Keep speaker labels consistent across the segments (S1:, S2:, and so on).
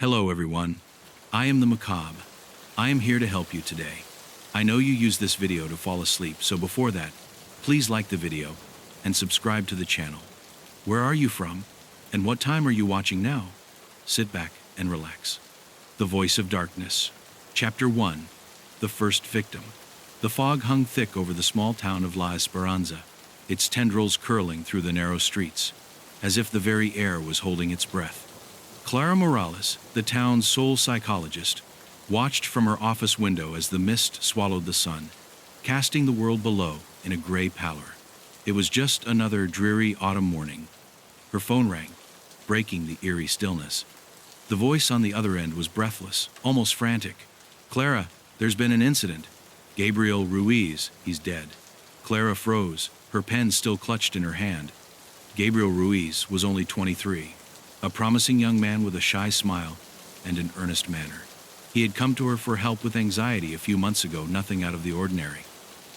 S1: Hello everyone, I am the Macabre. I am here to help you today. I know you use this video to fall asleep, so before that, please like the video and subscribe to the channel. Where are you from? And what time are you watching now? Sit back and relax. The Voice of Darkness. Chapter 1. The First Victim. The fog hung thick over the small town of La Esperanza, its tendrils curling through the narrow streets, as if the very air was holding its breath. Clara Morales, the town's sole psychologist, watched from her office window as the mist swallowed the sun, casting the world below in a gray pallor. It was just another dreary autumn morning. Her phone rang, breaking the eerie stillness. The voice on the other end was breathless, almost frantic. "Clara, there's been an incident. Gabriel Ruiz, he's dead." Clara froze, her pen still clutched in her hand. Gabriel Ruiz was only 23. A promising young man with a shy smile and an earnest manner. He had come to her for help with anxiety a few months ago, nothing out of the ordinary.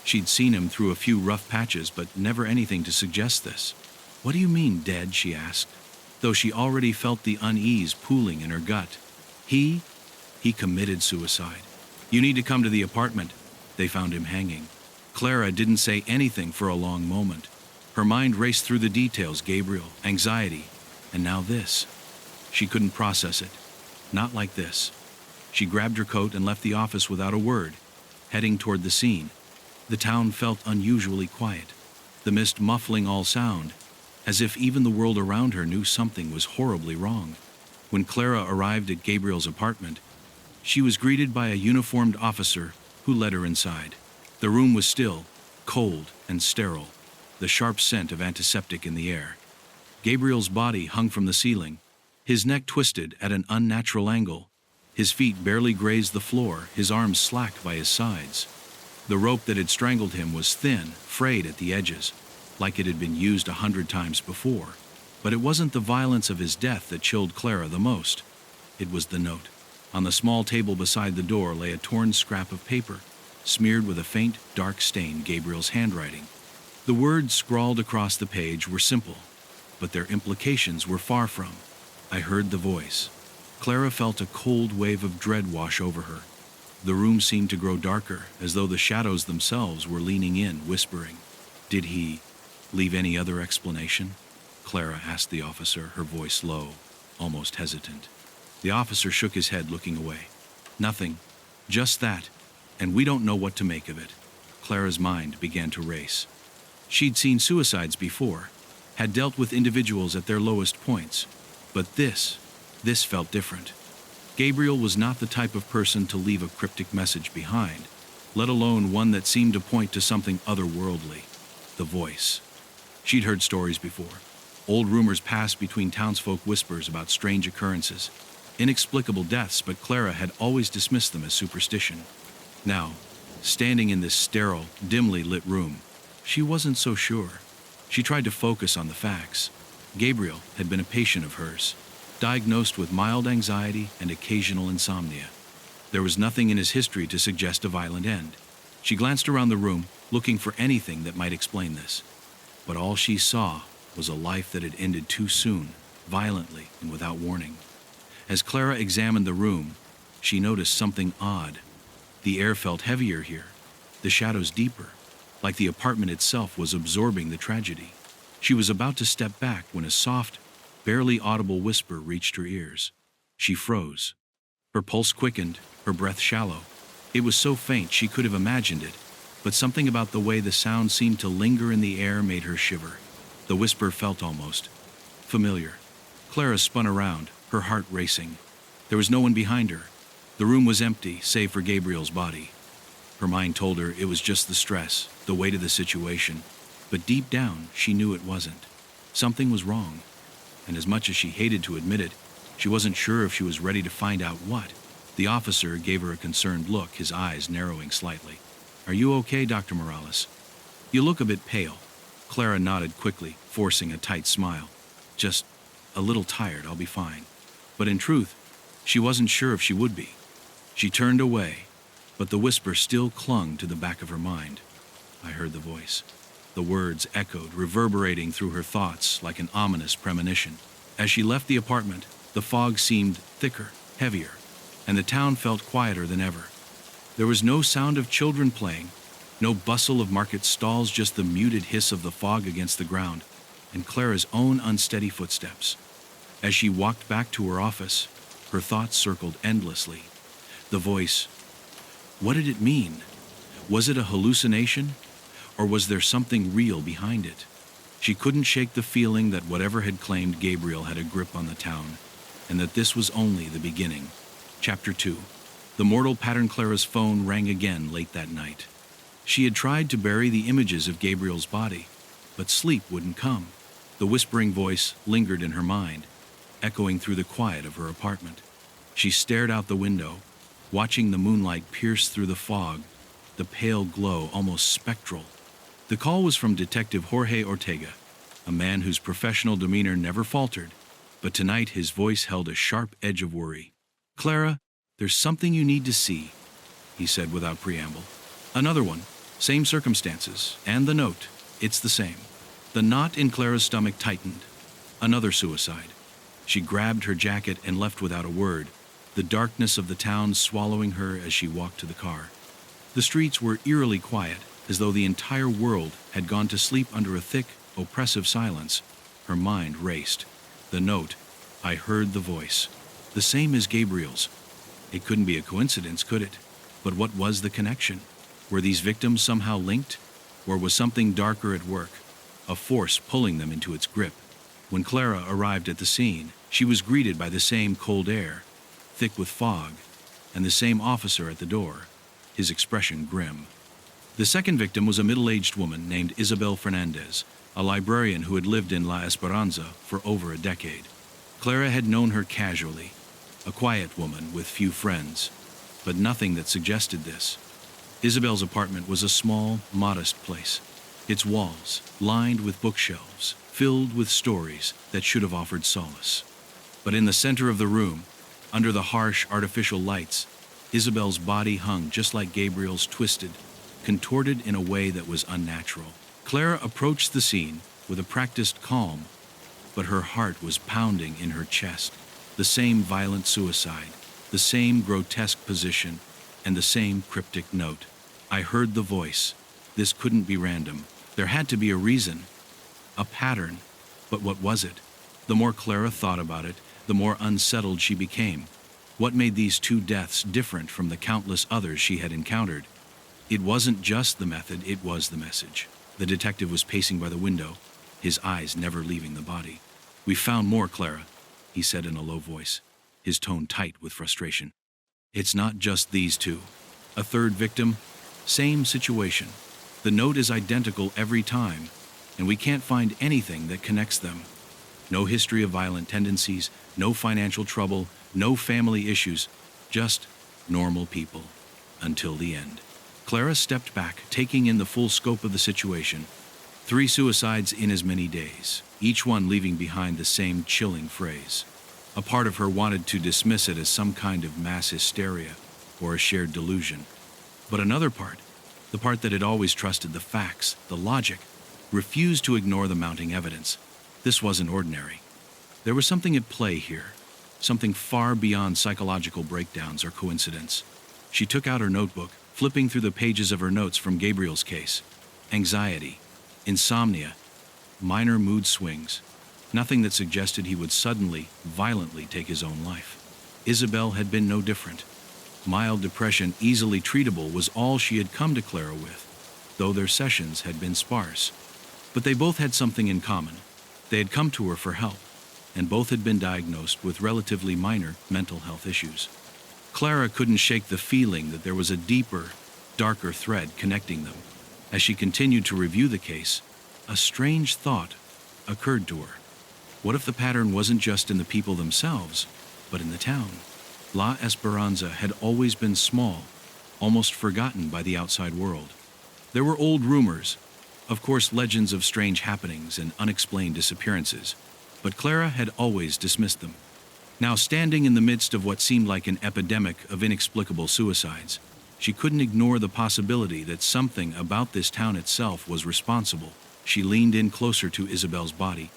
S1: She'd seen him through a few rough patches, but never anything to suggest this. "What do you mean, dead?" she asked, though she already felt the unease pooling in her gut. He committed suicide. "You need to come to the apartment." They found him hanging. Clara didn't say anything for a long moment. Her mind raced through the details: Gabriel, anxiety, and now this. She couldn't process it. Not like this. She grabbed her coat and left the office without a word, heading toward the scene. The town felt unusually quiet, the mist muffling all sound, as if even the world around her knew something was horribly wrong. When Clara arrived at Gabriel's apartment, she was greeted by a uniformed officer who led her inside. The room was still, cold, and sterile, the sharp scent of antiseptic in the air. Gabriel's body hung from the ceiling, his neck twisted at an unnatural angle. His feet barely grazed the floor, his arms slack by his sides. The rope that had strangled him was thin, frayed at the edges, like it had been used 100 times before. But it wasn't the violence of his death that chilled Clara the most. It was the note. On the small table beside the door lay a torn scrap of paper, smeared with a faint, dark stain, Gabriel's handwriting. The words scrawled across the page were simple, but their implications were far from. "I heard the voice." Clara felt a cold wave of dread wash over her. The room seemed to grow darker, as though the shadows themselves were leaning in, whispering. "Did he leave any other explanation?" Clara asked the officer, her voice low, almost hesitant. The officer shook his head, looking away. "Nothing. Just that. And we don't know what to make of it." Clara's mind began to race. She'd seen suicides before, had dealt with individuals at their lowest points, but this felt different. Gabriel was not the type of person to leave a cryptic message behind, let alone one that seemed to point to something otherworldly. The voice. She'd heard stories before. Old rumors passed between townsfolk, whispers about strange occurrences, inexplicable deaths, but Clara had always dismissed them as superstition. Now, standing in this sterile, dimly lit room, she wasn't so sure. She tried to focus on the facts. Gabriel had been a patient of hers, diagnosed with mild anxiety and occasional insomnia. There was nothing in his history to suggest a violent end. She glanced around the room, looking for anything that might explain this. But all she saw was a life that had ended too soon, violently and without warning. As Clara examined the room, she noticed something odd. The air felt heavier here, the shadows deeper, like the apartment itself was absorbing the tragedy. She was about to step back when a soft, barely audible whisper reached her ears. She froze. Her pulse quickened, her breath shallow. It was so faint she could have imagined it, but something about the way the sound seemed to linger in the air made her shiver. The whisper felt almost familiar. Clara spun around, her heart racing. There was no one behind her. The room was empty, save for Gabriel's body. Her mind told her it was just the stress, the weight of the situation, but deep down she knew it wasn't. Something was wrong, and as much as she hated to admit it, she wasn't sure if she was ready to find out what. The officer gave her a concerned look, his eyes narrowing slightly. "Are you okay, Dr. Morales? You look a bit pale." Clara nodded quickly, forcing a tight smile. "Just a little tired, I'll be fine." But in truth, she wasn't sure if she would be. She turned away, but the whisper still clung to the back of her mind. "I heard the voice." The words echoed, reverberating through her thoughts like an ominous premonition. As she left the apartment, the fog seemed thicker, heavier, and the town felt quieter than ever. There was no sound of children playing, no bustle of market stalls, just the muted hiss of the fog against the ground, and Clara's own unsteady footsteps. As she walked back to her office, her thoughts circled endlessly. The voice. What did it mean? Was it a hallucination? Or was there something real behind it? She couldn't shake the feeling that whatever had claimed Gabriel had a grip on the town, and that this was only the beginning. Chapter 2. The mortal pattern. Clara's phone rang again late that night. She had tried to bury the images of Gabriel's body, but sleep wouldn't come. The whispering voice lingered in her mind, echoing through the quiet of her apartment. She stared out the window, watching the moonlight pierce through the fog, the pale glow almost spectral. The call was from Detective Jorge Ortega, a man whose professional demeanor never faltered, but tonight his voice held a sharp edge of worry. "Clara, there's something you need to see," he said without preamble. "Another one, same circumstances, and the note, it's the same." The knot in Clara's stomach tightened. Another suicide. She grabbed her jacket and left without a word, the darkness of the town swallowing her as she walked to the car. The streets were eerily quiet, as though the entire world had gone to sleep under a thick, oppressive silence. Her mind raced. The note. I heard the voice. The same as Gabriel's. It couldn't be a coincidence, could it? But what was the connection? Were these victims somehow linked? Or was something darker at work, a force pulling them into its grip? When Clara arrived at the scene, she was greeted by the same cold air, thick with fog, and the same officer at the door, his expression grim. The second victim was a middle-aged woman named Isabel Fernandez, a librarian who had lived in La Esperanza for over a decade. Clara had known her casually, a quiet woman with few friends, but nothing that suggested this. Isabel's apartment was a small, modest place, its walls lined with bookshelves, filled with stories that should have offered solace. But in the center of the room, under the harsh artificial lights, Isabel's body hung just like Gabriel's, twisted, contorted in a way that was unnatural. Clara approached the scene with a practiced calm, but her heart was pounding in her chest. The same violent suicide, the same grotesque position, and the same cryptic note. I heard the voice. This couldn't be random. There had to be a reason, a pattern. But what was it? The more Clara thought about it, the more unsettled she became. What made these two deaths different from the countless others she had encountered? It wasn't just the method, it was the message. The detective was pacing by the window, his eyes never leaving the body. "We found more, Clara," he said in a low voice, his tone tight with frustration. "It's not just these two. A third victim, same situation. The note is identical every time, and we can't find anything that connects them. No history of violent tendencies, no financial trouble, no family issues, just normal people. Until the end." Clara stepped back, taking in the full scope of the situation. 3 suicides in as many days, each one leaving behind the same chilling phrase. A part of her wanted to dismiss it as some kind of mass hysteria or a shared delusion. But another part, the part that had always trusted the facts, the logic, refused to ignore the mounting evidence. This wasn't ordinary. There was something at play here, something far beyond psychological breakdowns or coincidence. She took out her notebook, flipping through the pages of her notes from Gabriel's case. Anxiety, insomnia, minor mood swings, nothing that suggested he would suddenly, violently take his own life. Isabel had been no different. Mild depression, easily treatable, was all she had come to Clara with, though their sessions had been sparse. But they both had something in common. They had come to her for help, and both had been diagnosed with relatively minor mental health issues. Clara couldn't shake the feeling that there was a deeper, darker thread connecting them. As she continued to review the case, a strange thought occurred to her. What if the pattern wasn't just in the people themselves, but in the town? La Esperanza had always been small, almost forgotten by the outside world. There were old rumors, of course legends of strange happenings and unexplained disappearances, but Clara had always dismissed them. Now, standing in the midst of what seemed like an epidemic of inexplicable suicides, she couldn't ignore the possibility that something about this town itself was responsible. She leaned in closer to Isabel's body,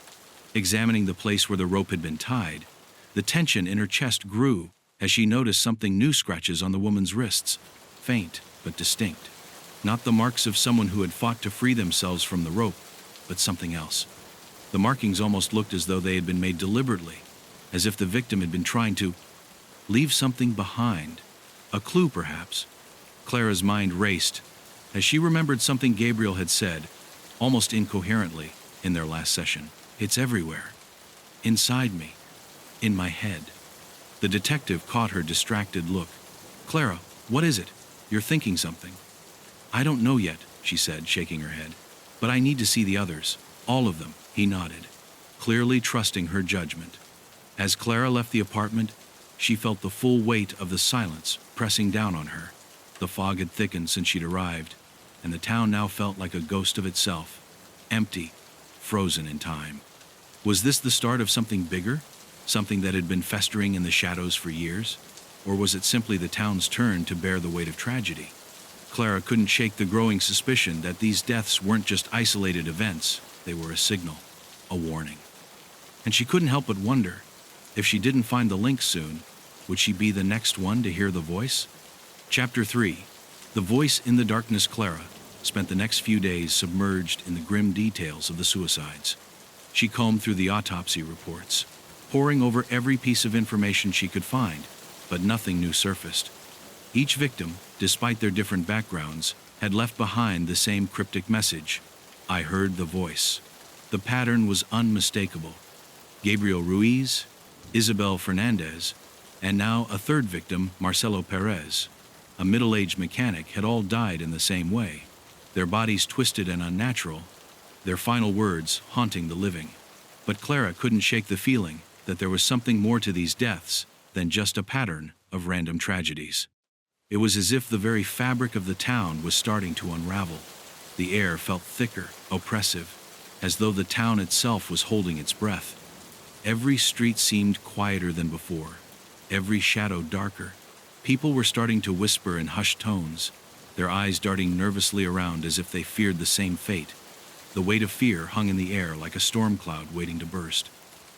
S1: examining the place where the rope had been tied. The tension in her chest grew, as she noticed something new: scratches on the woman's wrists, faint but distinct. Not the marks of someone who had fought to free themselves from the rope, but something else. The markings almost looked as though they had been made deliberately, as if the victim had been trying to leave something behind. A clue, perhaps. Clara's mind raced as she remembered something Gabriel had said, almost incoherently, in their last session. It's everywhere. Inside me. In my head. The detective caught her distracted look. Clara, what is it? You're thinking something. I don't know yet, she said, shaking her head. But I need to see the others. All of them, he nodded, clearly trusting her judgment. As Clara left the apartment, she felt the full weight of the silence pressing down on her. The fog had thickened since she'd arrived, and the town now felt like a ghost of itself, empty, frozen in time. Was this the start of something bigger? Something that had been festering in the shadows for years? Or was it simply the town's turn to bear the weight of tragedy? Clara couldn't shake the growing suspicion that these deaths weren't just isolated events, they were a signal, a warning. And she couldn't help but wonder, if she didn't find the link soon, would she be the next one to hear the voice? Chapter 3. The Voice in the Darkness. Clara spent the next few days submerged in the grim details of the suicides. She combed through the autopsy reports, poring over every piece of information she could find, but nothing new surfaced. Each victim, despite their different backgrounds, had left behind the same cryptic message: I heard the voice. The pattern was unmistakable. Gabriel Ruiz, Isabel Fernandez, and now a third victim, Marcelo Perez, a middle-aged mechanic, had all died in the same way, their bodies twisted and unnatural, their final words haunting the living. But Clara couldn't shake the feeling that there was something more to these deaths than just a pattern of random tragedies. It was as if the very fabric of the town was starting to unravel. The air felt thicker, oppressive, as though the town itself was holding its breath. Every street seemed quieter than before, every shadow darker. People were starting to whisper in hushed tones, their eyes darting nervously around as if they feared the same fate. The weight of fear hung in the air like a storm cloud waiting to burst.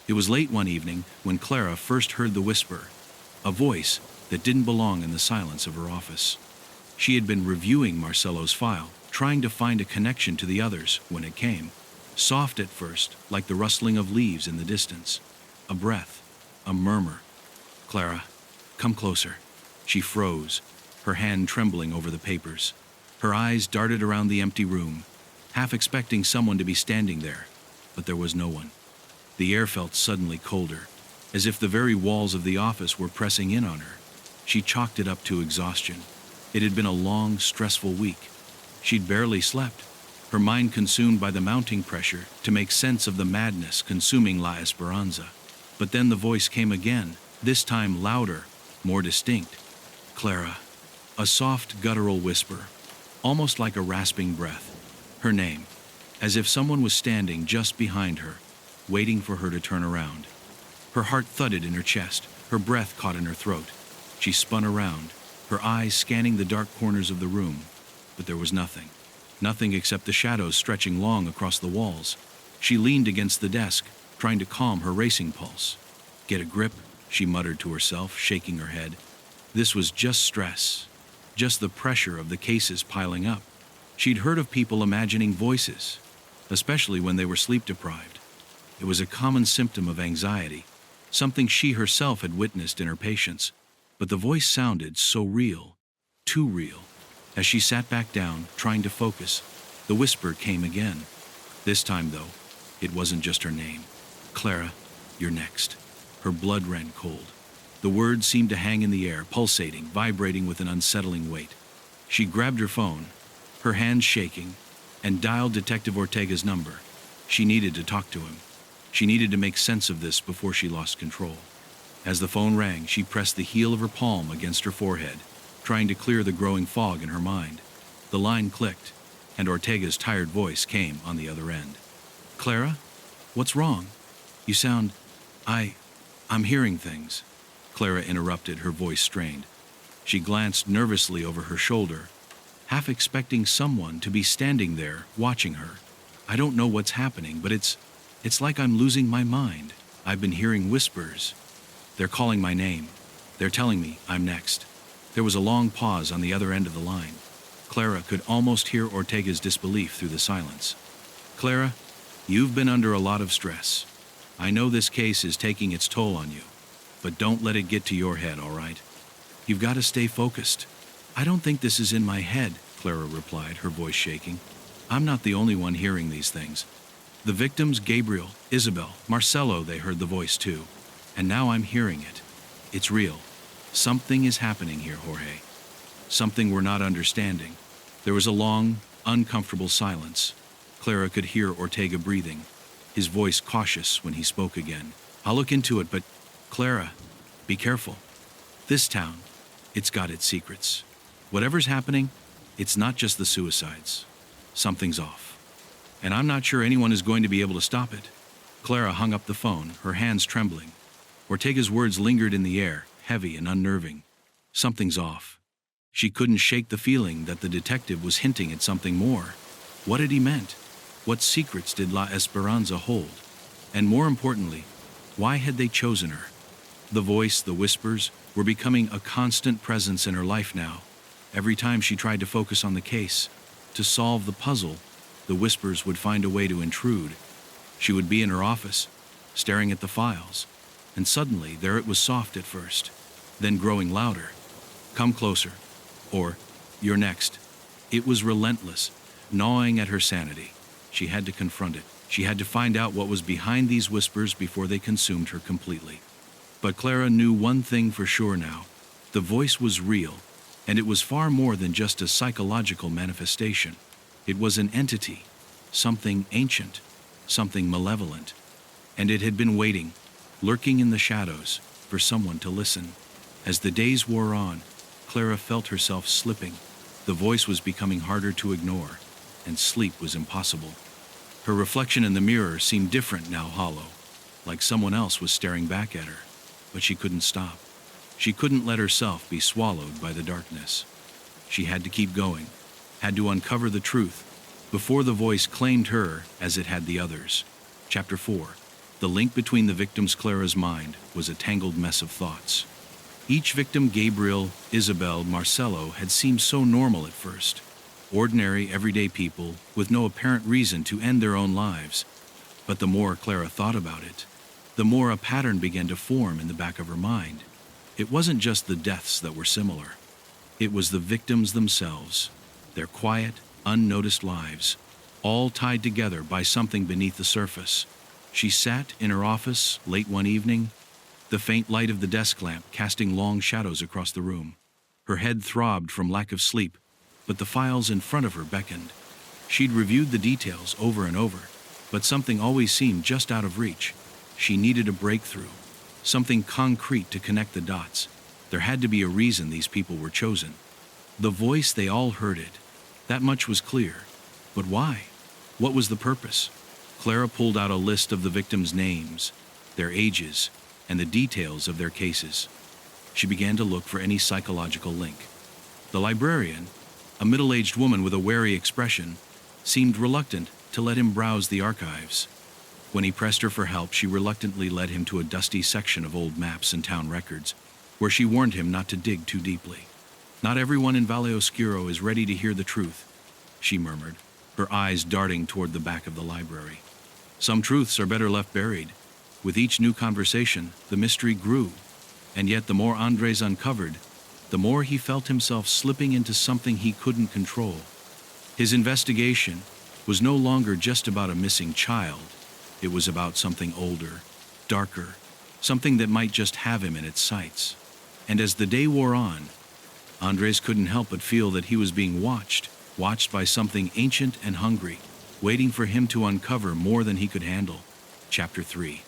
S1: It was late one evening when Clara first heard the whisper, a voice that didn't belong in the silence of her office. She had been reviewing Marcelo's file, trying to find a connection to the others when it came. Soft at first, like the rustling of leaves in the distance. A breath, a murmur. Clara, come closer. She froze, her hand trembling over the papers. Her eyes darted around the empty room, half expecting someone to be standing there, but there was no one. The air felt suddenly colder, as if the very walls of the office were pressing in on her. She chalked it up to exhaustion. It had been a long, stressful week. She'd barely slept, her mind consumed by the mounting pressure to make sense of the madness consuming La Esperanza. But then the voice came again, this time louder, more distinct. Clara. A soft, guttural whisper, almost like a rasping breath. Her name, as if someone was standing just behind her, waiting for her to turn around. Her heart thudded in her chest, her breath caught in her throat. She spun around, her eyes scanning the dark corners of the room, but there was nothing. Nothing except the shadows stretching long across the walls. She leaned against the desk, trying to calm her racing pulse. Get a grip, she muttered to herself, shaking her head. This was just stress, just the pressure of the cases piling up. She'd heard of people imagining voices, especially when they were sleep-deprived. It was a common symptom of anxiety, something she herself had witnessed in her patients. But the voice sounded so real, too real. As she sat back down, trying to focus, the whisper came again. This time, though, it wasn't just her name. Clara, you're next. Her blood ran cold. The words seemed to hang in the air, pulsating, vibrating with an unsettling weight. She grabbed her phone, her hands shaking, and dialed Detective Ortega's number. She needed to talk to him. She needed to make sense of this before she lost control. As the phone rang, she pressed the heel of her palm against her forehead, trying to clear the growing fog in her mind. The line clicked, and Ortega's tired voice came on the other end. Clara? What's wrong? You sound... I'm hearing things. Clara interrupted, her voice strained. She glanced nervously over her shoulder, half expecting someone to be standing there, watching her. I don't know what's happening, but it's like I'm losing my mind. I've been hearing whispers. They're calling my name. They're telling me I'm next. There was a long pause on the other end of the line. Clara could almost hear Ortega's disbelief through the silence. Clara, you've been under a lot of stress. I know this case is taking its toll on you, but don't let it get to your head, all right? You've got to stay focused. I don't think this is in my head, Clara replied, her voice shaking. I'm not the only one hearing these things. The victims, Gabriel, Isabel, Marcelo, they heard the voice too. And now I'm hearing it. It's real. Something is happening here, Jorge. Something we're not understanding. There was a long, uncomfortable silence. Clara could hear Ortega breathing, his voice cautious when he spoke again. I'll look into it, but Clara, be careful. This town, it's got its secrets. Whatever's happening, it's not just the suicides. Something's off. And I'm not sure anyone is going to be able to stop it. Clara hung up the phone, her hands trembling. Ortega's words lingered in the air, heavy and unnerving. Something's off. She couldn't shake the feeling that the detective was hinting at something more. What had he meant? What secrets did La Esperanza hold? And more importantly, why had they chosen her? The voice, the whispers, were becoming a constant presence in her life now. Every time she tried to focus on the case, to solve the puzzle, the whispers would find a way to intrude. She would be in her office, staring at the files, and suddenly there it was, soft at first, then growing louder. Come closer, or you're next. It was relentless, gnawing at her sanity. She had to confront it. She had to find out what was behind these whispers before they consumed her completely. But Clara knew one thing for sure now. The voice was real, and it was far more than just a psychological manifestation. It was an entity, something ancient, something malevolent. And it had been waiting, lurking in the shadows, for someone to listen. As the days wore on, Clara felt herself slipping. The voice was becoming harder to ignore, and sleep was impossible. Her reflection in the mirror seemed different now, hollow, like someone else was staring back at her. But she couldn't stop. She couldn't let herself be swallowed by the darkness. She had to keep going, had to uncover the truth, before the voice claimed her as it had the others. Chapter 4. The link between the victims. Clara's mind was a tangled mess of thoughts. Each victim, Gabriel, Isabel, Marcelo, had seemed so normal at first. Ordinary, everyday people with no apparent reason to end their own lives. But the more Clara thought about it, the more a pattern began to form in the back of her mind. It wasn't just the deaths that were similar. It was the victims themselves, their quiet, unnoticed lives, all tied together by something beneath the surface. She sat in her office late one evening, the faint light of the desk lamp casting long shadows across the room. Her head throbbed from lack of sleep, but the files in front of her beckoned. She'd reviewed the details over and over, but something always seemed just out of reach. She needed a breakthrough, something concrete to connect the dots. There had to be a reason these people were chosen. The voice, they all heard it. That much was clear. But why? What was the purpose? Clara pulled out a list of the victims' names, their ages, and the details of their cases. She began to look for any psychological link. The librarian, a middle-aged woman with a wary expression, seemed reluctant to let him browse the archives. When he pressed her for help, she reluctantly led him to a dusty section of old maps and town records, where she warned him not to dig too deeply. Not everyone in Valle Oscuro is ready to hear the truth, she murmured, her eyes darting toward the back of the library. Some truths are better left buried. With each new conversation, the mystery grew, and yet the more Andres uncovered, the more he felt himself slipping into something he couldn't control. His investigation was no longer just about a missing child. It was about something older, darker, something that might just have him in its sights. And as the day wore on, Andres couldn't help but feel that he was being watched by something ancient and hungry, waiting for him to uncover more than he could handle. Chapter 3.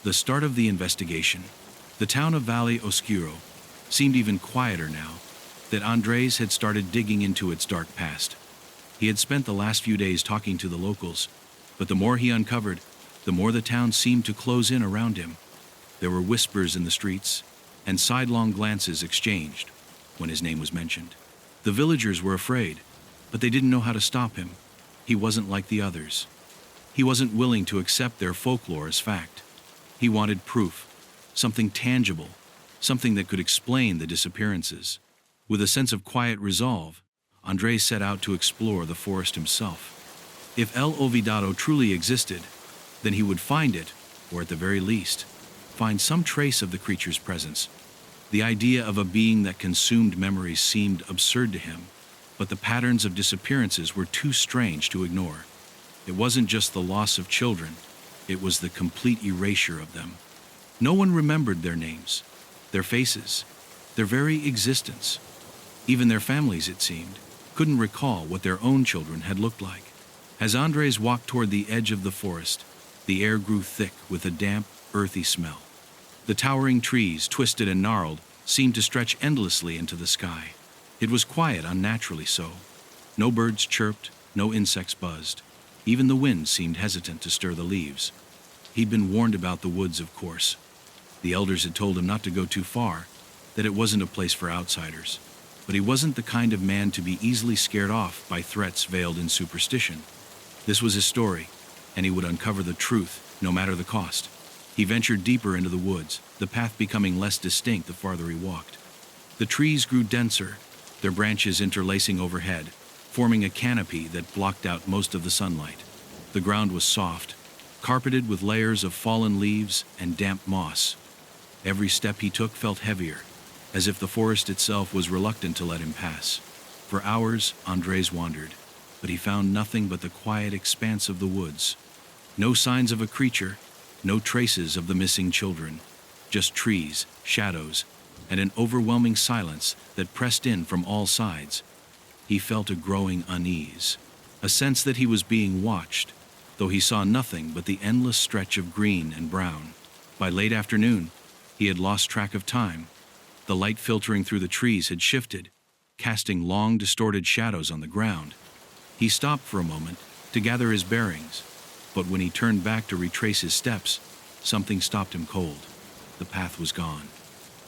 S1: The start of the investigation. The town of Valle Oscuro seemed even quieter now that Andres had started digging into its dark past. He had spent the last few days talking to the locals, but the more he uncovered, the more the town seemed to close in around him. There were whispers in the streets, and sidelong glances exchanged when his name was mentioned. The villagers were afraid, but they didn't know how to stop him. He wasn't like the others. He wasn't willing to accept their folklore as fact. He wanted proof, something tangible, something that could explain the disappearances. With a sense of quiet resolve, Andres set out to explore the forest himself. If El Olvidado truly existed, then he would find it, or at the very least, find some trace of the creature's presence. The idea of a being that consumed memories seemed absurd to him, but the patterns of disappearances were too strange to ignore. It wasn't just the loss of children, it was the complete erasure of them. No one remembered their names, their faces, their very existence. Even their families, it seemed, couldn't recall what their own children had looked like. As Andres walked toward the edge of the forest, the air grew thick with a damp, earthy smell. The towering trees, twisted and gnarled, seemed to stretch endlessly into the sky. It was quiet, unnaturally so. No birds chirped, no insects buzzed. Even the wind seemed hesitant to stir the leaves. He'd been warned about the woods, of course. The elders had told him not to go too far, that it wasn't a place for outsiders. But he wasn't the kind of man to be easily scared off by threats veiled in superstition. This was his story, and he would uncover the truth, no matter the cost. He ventured deeper into the woods, the path becoming less distinct the farther he walked. The trees grew denser, their branches interlacing overhead, forming a canopy that blocked out most of the sunlight. The ground was soft, carpeted with layers of fallen leaves and damp moss. Every step he took felt heavier, as if the forest itself was reluctant to let him pass. For hours, Andres wandered, but he found nothing but the quiet expanse of the woods. No signs of a creature, no traces of the missing children, just trees, shadows, and an overwhelming silence that pressed in from all sides. He felt a growing unease, a sense that he was being watched, though he saw nothing but the endless stretch of green and brown. By late afternoon, he had lost track of time. The light filtering through the trees had shifted, casting long, distorted shadows on the ground. He stopped for a moment to gather his bearings, but when he turned back to retrace his steps, something stopped him cold. The path was gone.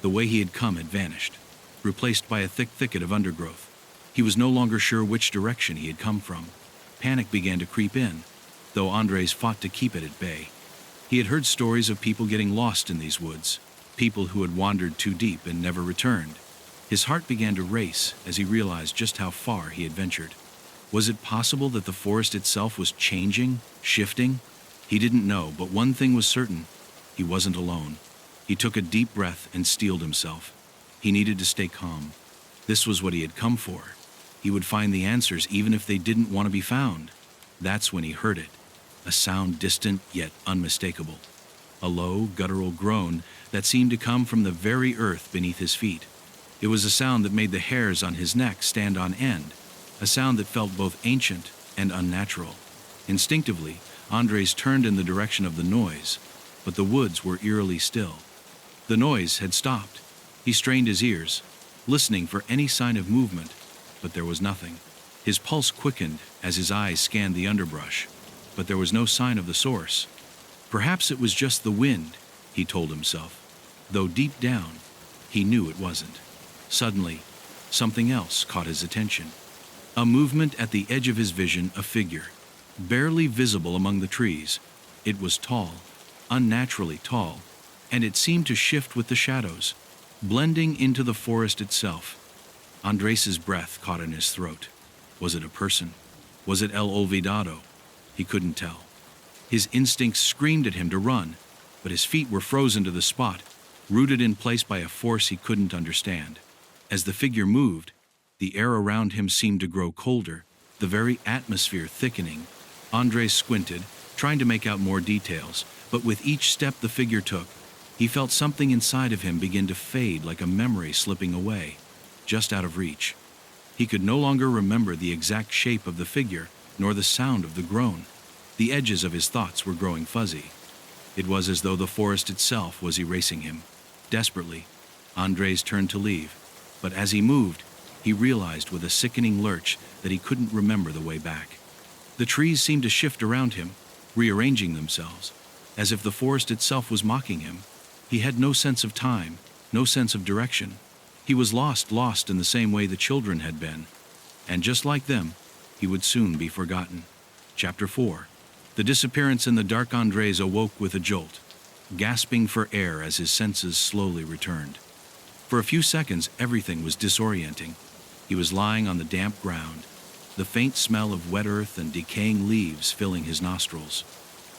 S1: The way he had come had vanished, replaced by a thick thicket of undergrowth. He was no longer sure which direction he had come from. Panic began to creep in, though Andres fought to keep it at bay. He had heard stories of people getting lost in these woods, people who had wandered too deep and never returned. His heart began to race as he realized just how far he had ventured. Was it possible that the forest itself was changing, shifting? He didn't know, but one thing was certain: he wasn't alone. He took a deep breath and steeled himself. He needed to stay calm. This was what he had come for. He would find the answers even if they didn't want to be found. That's when he heard it, a sound distant yet unmistakable. A low, guttural groan that seemed to come from the very earth beneath his feet. It was a sound that made the hairs on his neck stand on end, a sound that felt both ancient and unnatural. Instinctively, Andres turned in the direction of the noise, but the woods were eerily still. The noise had stopped. He strained his ears, listening for any sign of movement, but there was nothing. His pulse quickened as his eyes scanned the underbrush, but there was no sign of the source. Perhaps it was just the wind, he told himself, though deep down, he knew it wasn't. Suddenly, something else caught his attention. A movement at the edge of his vision, a figure, barely visible among the trees. It was tall, unnaturally tall, and it seemed to shift with the shadows, blending into the forest itself. Andres's breath caught in his throat. Was it a person? Was it El Olvidado? He couldn't tell. His instincts screamed at him to run, but his feet were frozen to the spot, rooted in place by a force he couldn't understand. As the figure moved, the air around him seemed to grow colder, the very atmosphere thickening. Andres squinted, trying to make out more details, but with each step the figure took, he felt something inside of him begin to fade like a memory slipping away, just out of reach. He could no longer remember the exact shape of the figure, nor the sound of the groan. The edges of his thoughts were growing fuzzy. It was as though the forest itself was erasing him. Desperately, Andres turned to leave, but as he moved, he realized with a sickening lurch that he couldn't remember the way back. The trees seemed to shift around him, rearranging themselves, as if the forest itself was mocking him. He had no sense of time, no sense of direction. He was lost in the same way the children had been. And just like them, he would soon be forgotten. Chapter 4. The disappearance in the dark. Andres awoke with a jolt, gasping for air as his senses slowly returned. For a few seconds, everything was disorienting. He was lying on the damp ground, the faint smell of wet earth and decaying leaves filling his nostrils.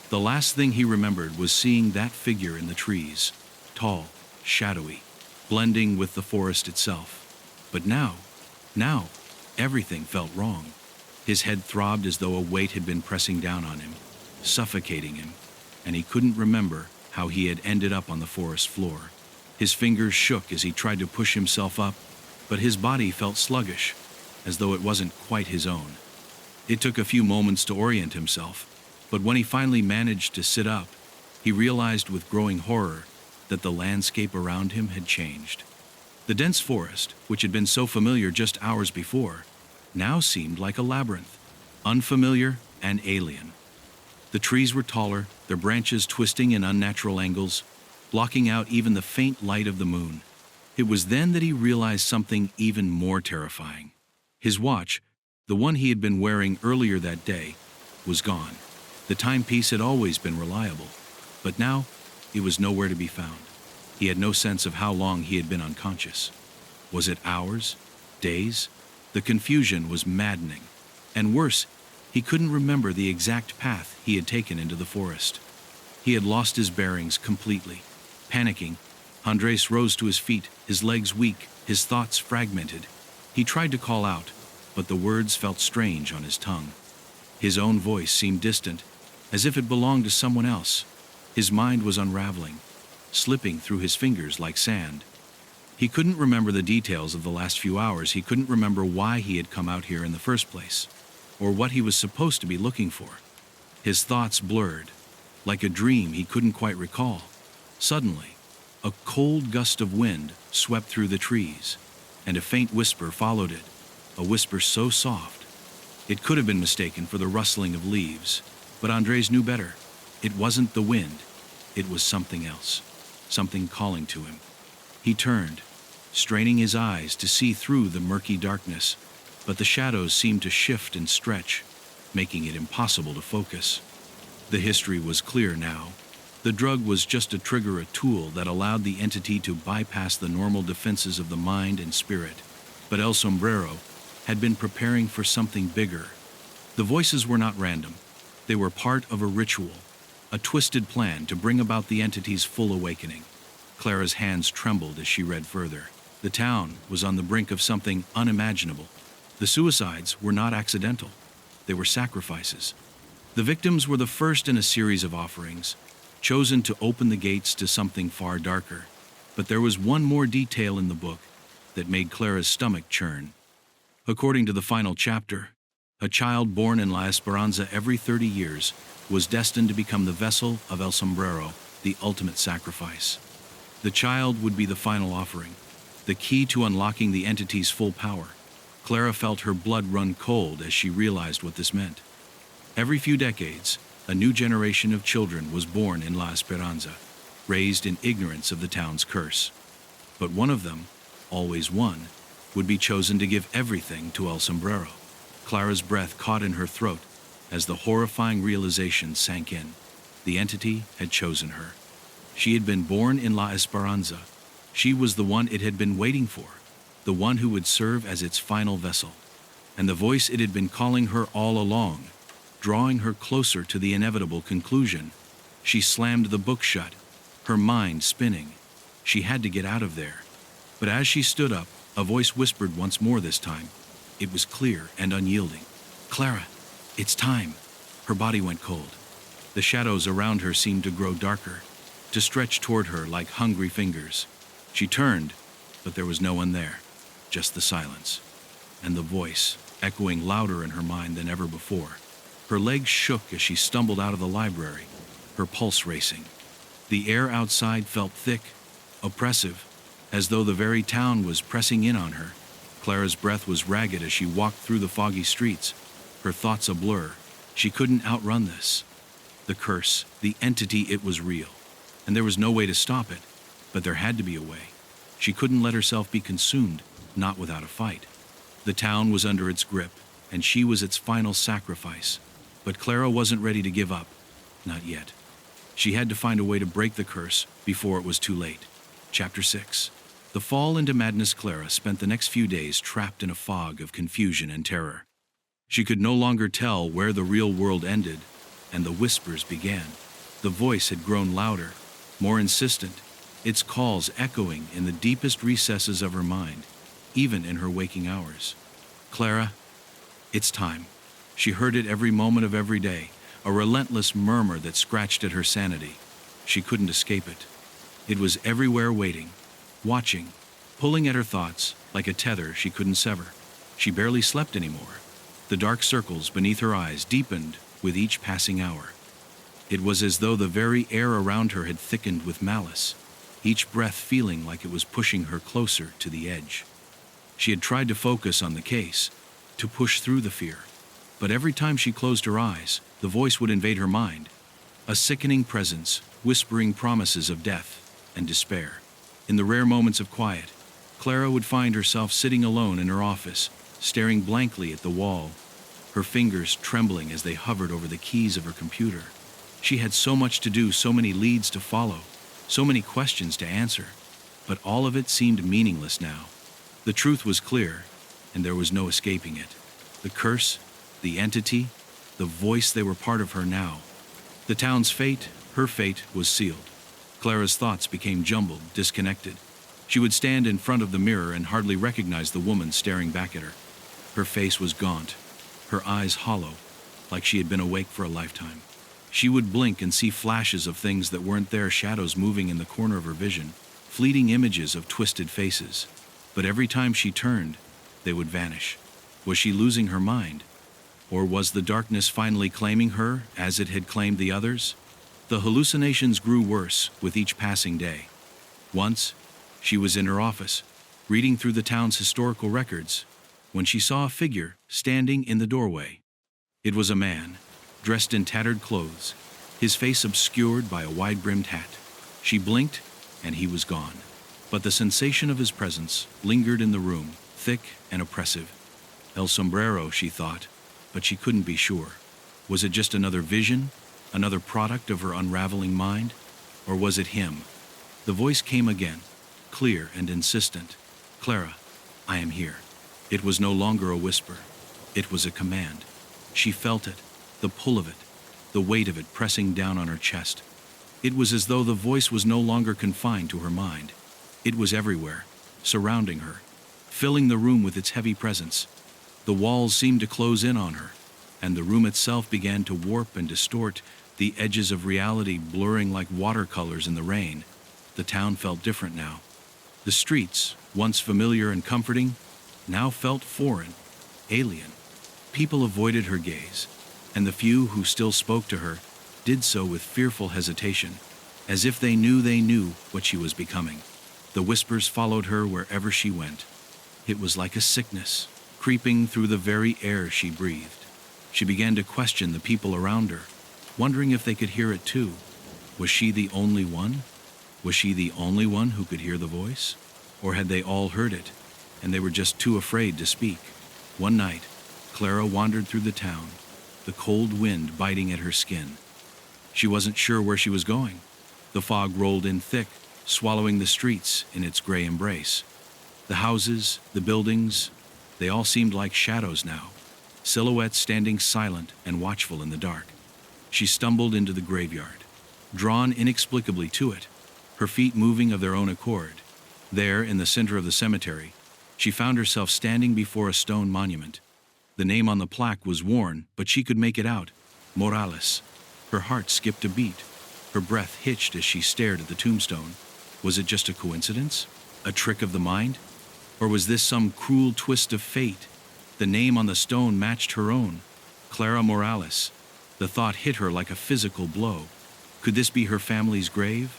S1: The last thing he remembered was seeing that figure in the trees, tall, shadowy, blending with the forest itself. But now, everything felt wrong. His head throbbed as though a weight had been pressing down on him, suffocating him, and he couldn't remember how he had ended up on the forest floor. His fingers shook as he tried to push himself up, but his body felt sluggish, as though it wasn't quite his own. It took a few moments to orient himself, but when he finally managed to sit up, he realized with growing horror that the landscape around him had changed. The dense forest, which had been so familiar just hours before, now seemed like a labyrinth, unfamiliar and alien. The trees were taller, their branches twisting in unnatural angles, blocking out even the faint light of the moon. It was then that he realized something even more terrifying. His watch, the one he had been wearing earlier that day, was gone. The timepiece had always been reliable, but now it was nowhere to be found. He had no sense of how long he had been unconscious. Was it hours? Days? The confusion was maddening. And worse, he couldn't remember the exact path he had taken into the forest. He had lost his bearings completely. Panicking, Andres rose to his feet, his legs weak, his thoughts fragmented. He tried to call out, but the words felt strange on his tongue. His own voice seemed distant, as if it belonged to someone else. His mind was unraveling, slipping through his fingers like sand. He couldn't remember the details of the last few hours. He couldn't remember why he had come out here in the first place, or what he was supposed to be looking for. His thoughts blurred, like a dream he couldn't quite recall. Suddenly, a cold gust of wind swept through the trees, and a faint whisper followed it, a whisper so soft it could have been mistaken for the rustling of leaves. But Andres knew better. It wasn't the wind. It was something else, something calling to him. He turned, straining his eyes to see through the murky darkness, but the shadows seemed to shift and stretch, making it impossible to focus. The history was clear now. The drug was just a trigger, a tool that allowed the entity to bypass the normal defenses of the mind and spirit. But El Sombrero had been preparing for something bigger. The voices were not random. They were part of a ritual, a twisted plan to bring about the entity's full awakening. Clara's hands trembled as she read further. The town was on the brink of something unimaginable. The suicides were not accidental. They were sacrifices. The victims were the first in a series of offerings, chosen to open the gates to something far darker. But there was one more detail in the book that made Clara's stomach churn. According to the final chapter, a child born in La Esperanza every 30 years was destined to become the vessel of El Sombrero, the ultimate sacrifice. The child would be the final offering, the key to unlocking the entity's full power. Clara felt her blood run cold as she realized what this meant. Every few decades, a new generation of children was born in La Esperanza, raised in ignorance of the town's curse. But one of them, always one, would be chosen to give everything to El Sombrero. Clara's breath caught in her throat as the horrifying realization sank in. The entity had chosen her. She had been born in La Esperanza. She was the one it had been waiting for, the one who would serve as its final vessel. And the voice it had been calling her all along, drawing her closer to the inevitable conclusion. She slammed the book shut, her mind spinning. She had to get out of there. But as she stood up, a voice whispered once more this time. It was clear and unyielding. "Clara, it's time." Her body went cold. The shadows around her seemed to grow darker, to stretch toward her like hungry fingers. She turned, but there was no one there, just the silence. And the voice, echoing louder in her mind than ever before. Her legs shook as she stumbled out of the library, her pulse racing. The air outside felt thick, oppressive, as though the very town was pressing in on her. Clara's breath was ragged as she walked through the foggy streets, her thoughts a blur. She couldn't outrun this. The curse, the entity, it was real, and there was no way to stop it, but there had to be a way. She couldn't let herself be consumed, not without a fight. The town was under its grip, and she was its final sacrifice. But Clara wasn't ready to give up, not yet. She had to find a way to break the curse before it was too late. Chapter 6. The fall into madness. Clara spent the next few days trapped in a fog of confusion and terror. She could no longer tell where the real world ended and the whispers began. The voice had grown louder, more insistent, its calls echoing in the deepest recesses of her mind, even in her waking hours. Clara, it's time. She heard it every moment of every day, a relentless murmur that scratched at her sanity. She couldn't escape it. It was everywhere, waiting, watching, pulling at her thoughts like a tether she couldn't sever. She barely slept anymore. The dark circles beneath her eyes deepened with each passing hour. It was as though the very air around her had thickened with malice, each breath feeling like it was pushing her closer to the edge. She had tried to focus on the case, to push through the fear, but every time she closed her eyes, the voice would invade her mind, a sickening presence whispering promises of death and despair. In the rare moments of quiet, Clara would find herself sitting alone in her office, staring blankly at the wall, her fingers trembling as they hovered over the keys of her computer. She had so much to do, so many leads to follow, so many questions to answer, but all of it seemed meaningless now. The truth was clear, and there was no escaping it. The curse, the entity, the voice, they were part of her now. The town's fate, her fate, was sealed. Clara's thoughts became jumbled, disconnected. She would stand in front of the mirror and hardly recognize the woman staring back at her. Her face was gaunt, her eyes hollow, like she had been awake for a lifetime. She would blink and see flashes of things that weren't there, shadows moving in the corner of her vision, fleeting images of twisted faces. But every time she turned, they would vanish. Was she losing her mind? Or was the darkness finally claiming her, as it had claimed the others? The hallucinations grew worse with each passing day. Once, she was in her office, reading through the town's historical records, when she saw a figure standing in the doorway. It was a man, dressed in tattered clothes, his face obscured by a wide-brimmed hat. She blinked, and he was gone. But the sensation of his presence lingered in the room, thick and oppressive. El sombrero, she thought, but she couldn't be sure. Was it just another vision, another product of her unraveling mind? Or was it him? The voice came again, clear and insistent. Clara, I am here. It was no longer a whisper. It was a command. She felt it, the pull of it, the weight of it pressing down on her chest. It was as though the voice was no longer confined to her mind. It was everywhere, surrounding her, filling the room with its heavy presence. The walls seemed to close in on her, and the room itself began to warp and distort, the edges of reality blurring like watercolors in the rain. The town felt different now. The streets, once familiar and comforting, now felt foreign, alien. People avoided her gaze, and the few who still spoke to her did so with fearful hesitation, as if they knew what she was becoming. The whispers followed her wherever she went. It was like a sickness, creeping through the very air she breathed. She began to question the people around her, wondering if they could hear it too. Was she the only one? Was she the only one who could hear the voice? Or had they all heard it, and they were just too afraid to speak? One night, Clara wandered through the town, the cold wind biting at her skin. She wasn't sure where she was going. The fog rolled in thick, swallowing the streets in its gray embrace. The houses, the buildings, they all seemed like shadows now, silhouettes standing silent and watchful in the dark. She stumbled into the graveyard, drawn inexplicably to it, her feet moving of their own accord. There, in the center of the cemetery, she found herself standing before a stone monument. The name on the plaque was worn, but she could make it out. Morales. Her heart skipped a beat. Her breath hitched as she stared at the tombstone. Was it just a coincidence? A trick of the mind? Or was this some cruel twist of fate? The name on the stone matched her own. Clara Morales. The thought hit her like a physical blow. Could this be her family's grave?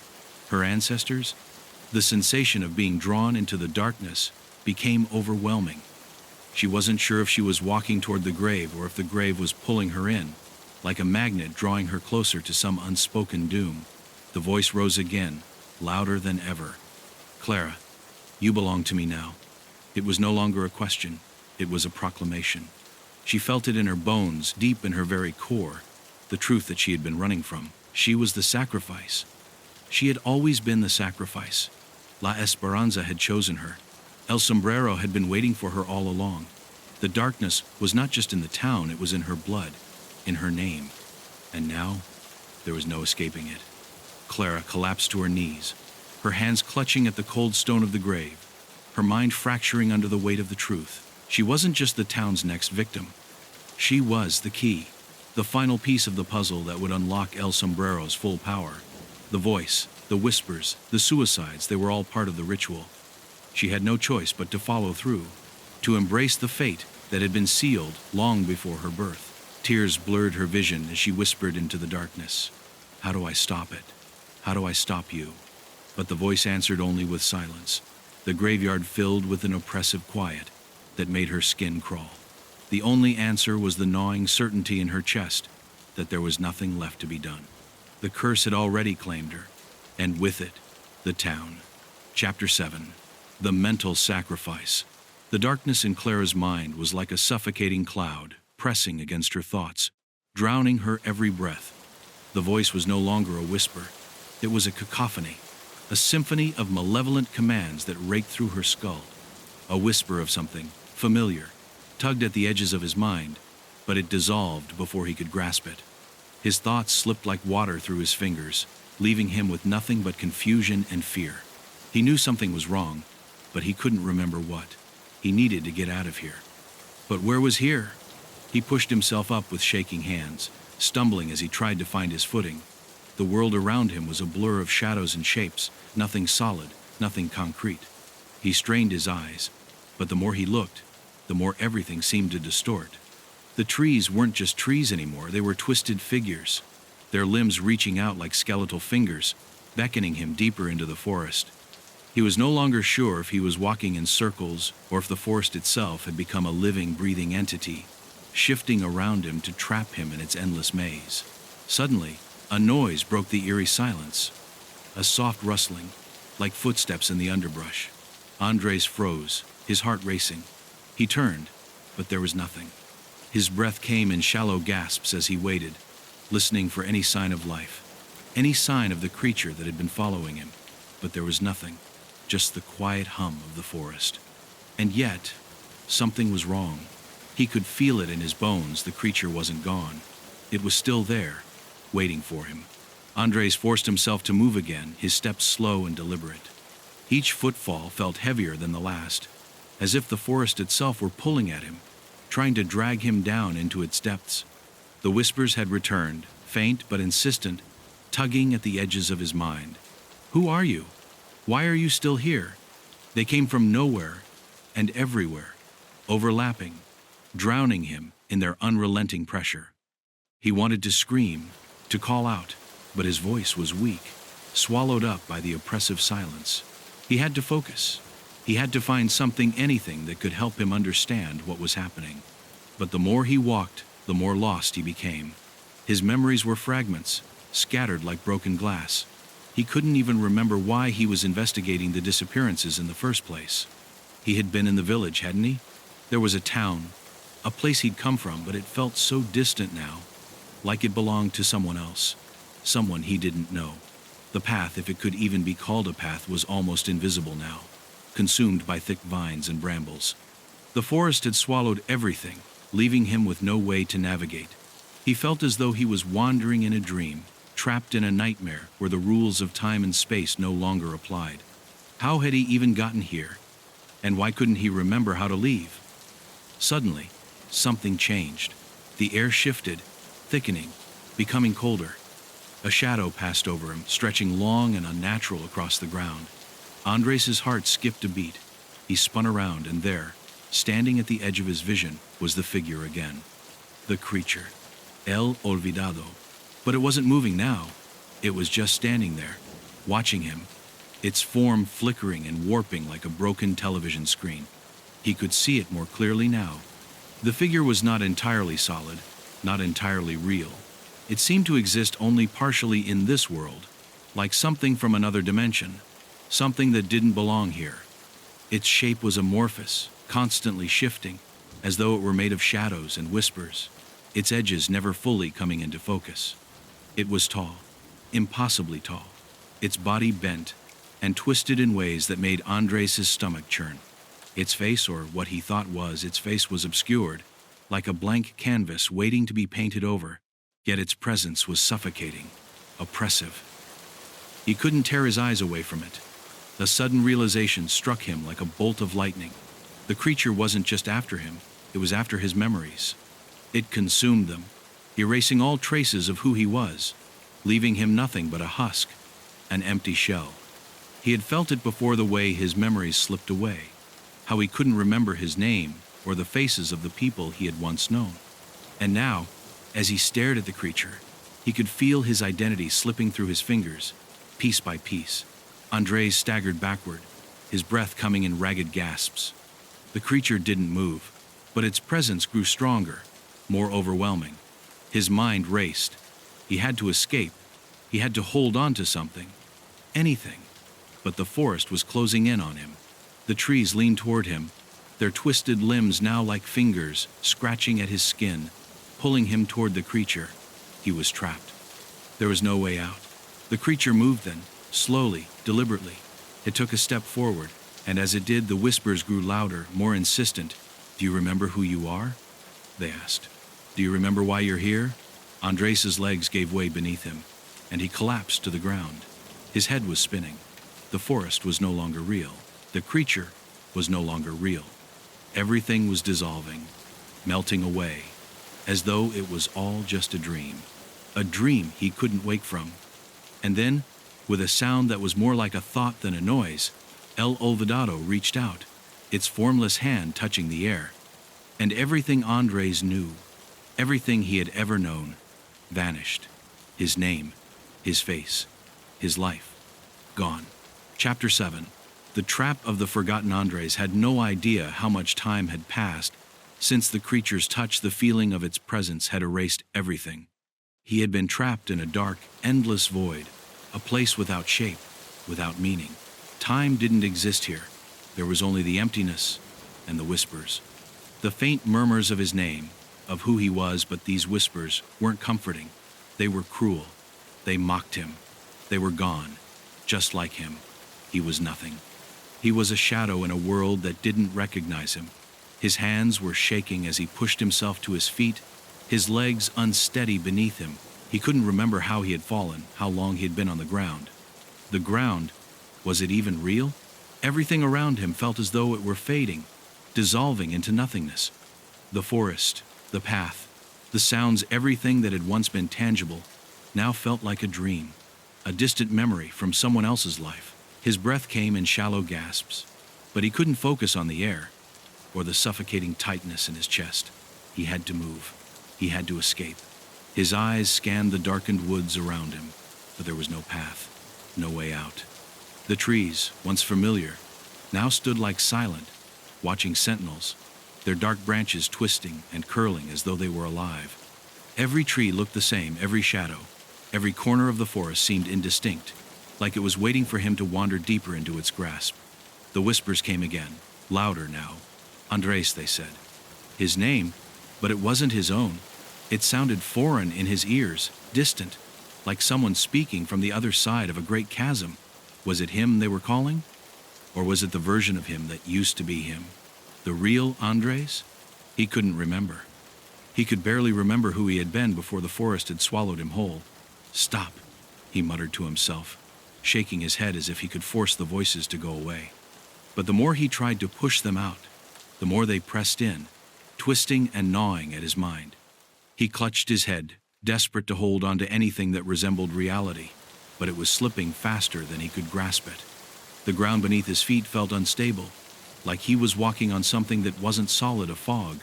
S1: Her ancestors? The sensation of being drawn into the darkness became overwhelming. She wasn't sure if she was walking toward the grave or if the grave was pulling her in, like a magnet drawing her closer to some unspoken doom. The voice rose again, louder than ever. Clara, you belong to me now. It was no longer a question. It was a proclamation. She felt it in her bones, deep in her very core, the truth that she had been running from. She was the sacrifice. She had always been the sacrifice. La Esperanza had chosen her. El Sombrero had been waiting for her all along. The darkness was not just in the town, it was in her blood, in her name. And now, there was no escaping it. Clara collapsed to her knees, her hands clutching at the cold stone of the grave, her mind fracturing under the weight of the truth. She wasn't just the town's next victim. She was the key, the final piece of the puzzle that would unlock El Sombrero's full power. The voice, the whispers, the suicides, they were all part of the ritual. She had no choice but to follow through, to embrace the fate that had been sealed long before her birth. Tears blurred her vision as she whispered into the darkness, "How do I stop it? How do I stop you?" But the voice answered only with silence, the graveyard filled with an oppressive quiet that made her skin crawl. The only answer was the gnawing certainty in her chest that there was nothing left to be done. The curse had already claimed her, and with it, the town. Chapter 7. The Mental Sacrifice. The darkness in Clara's mind was like a suffocating cloud, pressing against her thoughts, drowning her every breath. The voice was no longer a whisper. It was a cacophony, a symphony of malevolent commands that raked through her skull. A whisper of something familiar, tugged at the edges of his mind, but it dissolved before he could grasp it. His thoughts slipped like water through his fingers, leaving him with nothing but confusion and fear. He knew something was wrong, but he couldn't remember what. He needed to get out of here. But where was here? He pushed himself up with shaking hands, stumbling as he tried to find his footing. The world around him was a blur of shadows and shapes, nothing solid, nothing concrete. He strained his eyes, but the more he looked, the more everything seemed to distort. The trees weren't just trees anymore, they were twisted figures, their limbs reaching out like skeletal fingers, beckoning him deeper into the forest. He was no longer sure if he was walking in circles or if the forest itself had become a living, breathing entity, shifting around him to trap him in its endless maze. Suddenly, a noise broke the eerie silence, a soft rustling, like footsteps in the underbrush. Andres froze, his heart racing. He turned, but there was nothing. His breath came in shallow gasps as he waited, listening for any sign of life, any sign of the creature that had been following him. But there was nothing, just the quiet hum of the forest. And yet, something was wrong. He could feel it in his bones. The creature wasn't gone. It was still there, waiting for him. Andres forced himself to move again, his steps slow and deliberate. Each footfall felt heavier than the last, as if the forest itself were pulling at him, trying to drag him down into its depths. The whispers had returned, faint but insistent, tugging at the edges of his mind. "Who are you? Why are you still here?" They came from nowhere and everywhere, overlapping, drowning him in their unrelenting pressure. He wanted to scream, to call out, but his voice was weak, swallowed up by the oppressive silence. He had to focus. He had to find something, anything that could help him understand what was happening. But the more he walked, the more lost he became. His memories were fragments, scattered like broken glass. He couldn't even remember why he was investigating the disappearances in the first place. He had been in the village, hadn't he? There was a town, a place he'd come from, but it felt so distant now, like it belonged to someone else, someone he didn't know. The path, if it could even be called a path, was almost invisible now, consumed by thick vines and brambles. The forest had swallowed everything, leaving him with no way to navigate. He felt as though he was wandering in a dream, trapped in a nightmare where the rules of time and space no longer applied. How had he even gotten here? And why couldn't he remember how to leave? Suddenly, something changed. The air shifted, thickening, becoming colder. A shadow passed over him, stretching long and unnatural across the ground. Andres' heart skipped a beat. He spun around, and there, standing at the edge of his vision, was the figure again. The creature. El Olvidado. But it wasn't moving now. It was just standing there, watching him, its form flickering and warping like a broken television screen. He could see it more clearly now. The figure was not entirely solid, not entirely real. It seemed to exist only partially in this world, like something from another dimension, something that didn't belong here. Its shape was amorphous, constantly shifting, as though it were made of shadows and whispers, its edges never fully coming into focus. It was tall, impossibly tall, its body bent, and twisted in ways that made Andres' stomach churn. Its face, or what he thought was its face, was obscured, like a blank canvas waiting to be painted over, yet its presence was suffocating, oppressive. He couldn't tear his eyes away from it. A sudden realization struck him like a bolt of lightning. The creature wasn't just after him, it was after his memories. It consumed them, erasing all traces of who he was, leaving him nothing but a husk, an empty shell. He had felt it before, the way his memories slipped away, how he couldn't remember his name or the faces of the people he had once known. And now, as he stared at the creature, he could feel his identity slipping through his fingers, piece by piece. Andres staggered backward, his breath coming in ragged gasps. The creature didn't move, but its presence grew stronger, more overwhelming. His mind raced. He had to escape. He had to hold on to something. Anything. But the forest was closing in on him. The trees leaned toward him, their twisted limbs now like fingers, scratching at his skin, pulling him toward the creature. He was trapped. There was no way out. The creature moved then, slowly, deliberately. It took a step forward, and as it did, the whispers grew louder, more insistent. "Do you remember who you are?" they asked. "Do you remember why you're here?" Andres's legs gave way beneath him, and he collapsed to the ground. His head was spinning. The forest was no longer real. The creature was no longer real. Everything was dissolving, melting away, as though it was all just a dream he couldn't wake from. And then, with a sound that was more like a thought than a noise, El Olvidado reached out, its formless hand touching the air. And everything Andres knew, everything he had ever known, vanished. His name, his face, his life, gone. Chapter 7. The trap of the forgotten. Andres had no idea how much time had passed since the creature's touch. The feeling of its presence had erased everything. He had been trapped in a dark, endless void, a place without shape, without meaning. Time didn't exist here. There was only the emptiness and the whispers. The faint murmurs of his name, of who he was, but these whispers weren't comforting. They were cruel. They mocked him. They were gone, just like him. He was nothing. He was a shadow in a world that didn't recognize him. His hands were shaking as he pushed himself to his feet, his legs unsteady beneath him. He couldn't remember how he had fallen, how long he had been on the ground. The ground, was it even real? Everything around him felt as though it were fading, dissolving into nothingness. The forest, the path, the sounds, everything that had once been tangible, now felt like a dream, a distant memory from someone else's life. His breath came in shallow gasps, but he couldn't focus on the air or the suffocating tightness in his chest. He had to move. He had to escape. His eyes scanned the darkened woods around him, but there was no path, no way out. The trees, once familiar, now stood like silent, watching sentinels, their dark branches twisting and curling as though they were alive. Every tree looked the same, every shadow, every corner of the forest seemed indistinct, like it was waiting for him to wander deeper into its grasp. The whispers came again, louder now. Andres, they said. His name, but it wasn't his own. It sounded foreign in his ears, distant, like someone speaking from the other side of a great chasm. Was it him they were calling? Or was it the version of him that used to be him? The real Andres? He couldn't remember. He could barely remember who he had been before the forest had swallowed him whole. "Stop," he muttered to himself, shaking his head as if he could force the voices to go away. But the more he tried to push them out, the more they pressed in, twisting and gnawing at his mind. He clutched his head, desperate to hold on to anything that resembled reality, but it was slipping faster than he could grasp it. The ground beneath his feet felt unstable, like he was walking on something that wasn't solid, a fog,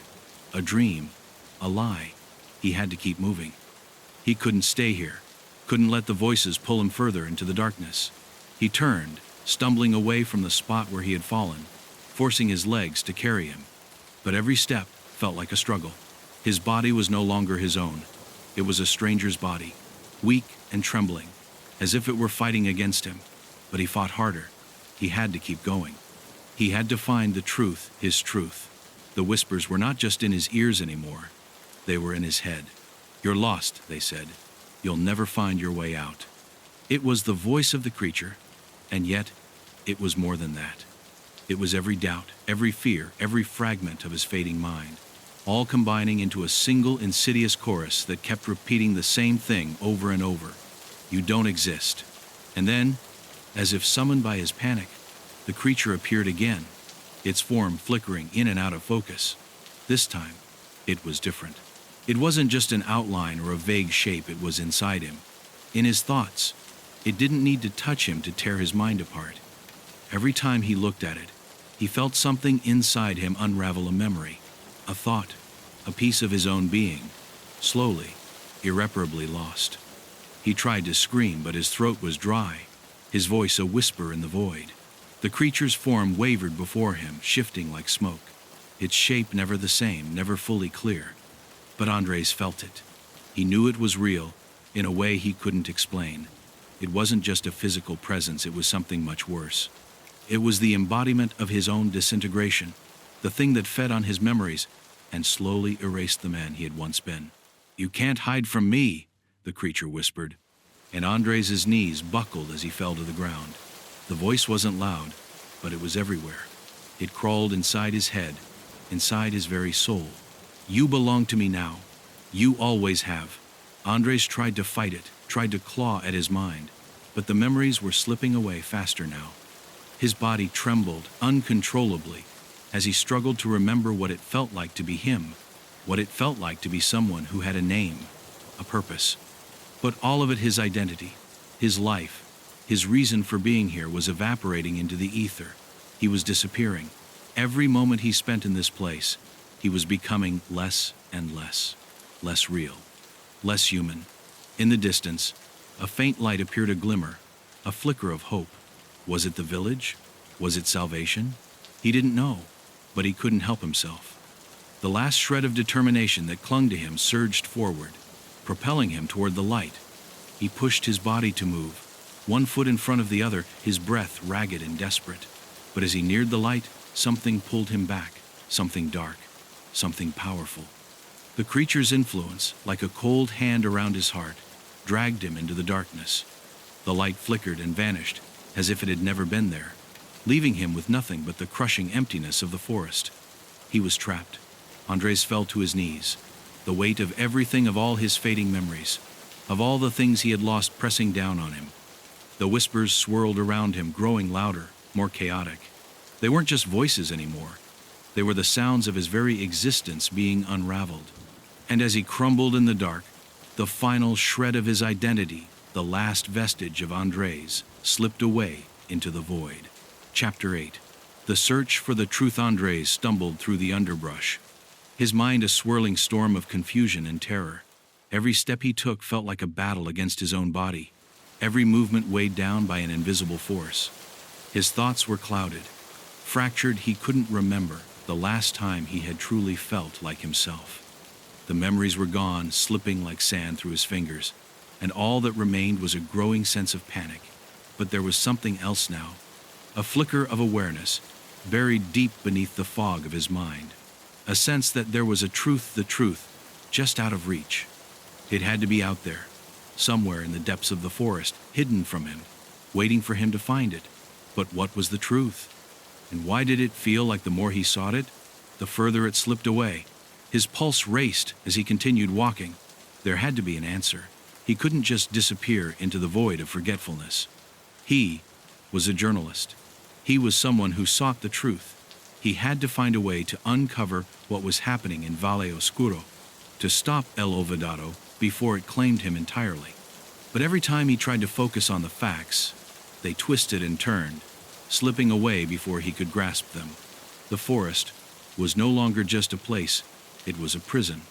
S1: a dream, a lie. He had to keep moving. He couldn't stay here, couldn't let the voices pull him further into the darkness. He turned, stumbling away from the spot where he had fallen, forcing his legs to carry him. But every step felt like a struggle. His body was no longer his own. It was a stranger's body, weak and trembling, as if it were fighting against him. But he fought harder. He had to keep going. He had to find the truth, his truth. The whispers were not just in his ears anymore. They were in his head. "You're lost," they said. "You'll never find your way out." It was the voice of the creature, and yet it was more than that. It was every doubt, every fear, every fragment of his fading mind, all combining into a single insidious chorus that kept repeating the same thing over and over. You don't exist. And then, as if summoned by his panic, the creature appeared again, its form flickering in and out of focus. This time, it was different. It wasn't just an outline or a vague shape, it was inside him, in his thoughts. It didn't need to touch him to tear his mind apart. Every time he looked at it, he felt something inside him unravel, a memory, a thought, a piece of his own being, slowly, irreparably lost. He tried to scream, but his throat was dry, his voice a whisper in the void. The creature's form wavered before him, shifting like smoke, its shape never the same, never fully clear. But Andres felt it. He knew it was real, in a way he couldn't explain. It wasn't just a physical presence, it was something much worse. It was the embodiment of his own disintegration, the thing that fed on his memories and slowly erased the man he had once been. "You can't hide from me," the creature whispered, and Andres' knees buckled as he fell to the ground. The voice wasn't loud, but it was everywhere. It crawled inside his head, inside his very soul. "You belong to me now. You always have." Andres tried to fight it, tried to claw at his mind, but the memories were slipping away faster now. His body trembled uncontrollably as he struggled to remember what it felt like to be him, what it felt like to be someone who had a name, a purpose. But all of it, his identity, his life, his reason for being here, was evaporating into the ether. He was disappearing. Every moment he spent in this place, he was becoming less and less real, less human. In the distance, a faint light appeared, a glimmer, a flicker of hope. Was it the village? Was it salvation? He didn't know, but he couldn't help himself. The last shred of determination that clung to him surged forward, propelling him toward the light. He pushed his body to move, one foot in front of the other, his breath ragged and desperate. But as he neared the light, something pulled him back, something dark, something powerful. The creature's influence, like a cold hand around his heart, dragged him into the darkness. The light flickered and vanished, as if it had never been there, leaving him with nothing but the crushing emptiness of the forest. He was trapped. Andres fell to his knees, the weight of everything, of all his fading memories, of all the things he had lost pressing down on him. The whispers swirled around him, growing louder, more chaotic. They weren't just voices anymore. They were the sounds of his very existence being unraveled. And as he crumbled in the dark, the final shred of his identity, the last vestige of Andres, slipped away into the void. Chapter 8. The search for the truth. Andres stumbled through the underbrush, his mind a swirling storm of confusion and terror. Every step he took felt like a battle against his own body, every movement weighed down by an invisible force. His thoughts were clouded, fractured. He couldn't remember the last time he had truly felt like himself. The memories were gone, slipping like sand through his fingers, and all that remained was a growing sense of panic. But there was something else now, a flicker of awareness, buried deep beneath the fog of his mind. A sense that there was a truth, the truth, just out of reach. It had to be out there, somewhere in the depths of the forest, hidden from him, waiting for him to find it. But what was the truth? And why did it feel like the more he sought it, the further it slipped away? His pulse raced as he continued walking. There had to be an answer. He couldn't just disappear into the void of forgetfulness. He was a journalist. He was someone who sought the truth. He had to find a way to uncover what was happening in Valle Oscuro, to stop El Olvidado before it claimed him entirely. But every time he tried to focus on the facts, they twisted and turned, slipping away before he could grasp them. The forest was no longer just a place, it was a prison,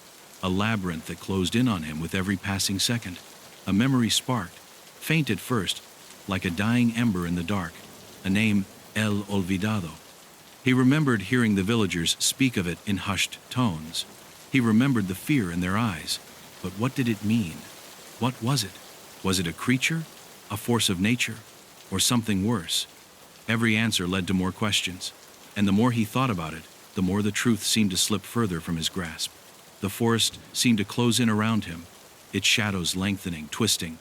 S1: a labyrinth that closed in on him with every passing second. A memory sparked, faint at first, like a dying ember in the dark, a name, El Olvidado. He remembered hearing the villagers speak of it in hushed tones. He remembered the fear in their eyes. But what did it mean? What was it? Was it a creature, a force of nature, or something worse? Every answer led to more questions, and the more he thought about it, the more the truth seemed to slip further from his grasp. The forest seemed to close in around him, its shadows lengthening, twisting.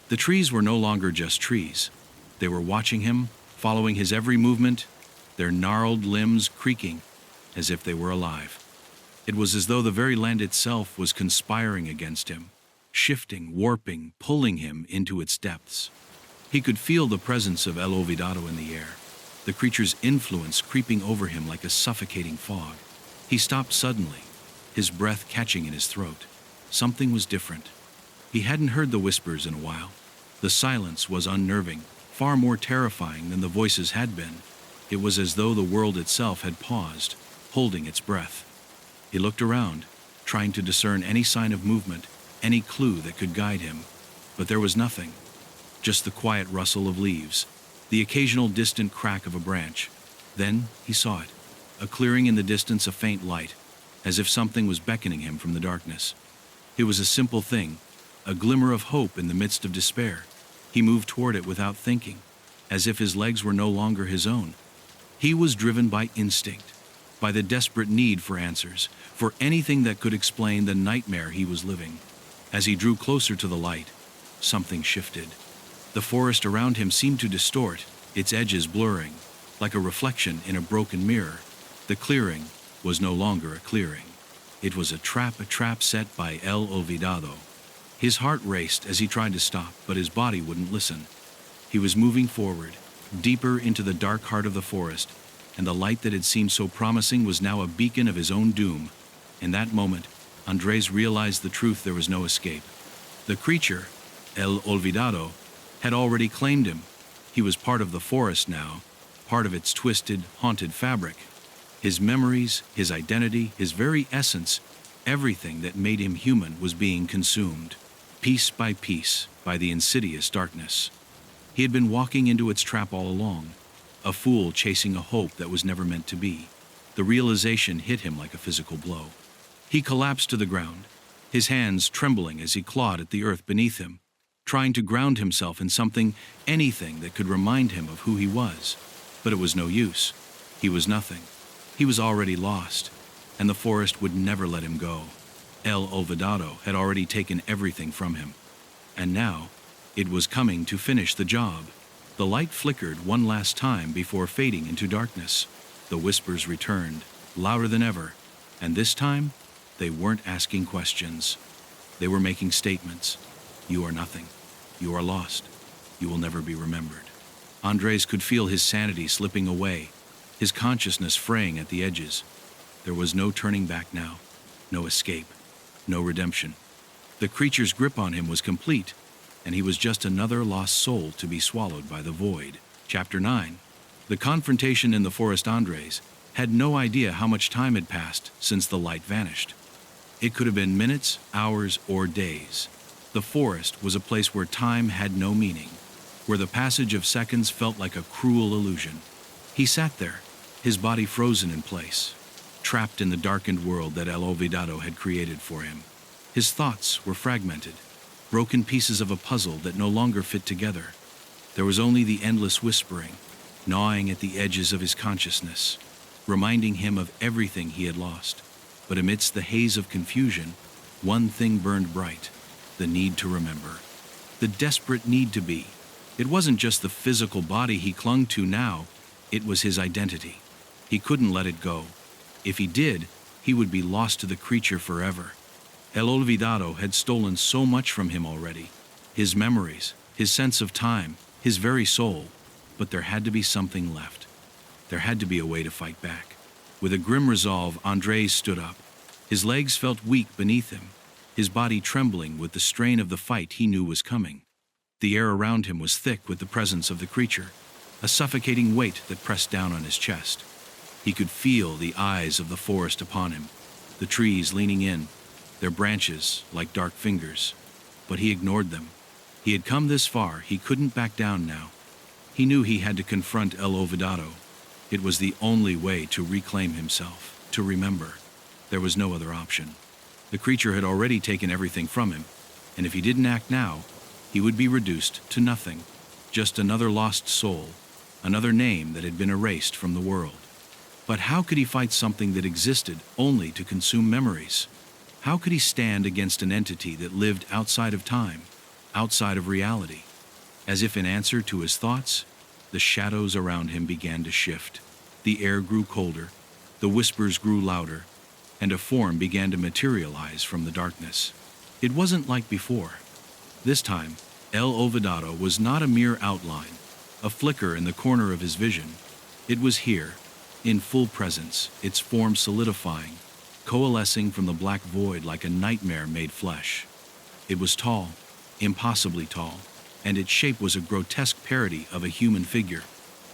S1: The trees were no longer just trees. They were watching him, following his every movement, their gnarled limbs creaking as if they were alive. It was as though the very land itself was conspiring against him, shifting, warping, pulling him into its depths. He could feel the presence of El Olvidado in the air, the creature's influence creeping over him like a suffocating fog. He stopped suddenly, his breath catching in his throat. Something was different. He hadn't heard the whispers in a while. The silence was unnerving, far more terrifying than the voices had been. It was as though the world itself had paused, holding its breath. He looked around, trying to discern any sign of movement, any clue that could guide him. But there was nothing. Just the quiet rustle of leaves, the occasional distant crack of a branch. Then he saw it, a clearing in the distance, a faint light, as if something was beckoning him from the darkness. It was a simple thing, a glimmer of hope in the midst of despair. He moved toward it without thinking, as if his legs were no longer his own. He was driven by instinct, by the desperate need for answers, for anything that could explain the nightmare he was living. As he drew closer to the light, something shifted. The forest around him seemed to distort, its edges blurring, like a reflection in a broken mirror. The clearing was no longer a clearing. It was a trap set by El Olvidado. His heart raced as he tried to stop, but his body wouldn't listen. He was moving forward, deeper into the dark heart of the forest, and the light that had seemed so promising was now a beacon of his own doom. In that moment, Andres realized the truth: there was no escape. The creature, El Olvidado, had already claimed him. He was part of the forest now, part of its twisted, haunted fabric. His memories, his identity, his very essence, everything that made him human was being consumed, piece by piece, by the insidious darkness. He had been walking into its trap all along, a fool chasing a hope that was never meant to be. The realization hit him like a physical blow. He collapsed to the ground, his hands trembling as he clawed at the earth beneath him, trying to ground himself in something, anything that could remind him of who he was. But it was no use. He was nothing. He was already lost, and the forest would never let him go. El Olvidado had already taken everything from him, and now it was coming to finish the job. The light flickered one last time before fading into darkness. The whispers returned, louder than ever, and this time they weren't asking questions. They were making statements. You are nothing. You are lost. You will never be remembered. Andres could feel his sanity slipping away, his consciousness fraying at the edges. There was no turning back now, no escape, no redemption. The creature's grip on him was complete, and he was just another lost soul to be swallowed by the void. Chapter 9. The confrontation in the forest. Andres had no idea how much time had passed since the light vanished. It could have been minutes, hours, or days. The forest was a place where time had no meaning, where the passage of seconds felt like a cruel illusion. He sat there, his body frozen in place, trapped in the darkened world that El Olvidado had created for him. His thoughts were fragmented, broken pieces of a puzzle that no longer fit together. There was only the endless whispering, gnawing at the edges of his consciousness, reminding him of everything he had lost. But amidst the haze of confusion, one thing burned bright: the need to remember, the desperate need to be. It wasn't just the physical body he clung to now, it was his identity. He couldn't let it go. If he did, he would be lost to the creature forever. El Olvidado had stolen so much from him already: his memories, his sense of time, his very soul. But there had to be something left. There had to be a way to fight back. With a grim resolve, Andres stood up. His legs felt weak beneath him, his body trembling with the strain of the fight he knew was coming. The air around him was thick with the presence of the creature, a suffocating weight that pressed down on his chest. He could feel the eyes of the forest upon him, the trees leaning in, their branches like dark fingers. But he ignored them. He had come this far, he couldn't back down now. He knew he had to confront El Olvidado. It was the only way to reclaim himself, to remember. There was no other option. The creature had already taken everything from him, and if he didn't act now, he would be reduced to nothing, just another lost soul, another name that had been erased from the world. But how could he fight something that existed only to consume memories? How could he stand against an entity that lived outside of time, outside of reality? As if in answer to his thoughts, The shadows around him began to shift. The air grew colder, the whispers grew louder, and a form began to materialize from the darkness. It wasn't like before. This time, El Olvidado was not a mere outline, a flicker in the corner of his vision. It was here, in full presence, its form solidifying, coalescing from the black void like a nightmare made flesh. It was tall, impossibly tall, and its shape was a grotesque parody of a human figure.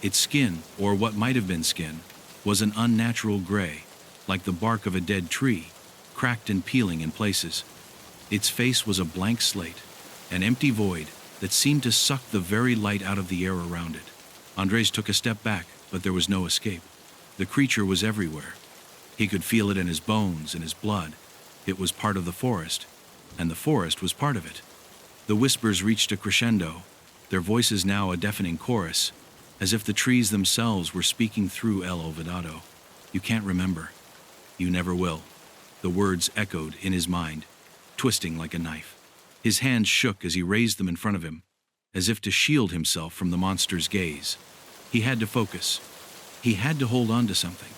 S1: Its skin, or what might have been skin, was an unnatural gray, like the bark of a dead tree, cracked and peeling in places. Its face was a blank slate, an empty void that seemed to suck the very light out of the air around it. Andres took a step back, but there was no escape. The creature was everywhere. He could feel it in his bones, in his blood. It was part of the forest, and the forest was part of it. The whispers reached a crescendo, their voices now a deafening chorus, as if the trees themselves were speaking through El Olvidado. You can't remember. You never will. The words echoed in his mind, twisting like a knife. His hands shook as he raised them in front of him, as if to shield himself from the monster's gaze. He had to focus. He had to hold on to something.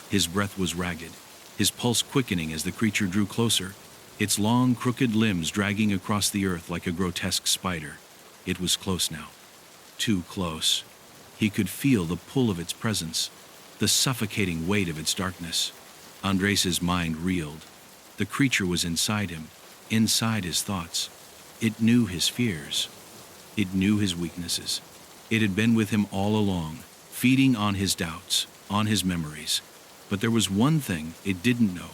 S1: His breath was ragged, his pulse quickening as the creature drew closer, its long, crooked limbs dragging across the earth like a grotesque spider. It was close now. Too close. He could feel the pull of its presence, the suffocating weight of its darkness. Andres's mind reeled. The creature was inside him, inside his thoughts. It knew his fears. It knew his weaknesses. It had been with him all along, feeding on his doubts, on his memories. But there was one thing it didn't know,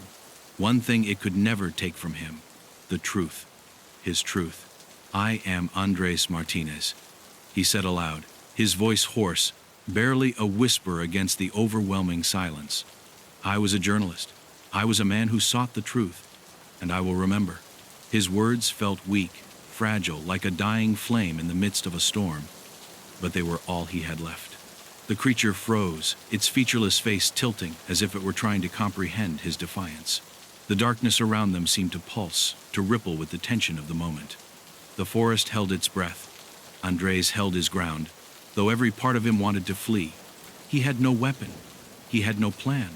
S1: one thing it could never take from him: the truth, his truth. I am Andres Martinez, he said aloud, his voice hoarse, barely a whisper against the overwhelming silence. I was a journalist. I was a man who sought the truth, and I will remember. His words felt weak, fragile, like a dying flame in the midst of a storm, but they were all he had left. The creature froze, its featureless face tilting as if it were trying to comprehend his defiance. The darkness around them seemed to pulse, to ripple with the tension of the moment. The forest held its breath. Andres held his ground, though every part of him wanted to flee. He had no weapon. He had no plan.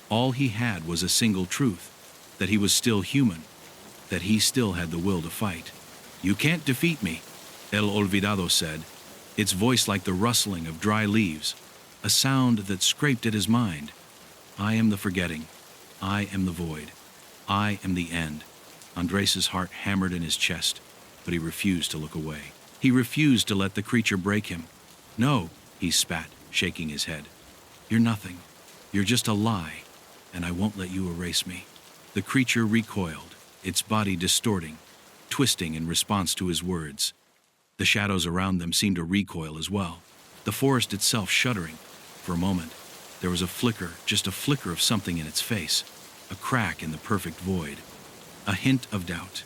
S1: All he had was a single truth: that he was still human, that he still had the will to fight. You can't defeat me, El Olvidado said, its voice like the rustling of dry leaves, a sound that scraped at his mind. I am the forgetting. I am the void. I am the end. Andres's heart hammered in his chest, but he refused to look away. He refused to let the creature break him. No, he spat, shaking his head. You're nothing. You're just a lie, and I won't let you erase me. The creature recoiled, its body distorting, twisting in response to his words. The shadows around them seemed to recoil as well, the forest itself shuddering. For a moment, there was a flicker, just a flicker of something in its face, a crack in the perfect void, a hint of doubt.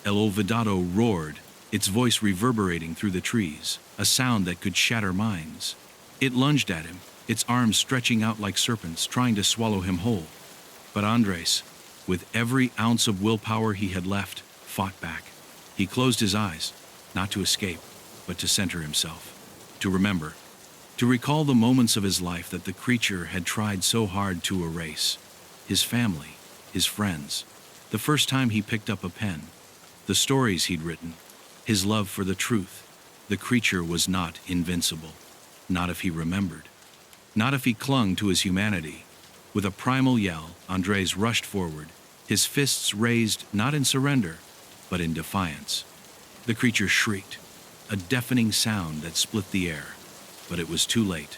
S1: El Olvidado roared, its voice reverberating through the trees, a sound that could shatter minds. It lunged at him, its arms stretching out like serpents, trying to swallow him whole. But Andres, with every ounce of willpower he had left, fought back. He closed his eyes, not to escape, but to center himself, to remember, to recall the moments of his life that the creature had tried so hard to erase. His family, his friends, the first time he picked up a pen, the stories he'd written, his love for the truth. The creature was not invincible, not if he remembered, not if he clung to his humanity. With a primal yell, Andres rushed forward, his fists raised not in surrender, but in defiance. The creature shrieked, a deafening sound that split the air, but it was too late.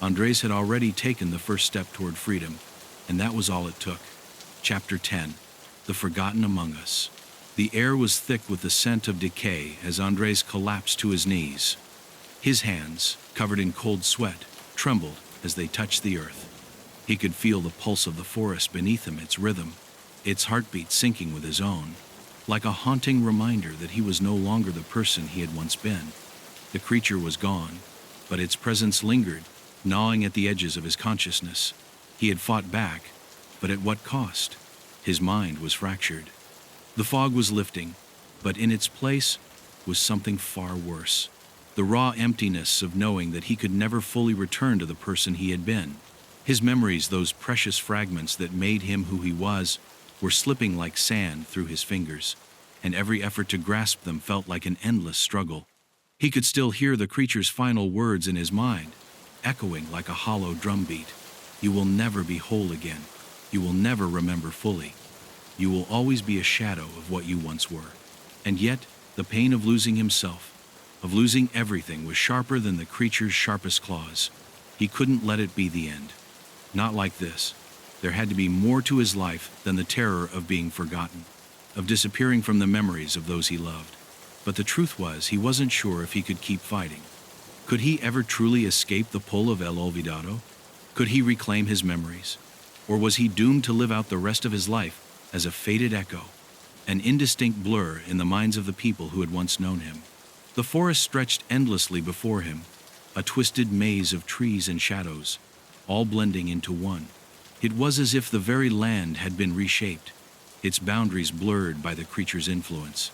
S1: Andres had already taken the first step toward freedom, and that was all it took. Chapter 10, The Forgotten Among Us. The air was thick with the scent of decay as Andres collapsed to his knees. His hands, covered in cold sweat, trembled as they touched the earth. He could feel the pulse of the forest beneath him, its rhythm, its heartbeat syncing with his own, like a haunting reminder that he was no longer the person he had once been. The creature was gone, but its presence lingered, gnawing at the edges of his consciousness. He had fought back, but at what cost? His mind was fractured. The fog was lifting, but in its place was something far worse. the raw emptiness of knowing that he could never fully return to the person he had been. His memories, those precious fragments that made him who he was, were slipping like sand through his fingers, and every effort to grasp them felt like an endless struggle. He could still hear the creature's final words in his mind, echoing like a hollow drumbeat. You will never be whole again. You will never remember fully. You will always be a shadow of what you once were. And yet, the pain of losing himself, of losing everything, was sharper than the creature's sharpest claws. He couldn't let it be the end. Not like this. There had to be more to his life than the terror of being forgotten, of disappearing from the memories of those he loved. But the truth was, he wasn't sure if he could keep fighting. Could he ever truly escape the pull of El Olvidado? Could he reclaim his memories? Or was he doomed to live out the rest of his life as a faded echo, an indistinct blur in the minds of the people who had once known him? The forest stretched endlessly before him, a twisted maze of trees and shadows, all blending into one. It was as if the very land had been reshaped, its boundaries blurred by the creature's influence.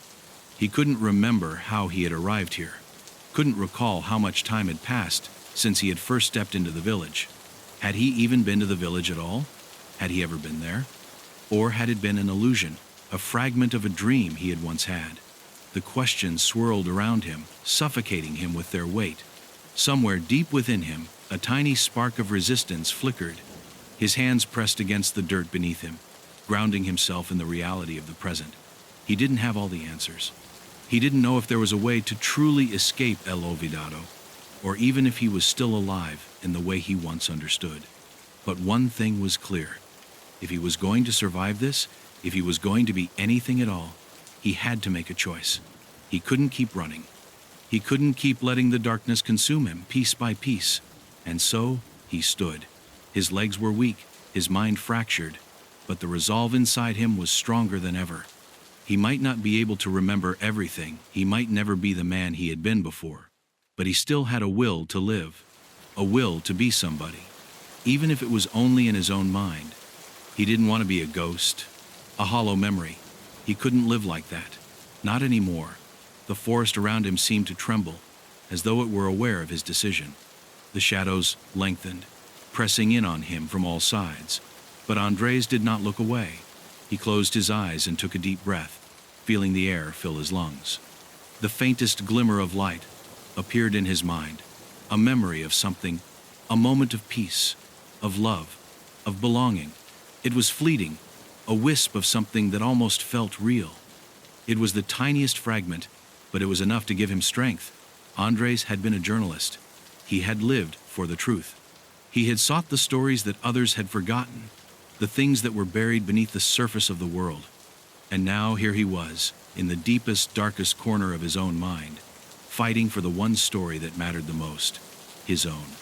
S1: He couldn't remember how he had arrived here, couldn't recall how much time had passed since he had first stepped into the village. Had he even been to the village at all? Had he ever been there? Or had it been an illusion, a fragment of a dream he had once had? The questions swirled around him, suffocating him with their weight. Somewhere deep within him, a tiny spark of resistance flickered. His hands pressed against the dirt beneath him, grounding himself in the reality of the present. He didn't have all the answers. He didn't know if there was a way to truly escape El Olvidado, or even if he was still alive in the way he once understood. But one thing was clear. If he was going to survive this, if he was going to be anything at all, he had to make a choice. He couldn't keep running. He couldn't keep letting the darkness consume him piece by piece. And so he stood. His legs were weak, his mind fractured, but the resolve inside him was stronger than ever. He might not be able to remember everything, he might never be the man he had been before, but he still had a will to live, a will to be somebody, even if it was only in his own mind. He didn't want to be a ghost, a hollow memory. He couldn't live like that, not anymore. The forest around him seemed to tremble, as though it were aware of his decision. The shadows lengthened, pressing in on him from all sides, but Andres did not look away. He closed his eyes and took a deep breath, feeling the air fill his lungs. The faintest glimmer of light appeared in his mind, a memory of something, a moment of peace, of love, of belonging. It was fleeting, a wisp of something that almost felt real. It was the tiniest fragment, but it was enough to give him strength. Andres had been a journalist. He had lived for the truth. He had sought the stories that others had forgotten, the things that were buried beneath the surface of the world. And now here he was, in the deepest, darkest corner of his own mind, fighting for the one story that mattered the most, his own.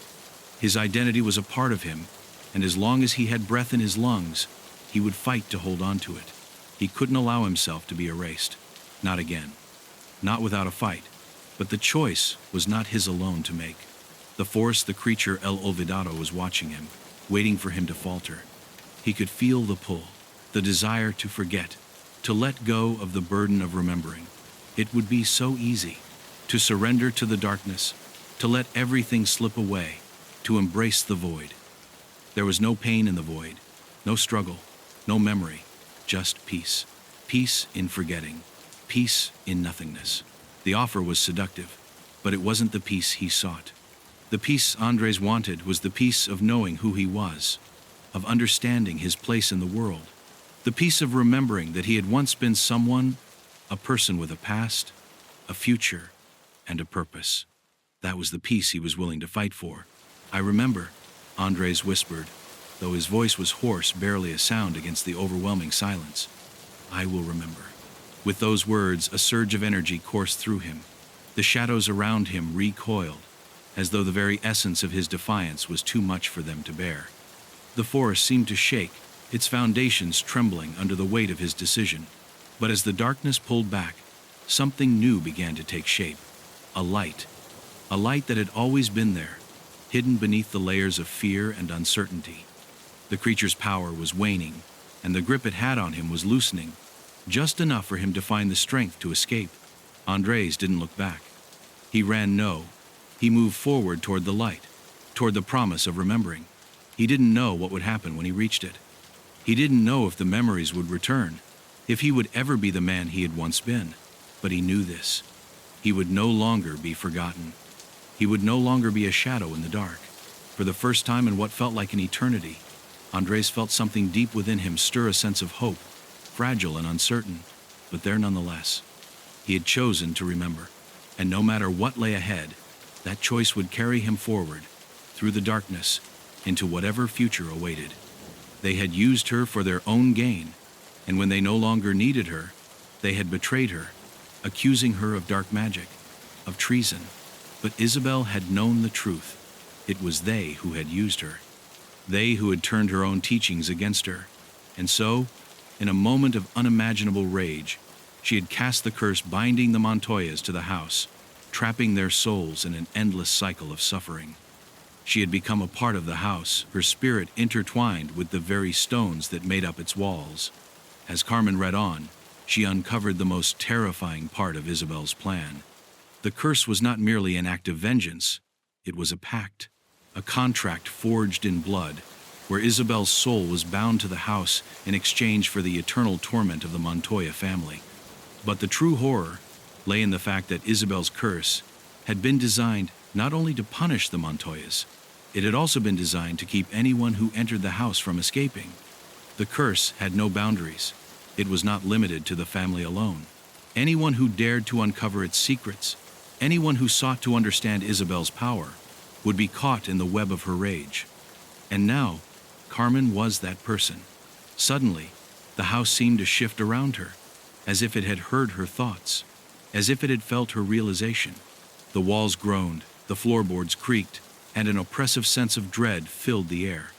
S1: His identity was a part of him, and as long as he had breath in his lungs, he would fight to hold on to it. He couldn't allow himself to be erased. Not again. Not without a fight. But the choice was not his alone to make. The force, the creature El Olvidado, was watching him, waiting for him to falter. He could feel the pull, the desire to forget, to let go of the burden of remembering. It would be so easy to surrender to the darkness, to let everything slip away, to embrace the void. There was no pain in the void, no struggle, no memory, just peace. Peace in forgetting, peace in nothingness. The offer was seductive, but it wasn't the peace he sought. The peace Andres wanted was the peace of knowing who he was, of understanding his place in the world, the peace of remembering that he had once been someone, a person with a past, a future, and a purpose. That was the peace he was willing to fight for. I remember, Andres whispered, though his voice was hoarse, barely a sound against the overwhelming silence. I will remember. With those words, a surge of energy coursed through him. The shadows around him recoiled, as though the very essence of his defiance was too much for them to bear. The forest seemed to shake, its foundations trembling under the weight of his decision. But as the darkness pulled back, something new began to take shape. A light that had always been there, hidden beneath the layers of fear and uncertainty. The creature's power was waning, and the grip it had on him was loosening, just enough for him to find the strength to escape. Andres didn't look back. He ran no. He moved forward toward the light, toward the promise of remembering. He didn't know what would happen when he reached it. He didn't know if the memories would return, if he would ever be the man he had once been. But he knew this. He would no longer be forgotten. He would no longer be a shadow in the dark. For the first time in what felt like an eternity, Andres felt something deep within him stir a sense of hope, fragile and uncertain, but there nonetheless. He had chosen to remember, and no matter what lay ahead, that choice would carry him forward, through the darkness, into whatever future awaited. They had used her for their own gain, and when they no longer needed her, they had betrayed her, accusing her of dark magic, of treason. But Isabel had known the truth. It was they who had used her. They who had turned her own teachings against her. And so, in a moment of unimaginable rage, she had cast the curse binding the Montoyas to the house, trapping their souls in an endless cycle of suffering. She had become a part of the house, her spirit intertwined with the very stones that made up its walls. As Carmen read on, she uncovered the most terrifying part of Isabel's plan. The curse was not merely an act of vengeance, it was a pact, a contract forged in blood, where Isabel's soul was bound to the house in exchange for the eternal torment of the Montoya family. But the true horror lay in the fact that Isabel's curse had been designed not only to punish the Montoyas, it had also been designed to keep anyone who entered the house from escaping. The curse had no boundaries. It was not limited to the family alone. Anyone who dared to uncover its secrets, anyone who sought to understand Isabel's power, would be caught in the web of her rage. And now, Carmen was that person. Suddenly, the house seemed to shift around her, as if it had heard her thoughts, as if it had felt her realization. The walls groaned, the floorboards creaked, and an oppressive sense of dread filled the air.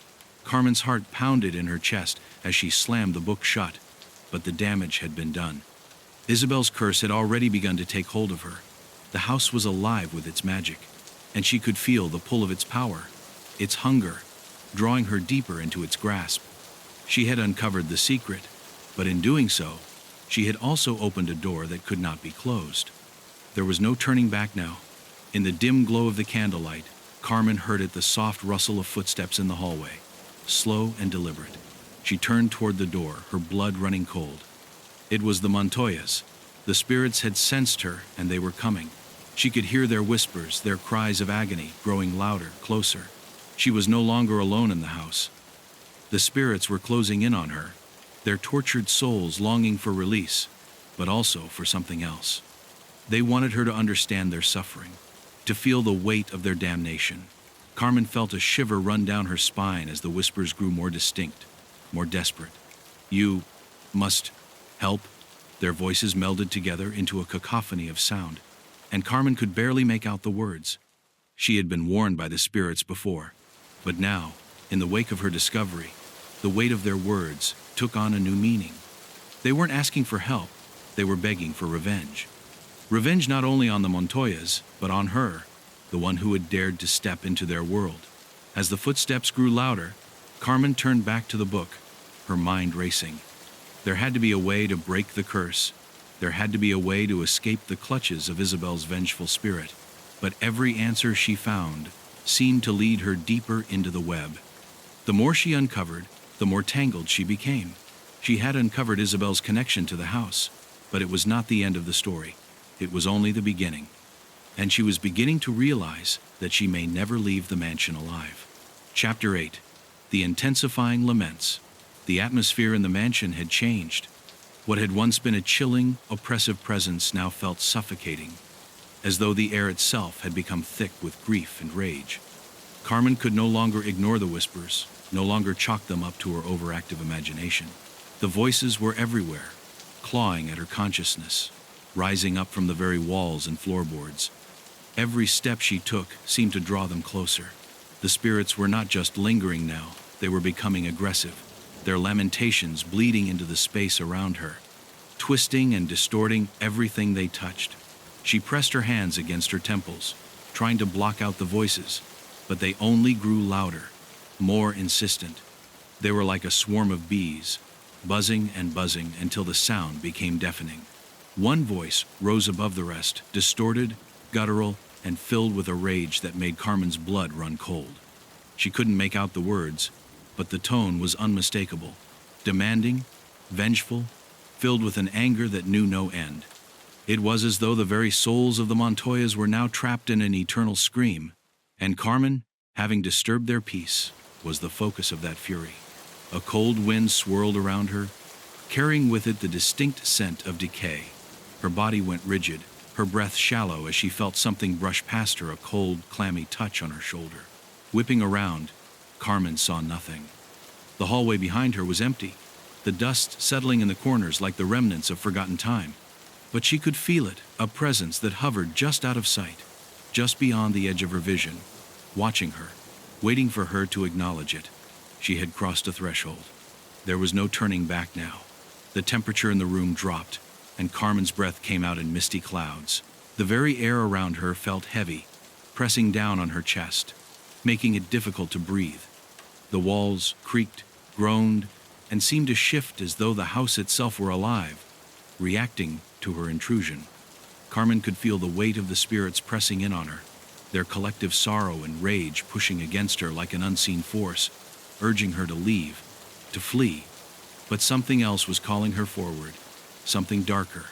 S1: Carmen's heart pounded in her chest as she slammed the book shut, but the damage had been done. Isabel's curse had already begun to take hold of her. The house was alive with its magic, and she could feel the pull of its power, its hunger, drawing her deeper into its grasp. She had uncovered the secret, but in doing so, she had also opened a door that could not be closed. There was no turning back now. In the dim glow of the candlelight, Carmen heard the soft rustle of footsteps in the hallway, slow and deliberate. She turned toward the door, her blood running cold. It was the Montoyas. The spirits had sensed her, and they were coming. She could hear their whispers, their cries of agony, growing louder, closer. She was no longer alone in the house. The spirits were closing in on her, their tortured souls longing for release, but also for something else. They wanted her to understand their suffering, to feel the weight of their damnation. Carmen felt a shiver run down her spine as the whispers grew more distinct, more desperate. "You must help." Their voices melded together into a cacophony of sound, and Carmen could barely make out the words. She had been warned by the spirits before, but now, in the wake of her discovery, the weight of their words took on a new meaning. They weren't asking for help, they were begging for revenge. Revenge not only on the Montoyas, but on her, the one who had dared to step into their world. As the footsteps grew louder, Carmen turned back to the book, her mind racing. There had to be a way to break the curse. There had to be a way to escape the clutches of Isabel's vengeful spirit. But every answer she found seemed to lead her deeper into the web. The more she uncovered, the more tangled she became. She had uncovered Isabel's connection to the house, but it was not the end of the story. It was only the beginning. And she was beginning to realize that she may never leave the mansion alive. Chapter 8. The Intensifying Laments. The atmosphere in the mansion had changed. What had once been a chilling, oppressive presence now felt suffocating, as though the air itself had become thick with grief and rage. Carmen could no longer ignore the whispers, no longer chalk them up to her overactive imagination. The voices were everywhere, clawing at her consciousness, rising up from the very walls and floorboards. Every step she took seemed to draw them closer. The spirits were not just lingering now, they were becoming aggressive, their lamentations bleeding into the space around her, twisting and distorting everything they touched. She pressed her hands against her temples, trying to block out the voices, but they only grew louder, more insistent. They were like a swarm of bees, buzzing and buzzing until the sound became deafening. One voice rose above the rest, distorted, guttural, and filled with a rage that made Carmen's blood run cold. She couldn't make out the words, but the tone was unmistakable, demanding, vengeful, filled with an anger that knew no end. It was as though the very souls of the Montoyas were now trapped in an eternal scream, and Carmen, having disturbed their peace, was the focus of that fury. A cold wind swirled around her, carrying with it the distinct scent of decay. Her body went rigid, her breath shallow as she felt something brush past her, a cold, clammy touch on her shoulder. Whipping around, Carmen saw nothing. The hallway behind her was empty, the dust settling in the corners like the remnants of forgotten time. But she could feel it, a presence that hovered just out of sight, just beyond the edge of her vision, watching her, waiting for her to acknowledge it. She had crossed a threshold. There was no turning back now. The temperature in the room dropped, and Carmen's breath came out in misty clouds. The very air around her felt heavy, pressing down on her chest, making it difficult to breathe. The walls creaked, groaned, and seemed to shift as though the house itself were alive, reacting to her intrusion. Carmen could feel the weight of the spirits pressing in on her, their collective sorrow and rage pushing against her like an unseen force, urging her to leave, to flee. But something else was calling her forward, something darker,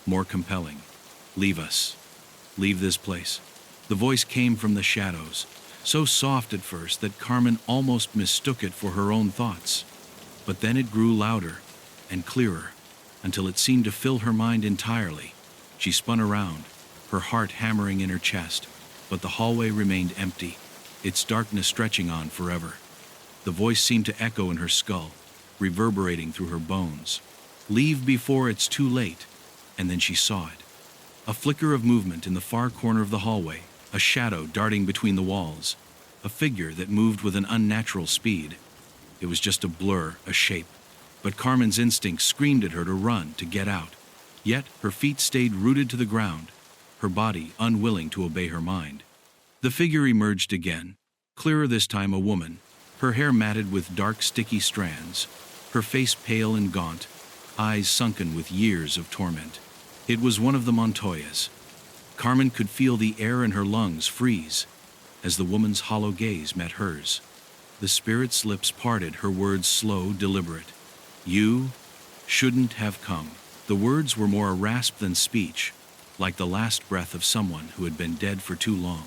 S1: more compelling. Leave us. Leave this place. The voice came from the shadows, so soft at first that Carmen almost mistook it for her own thoughts. But then it grew louder and clearer, until it seemed to fill her mind entirely. She spun around, her heart hammering in her chest, but the hallway remained empty, its darkness stretching on forever. The voice seemed to echo in her skull, reverberating through her bones. Leave before it's too late. And then she saw it. A flicker of movement in the far corner of the hallway, a shadow darting between the walls, a figure that moved with an unnatural speed. It was just a blur, a shape, but Carmen's instinct screamed at her to run, to get out. Yet her feet stayed rooted to the ground, her body unwilling to obey her mind. The figure emerged again, clearer this time, a woman, her hair matted with dark, sticky strands, her face pale and gaunt, eyes sunken with years of torment. It was one of the Montoyas. Carmen could feel the air in her lungs freeze as the woman's hollow gaze met hers. The spirit's lips parted, her words slow, deliberate. You shouldn't have come. The words were more a rasp than speech, like the last breath of someone who had been dead for too long.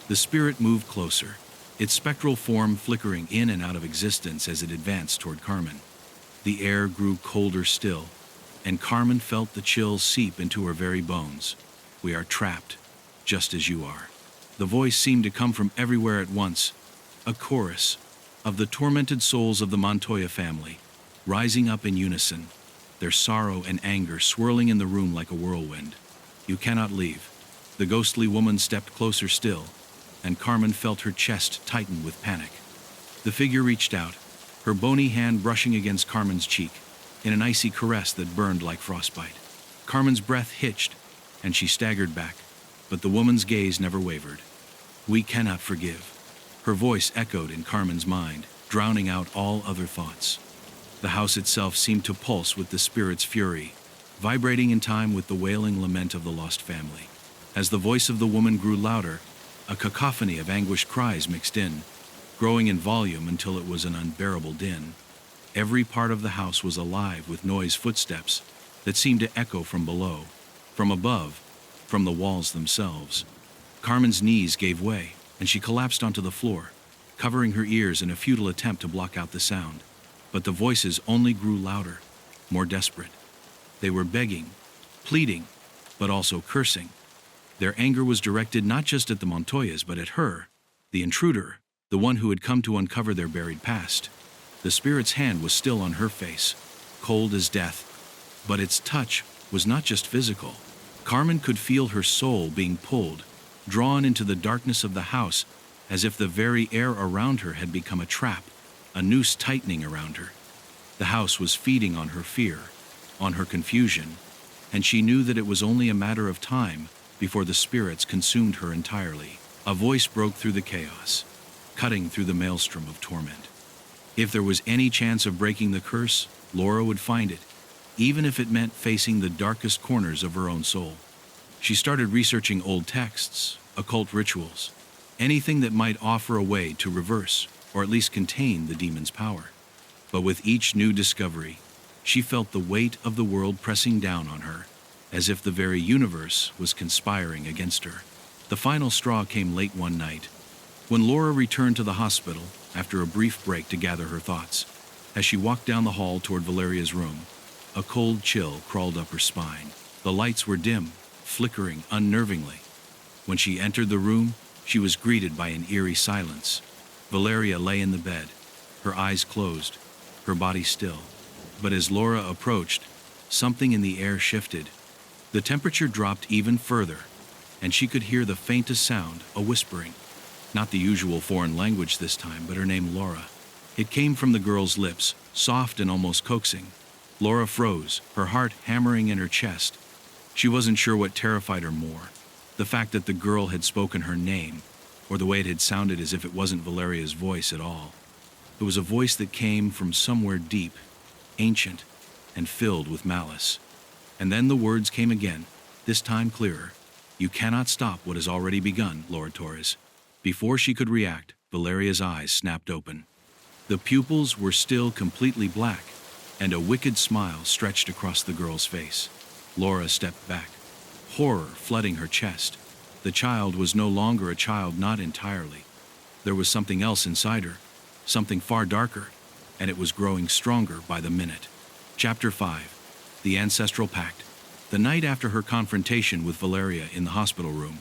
S1: The spirit moved closer, its spectral form flickering in and out of existence as it advanced toward Carmen. The air grew colder still, and Carmen felt the chills seep into her very bones. We are trapped, just as you are. The voice seemed to come from everywhere at once, a chorus of the tormented souls of the Montoya family, rising up in unison, their sorrow and anger swirling in the room like a whirlwind. You cannot leave. The ghostly woman stepped closer still, and Carmen felt her chest tighten with panic. The figure reached out, her bony hand brushing against Carmen's cheek, in an icy caress that burned like frostbite. Carmen's breath hitched, and she staggered back, but the woman's gaze never wavered. We cannot forgive. Her voice echoed in Carmen's mind, drowning out all other thoughts. The house itself seemed to pulse with the spirit's fury, vibrating in time with the wailing lament of the lost family. As the voice of the woman grew louder, a cacophony of anguished cries mixed in, growing in volume until it was an unbearable din. Every part of the house was alive with noise, footsteps that seemed to echo from below, from above, from the walls themselves. Carmen's knees gave way, and she collapsed onto the floor, covering her ears in a futile attempt to block out the sound. But the voices only grew louder, more desperate. They were begging, pleading, but also cursing. Their anger was directed not just at the Montoyas, but at her, the intruder, the one who had come to uncover their buried past. The spirit's hand was still on her face, cold as death, but its touch was not just physical. Carmen could feel her soul being pulled, drawn into the darkness of the house, as if the very air around her had become a trap, a noose tightening around her. The house was feeding on her fear, on her confusion, and she knew that it was only a matter of time before the spirits consumed her entirely. A voice broke through the chaos, cutting through the maelstrom of torment. If there was any chance of breaking the curse, Laura would find it, even if it meant facing the darkest corners of her own soul. She started researching old texts, occult rituals, anything that might offer a way to reverse or at least contain the demon's power. But with each new discovery, she felt the weight of the world pressing down on her, as if the very universe was conspiring against her. The final straw came late one night, when Laura returned to the hospital after a brief break to gather her thoughts. As she walked down the hall toward Valeria's room, a cold chill crawled up her spine. The lights were dim, flickering unnervingly. When she entered the room, she was greeted by an eerie silence. Valeria lay in the bed, her eyes closed, her body still. But as Laura approached, something in the air shifted. The temperature dropped even further, and she could hear the faintest sound, a whispering. Not the usual foreign language this time, but her name, Laura. It came from the girl's lips, soft and almost coaxing. Laura froze, her heart hammering in her chest. She wasn't sure what terrified her more, the fact that the girl had spoken her name, or the way it had sounded as if it wasn't Valeria's voice at all. It was a voice that came from somewhere deep, ancient, and filled with malice. And then the words came again, this time clearer. "You cannot stop what has already begun, Lord Torres." Before she could react, Valeria's eyes snapped open. The pupils were still completely black, and a wicked smile stretched across the girl's face. Laura stepped back, horror flooding her chest. The child was no longer a child, not entirely. There was something else inside her, something far darker, and it was growing stronger by the minute. Chapter 5. The Ancestral Pact. The night after her confrontation with Valeria in the hospital room,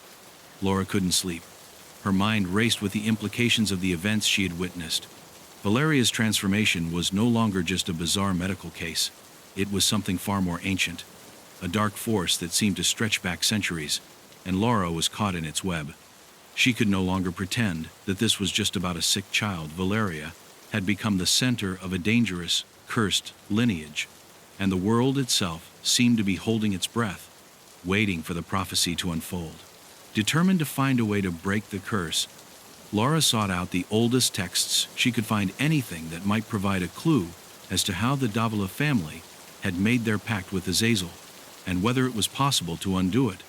S1: Laura couldn't sleep. Her mind raced with the implications of the events she had witnessed. Valeria's transformation was no longer just a bizarre medical case. It was something far more ancient, a dark force that seemed to stretch back centuries, and Laura was caught in its web. She could no longer pretend that this was just about a sick child. Valeria had become the center of a dangerous, cursed lineage, and the world itself seemed to be holding its breath, waiting for the prophecy to unfold. Determined to find a way to break the curse, Laura sought out the oldest texts she could find, anything that might provide a clue as to how the Davila family had made their pact with Azazel, and whether it was possible to undo it.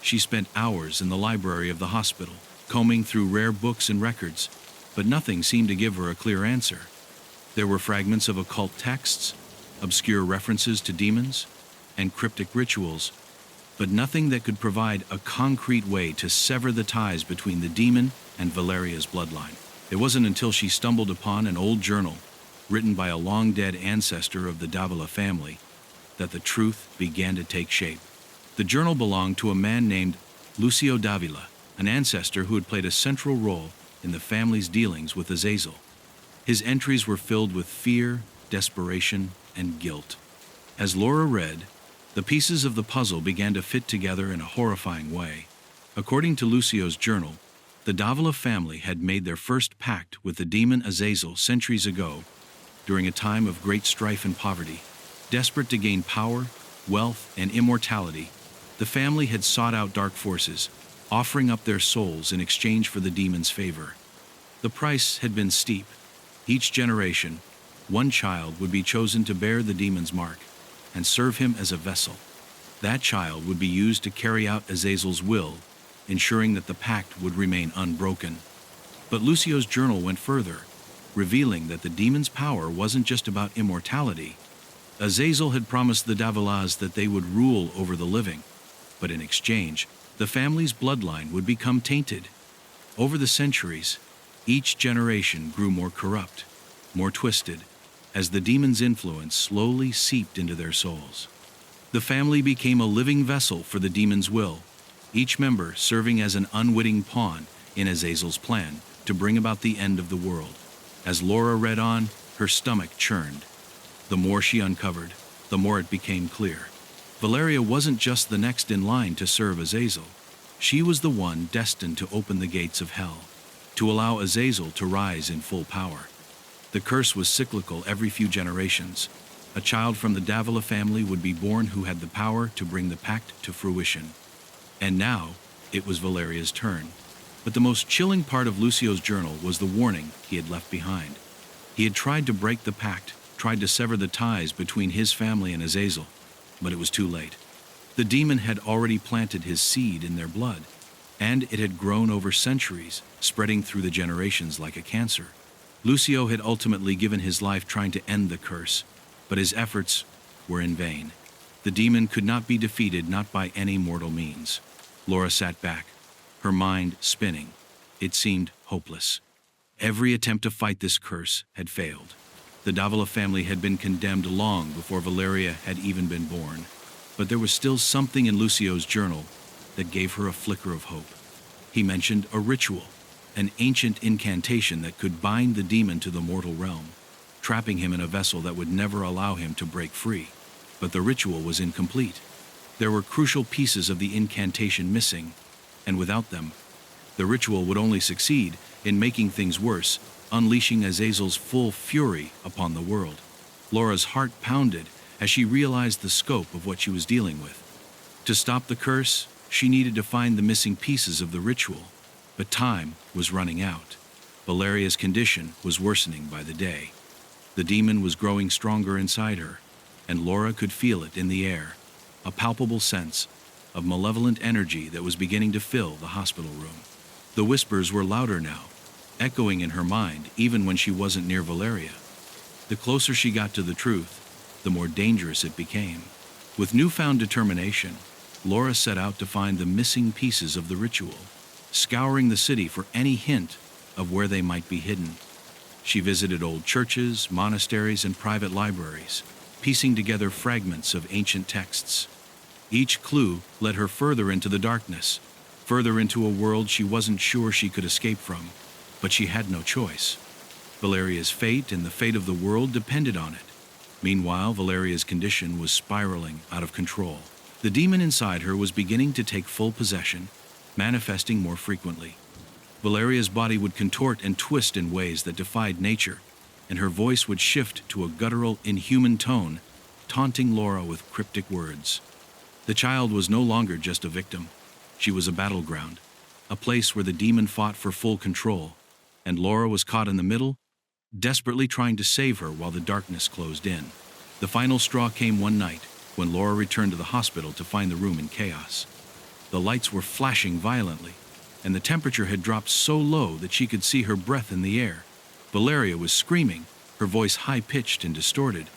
S1: She spent hours in the library of the hospital, combing through rare books and records, but nothing seemed to give her a clear answer. There were fragments of occult texts, obscure references to demons, and cryptic rituals, but nothing that could provide a concrete way to sever the ties between the demon and Valeria's bloodline. It wasn't until she stumbled upon an old journal, written by a long-dead ancestor of the Davila family, that the truth began to take shape. The journal belonged to a man named Lucio Davila, an ancestor who had played a central role in the family's dealings with Azazel. His entries were filled with fear, desperation, and guilt. As Laura read, the pieces of the puzzle began to fit together in a horrifying way. According to Lucio's journal, the Davila family had made their first pact with the demon Azazel centuries ago, during a time of great strife and poverty. Desperate to gain power, wealth, and immortality, the family had sought out dark forces, offering up their souls in exchange for the demon's favor. The price had been steep. Each generation, one child would be chosen to bear the demon's mark and serve him as a vessel. That child would be used to carry out Azazel's will, ensuring that the pact would remain unbroken. But Lucio's journal went further, revealing that the demon's power wasn't just about immortality. Azazel had promised the Davilas that they would rule over the living, but in exchange, the family's bloodline would become tainted. Over the centuries, each generation grew more corrupt, more twisted, as the demon's influence slowly seeped into their souls. The family became a living vessel for the demon's will, each member serving as an unwitting pawn in Azazel's plan to bring about the end of the world. As Laura read on, her stomach churned. The more she uncovered, the more it became clear. Valeria wasn't just the next in line to serve Azazel. She was the one destined to open the gates of hell, to allow Azazel to rise in full power. The curse was cyclical every few generations. A child from the Davila family would be born who had the power to bring the pact to fruition. And now, it was Valeria's turn. But the most chilling part of Lucio's journal was the warning he had left behind. He had tried to break the pact, tried to sever the ties between his family and Azazel, but it was too late. The demon had already planted his seed in their blood, and it had grown over centuries, spreading through the generations like a cancer. Lucio had ultimately given his life trying to end the curse, but his efforts were in vain. The demon could not be defeated, not by any mortal means. Laura sat back, her mind spinning. It seemed hopeless. Every attempt to fight this curse had failed. The Davila family had been condemned long before Valeria had even been born. But there was still something in Lucio's journal that gave her a flicker of hope. He mentioned a ritual, an ancient incantation that could bind the demon to the mortal realm, trapping him in a vessel that would never allow him to break free. But the ritual was incomplete. There were crucial pieces of the incantation missing, and without them, the ritual would only succeed in making things worse, unleashing Azazel's full fury upon the world. Laura's heart pounded as she realized the scope of what she was dealing with. To stop the curse, she needed to find the missing pieces of the ritual, but time was running out. Valeria's condition was worsening by the day. The demon was growing stronger inside her, and Laura could feel it in the air, a palpable sense of malevolent energy that was beginning to fill the hospital room. The whispers were louder now, echoing in her mind even when she wasn't near Valeria. The closer she got to the truth, the more dangerous it became. With newfound determination, Laura set out to find the missing pieces of the ritual, scouring the city for any hint of where they might be hidden. She visited old churches, monasteries, and private libraries, piecing together fragments of ancient texts. Each clue led her further into the darkness, further into a world she wasn't sure she could escape from, but she had no choice. Valeria's fate and the fate of the world depended on it. Meanwhile, Valeria's condition was spiraling out of control. The demon inside her was beginning to take full possession, manifesting more frequently. Valeria's body would contort and twist in ways that defied nature, and her voice would shift to a guttural, inhuman tone, taunting Laura with cryptic words. The child was no longer just a victim. She was a battleground, a place where the demon fought for full control, and Laura was caught in the middle, desperately trying to save her while the darkness closed in. The final straw came one night, when Laura returned to the hospital to find the room in chaos. The lights were flashing violently, and the temperature had dropped so low that she could see her breath in the air. Valeria was screaming, her voice high-pitched and distorted.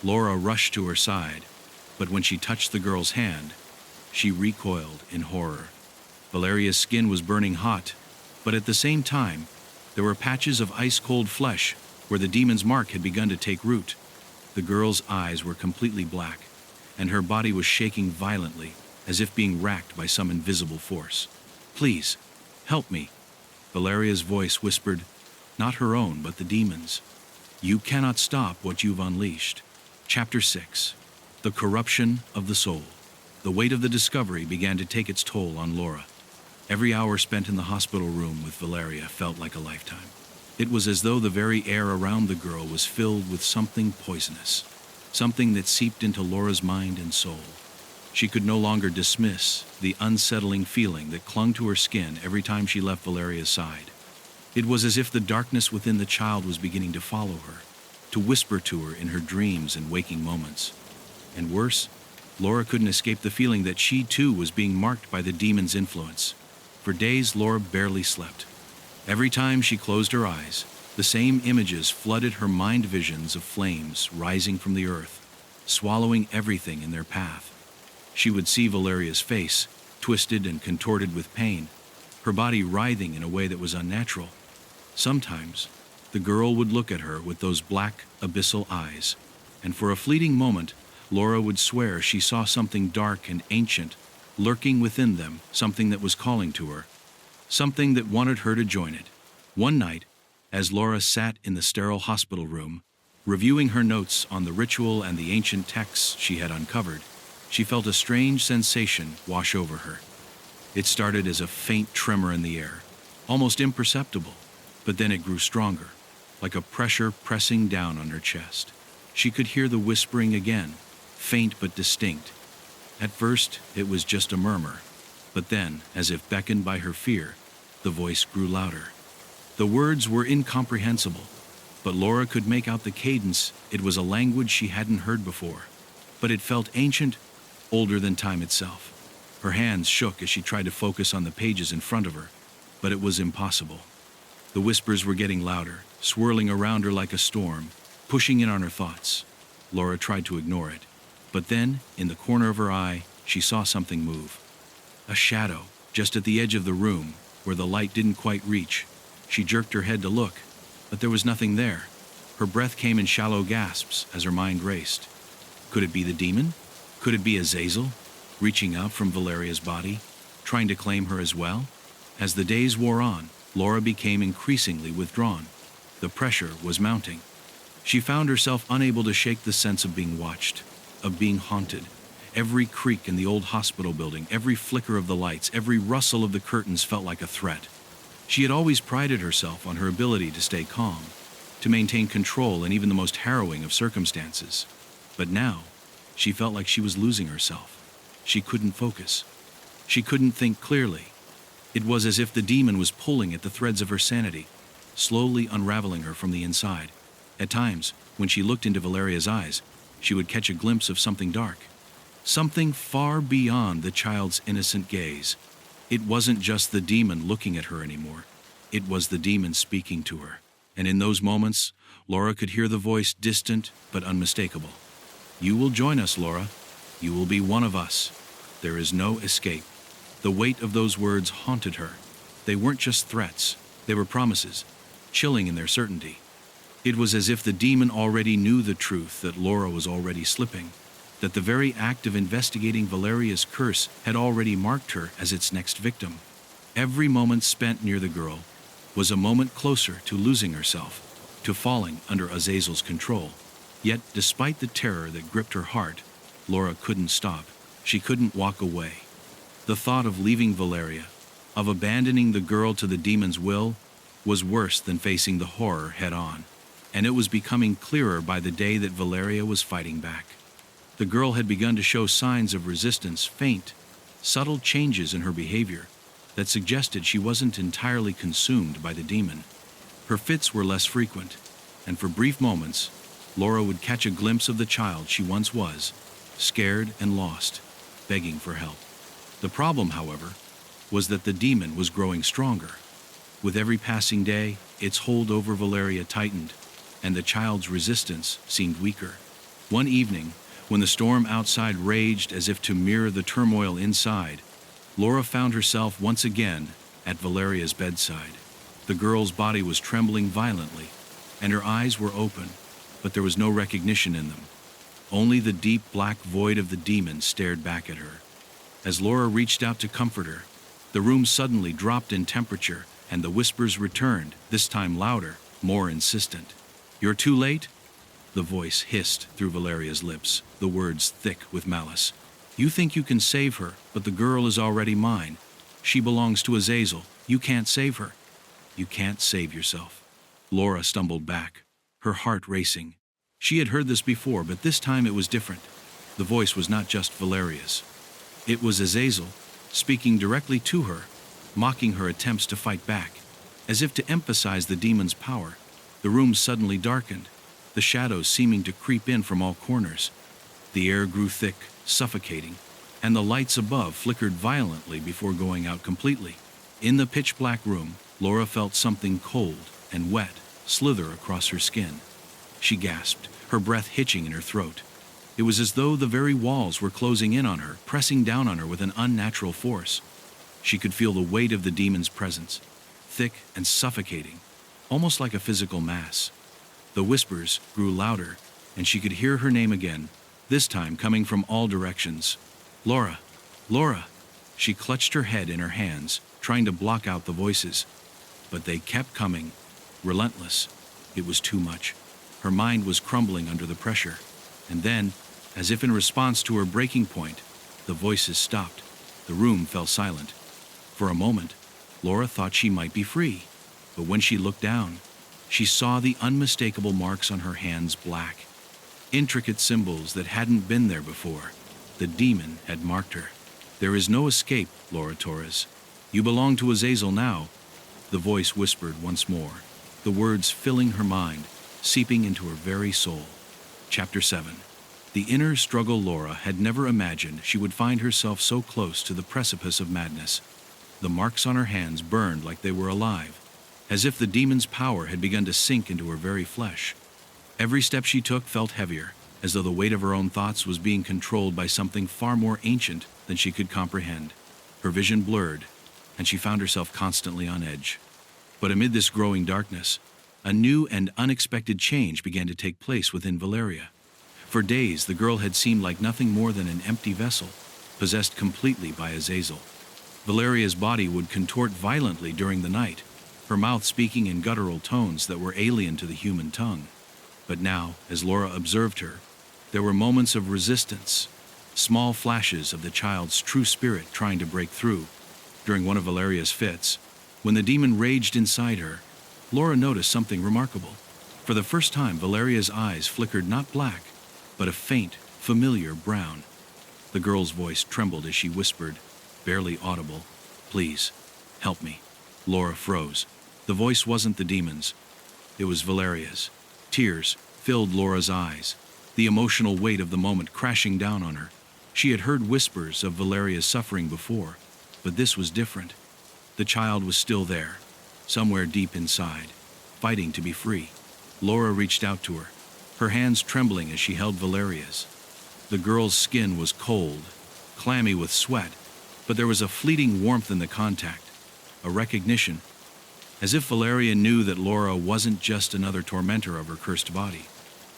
S1: Laura rushed to her side, but when she touched the girl's hand, she recoiled in horror. Valeria's skin was burning hot, but at the same time, there were patches of ice-cold flesh where the demon's mark had begun to take root. The girl's eyes were completely black, and her body was shaking violently, as if being racked by some invisible force. "Please, help me," Valeria's voice whispered, not her own but the demon's. "You cannot stop what you've unleashed." Chapter 6. The Corruption of the Soul. The weight of the discovery began to take its toll on Laura. Every hour spent in the hospital room with Valeria felt like a lifetime. It was as though the very air around the girl was filled with something poisonous, something that seeped into Laura's mind and soul. She could no longer dismiss the unsettling feeling that clung to her skin every time she left Valeria's side. It was as if the darkness within the child was beginning to follow her, to whisper to her in her dreams and waking moments. And worse, Laura couldn't escape the feeling that she too was being marked by the demon's influence. For days, Laura barely slept. Every time she closed her eyes, the same images flooded her mind, visions of flames rising from the earth, swallowing everything in their path. She would see Valeria's face, twisted and contorted with pain, her body writhing in a way that was unnatural. Sometimes, the girl would look at her with those black, abyssal eyes, and for a fleeting moment, Laura would swear she saw something dark and ancient lurking within them, something that was calling to her, something that wanted her to join it. One night, as Laura sat in the sterile hospital room, reviewing her notes on the ritual and the ancient texts she had uncovered, she felt a strange sensation wash over her. It started as a faint tremor in the air, almost imperceptible, but then it grew stronger, like a pressure pressing down on her chest. She could hear the whispering again, faint but distinct. At first, it was just a murmur, but then, as if beckoned by her fear, the voice grew louder. The words were incomprehensible, but Laura could make out the cadence. It was a language she hadn't heard before, but it felt ancient, older than time itself. Her hands shook as she tried to focus on the pages in front of her, but it was impossible. The whispers were getting louder, swirling around her like a storm, pushing in on her thoughts. Laura tried to ignore it, but then, in the corner of her eye, she saw something move. A shadow, just at the edge of the room, where the light didn't quite reach. She jerked her head to look, but there was nothing there. Her breath came in shallow gasps as her mind raced. Could it be the demon? Could it be Azazel, reaching out from Valeria's body, trying to claim her as well? As the days wore on, Laura became increasingly withdrawn. The pressure was mounting. She found herself unable to shake the sense of being watched, of being haunted. Every creak in the old hospital building, every flicker of the lights, every rustle of the curtains felt like a threat. She had always prided herself on her ability to stay calm, to maintain control in even the most harrowing of circumstances. But now, she felt like she was losing herself. She couldn't focus. She couldn't think clearly. It was as if the demon was pulling at the threads of her sanity, slowly unraveling her from the inside. At times, when she looked into Valeria's eyes, she would catch a glimpse of something dark, something far beyond the child's innocent gaze. It wasn't just the demon looking at her anymore. It was the demon speaking to her. And in those moments, Laura could hear the voice, distant but unmistakable. "You will join us, Laura. You will be one of us. There is no escape." The weight of those words haunted her. They weren't just threats. They were promises, chilling in their certainty. It was as if the demon already knew the truth that Laura was already slipping, that the very act of investigating Valeria's curse had already marked her as its next victim. Every moment spent near the girl was a moment closer to losing herself, to falling under Azazel's control. Yet, despite the terror that gripped her heart, Laura couldn't stop. She couldn't walk away. The thought of leaving Valeria, of abandoning the girl to the demon's will, was worse than facing the horror head-on. And it was becoming clearer by the day that Valeria was fighting back. The girl had begun to show signs of resistance, faint, subtle changes in her behavior that suggested she wasn't entirely consumed by the demon. Her fits were less frequent, and for brief moments, Laura would catch a glimpse of the child she once was, scared and lost, begging for help. The problem, however, was that the demon was growing stronger. With every passing day, its hold over Valeria tightened, and the child's resistance seemed weaker. One evening, when the storm outside raged as if to mirror the turmoil inside, Laura found herself once again at Valeria's bedside. The girl's body was trembling violently, and her eyes were open, but there was no recognition in them. Only the deep black void of the demon stared back at her. As Laura reached out to comfort her, the room suddenly dropped in temperature, and the whispers returned, this time louder, more insistent. "You're too late?" The voice hissed through Valeria's lips, the words thick with malice. "You think you can save her, but the girl is already mine. She belongs to Azazel. You can't save her. You can't save yourself." Laura stumbled back, her heart racing. She had heard this before, but this time it was different. The voice was not just Valeria's. It was Azazel, speaking directly to her, mocking her attempts to fight back. As if to emphasize the demon's power, the room suddenly darkened, the shadows seeming to creep in from all corners. The air grew thick, suffocating, and the lights above flickered violently before going out completely. In the pitch-black room, Laura felt something cold and wet slither across her skin. She gasped, her breath hitching in her throat. It was as though the very walls were closing in on her, pressing down on her with an unnatural force. She could feel the weight of the demon's presence, thick and suffocating, almost like a physical mass. The whispers grew louder, and she could hear her name again, this time coming from all directions. "Laura! Laura!" She clutched her head in her hands, trying to block out the voices. But they kept coming, relentless. It was too much. Her mind was crumbling under the pressure. And then, as if in response to her breaking point, the voices stopped. The room fell silent. For a moment, Laura thought she might be free. But when she looked down, she saw the unmistakable marks on her hands black. Intricate symbols that hadn't been there before. The demon had marked her. "There is no escape, Laura Torres. You belong to Azazel now," the voice whispered once more, the words filling her mind, seeping into her very soul. Chapter 7. The inner struggle Laura had never imagined she would find herself so close to the precipice of madness. The marks on her hands burned like they were alive, as if the demon's power had begun to sink into her very flesh. Every step she took felt heavier, as though the weight of her own thoughts was being controlled by something far more ancient than she could comprehend. Her vision blurred, and she found herself constantly on edge. But amid this growing darkness, a new and unexpected change began to take place within Valeria. For days, the girl had seemed like nothing more than an empty vessel, possessed completely by Azazel. Valeria's body would contort violently during the night, her mouth speaking in guttural tones that were alien to the human tongue. But now, as Laura observed her, there were moments of resistance, small flashes of the child's true spirit trying to break through. During one of Valeria's fits, when the demon raged inside her, Laura noticed something remarkable. For the first time, Valeria's eyes flickered not black, but a faint, familiar brown. The girl's voice trembled as she whispered, barely audible, "Please, help me." Laura froze. The voice wasn't the demon's. It was Valeria's. Tears filled Laura's eyes, the emotional weight of the moment crashing down on her. She had heard whispers of Valeria's suffering before, but this was different. The child was still there, somewhere deep inside, fighting to be free. Laura reached out to her, her hands trembling as she held Valeria's. The girl's skin was cold, clammy with sweat, but there was a fleeting warmth in the contact, a recognition, as if Valeria knew that Laura wasn't just another tormentor of her cursed body.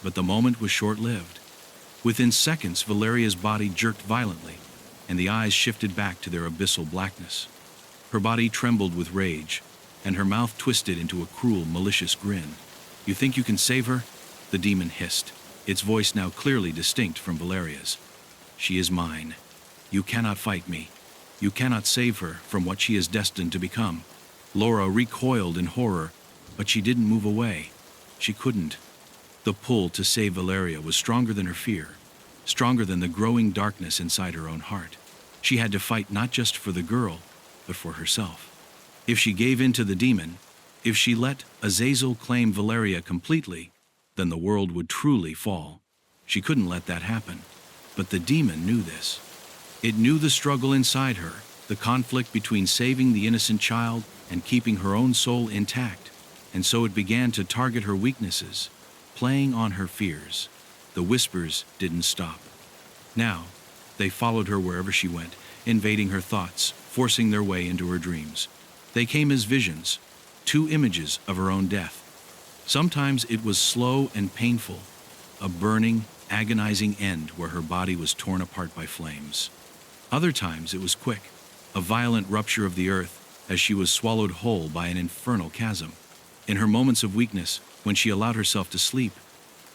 S1: But the moment was short-lived. Within seconds, Valeria's body jerked violently, and the eyes shifted back to their abyssal blackness. Her body trembled with rage, and her mouth twisted into a cruel, malicious grin. "You think you can save her?" the demon hissed, its voice now clearly distinct from Valeria's. "She is mine. You cannot fight me. You cannot save her from what she is destined to become." Laura recoiled in horror, but she didn't move away. She couldn't. The pull to save Valeria was stronger than her fear, stronger than the growing darkness inside her own heart. She had to fight not just for the girl, but for herself. If she gave in to the demon, if she let Azazel claim Valeria completely, then the world would truly fall. She couldn't let that happen. But the demon knew this. It knew the struggle inside her, the conflict between saving the innocent child and keeping her own soul intact, and so it began to target her weaknesses, playing on her fears. The whispers didn't stop. Now, they followed her wherever she went, invading her thoughts, forcing their way into her dreams. They came as visions, two images of her own death. Sometimes it was slow and painful, a burning, agonizing end where her body was torn apart by flames. Other times it was quick, a violent rupture of the earth as she was swallowed whole by an infernal chasm. In her moments of weakness, when she allowed herself to sleep,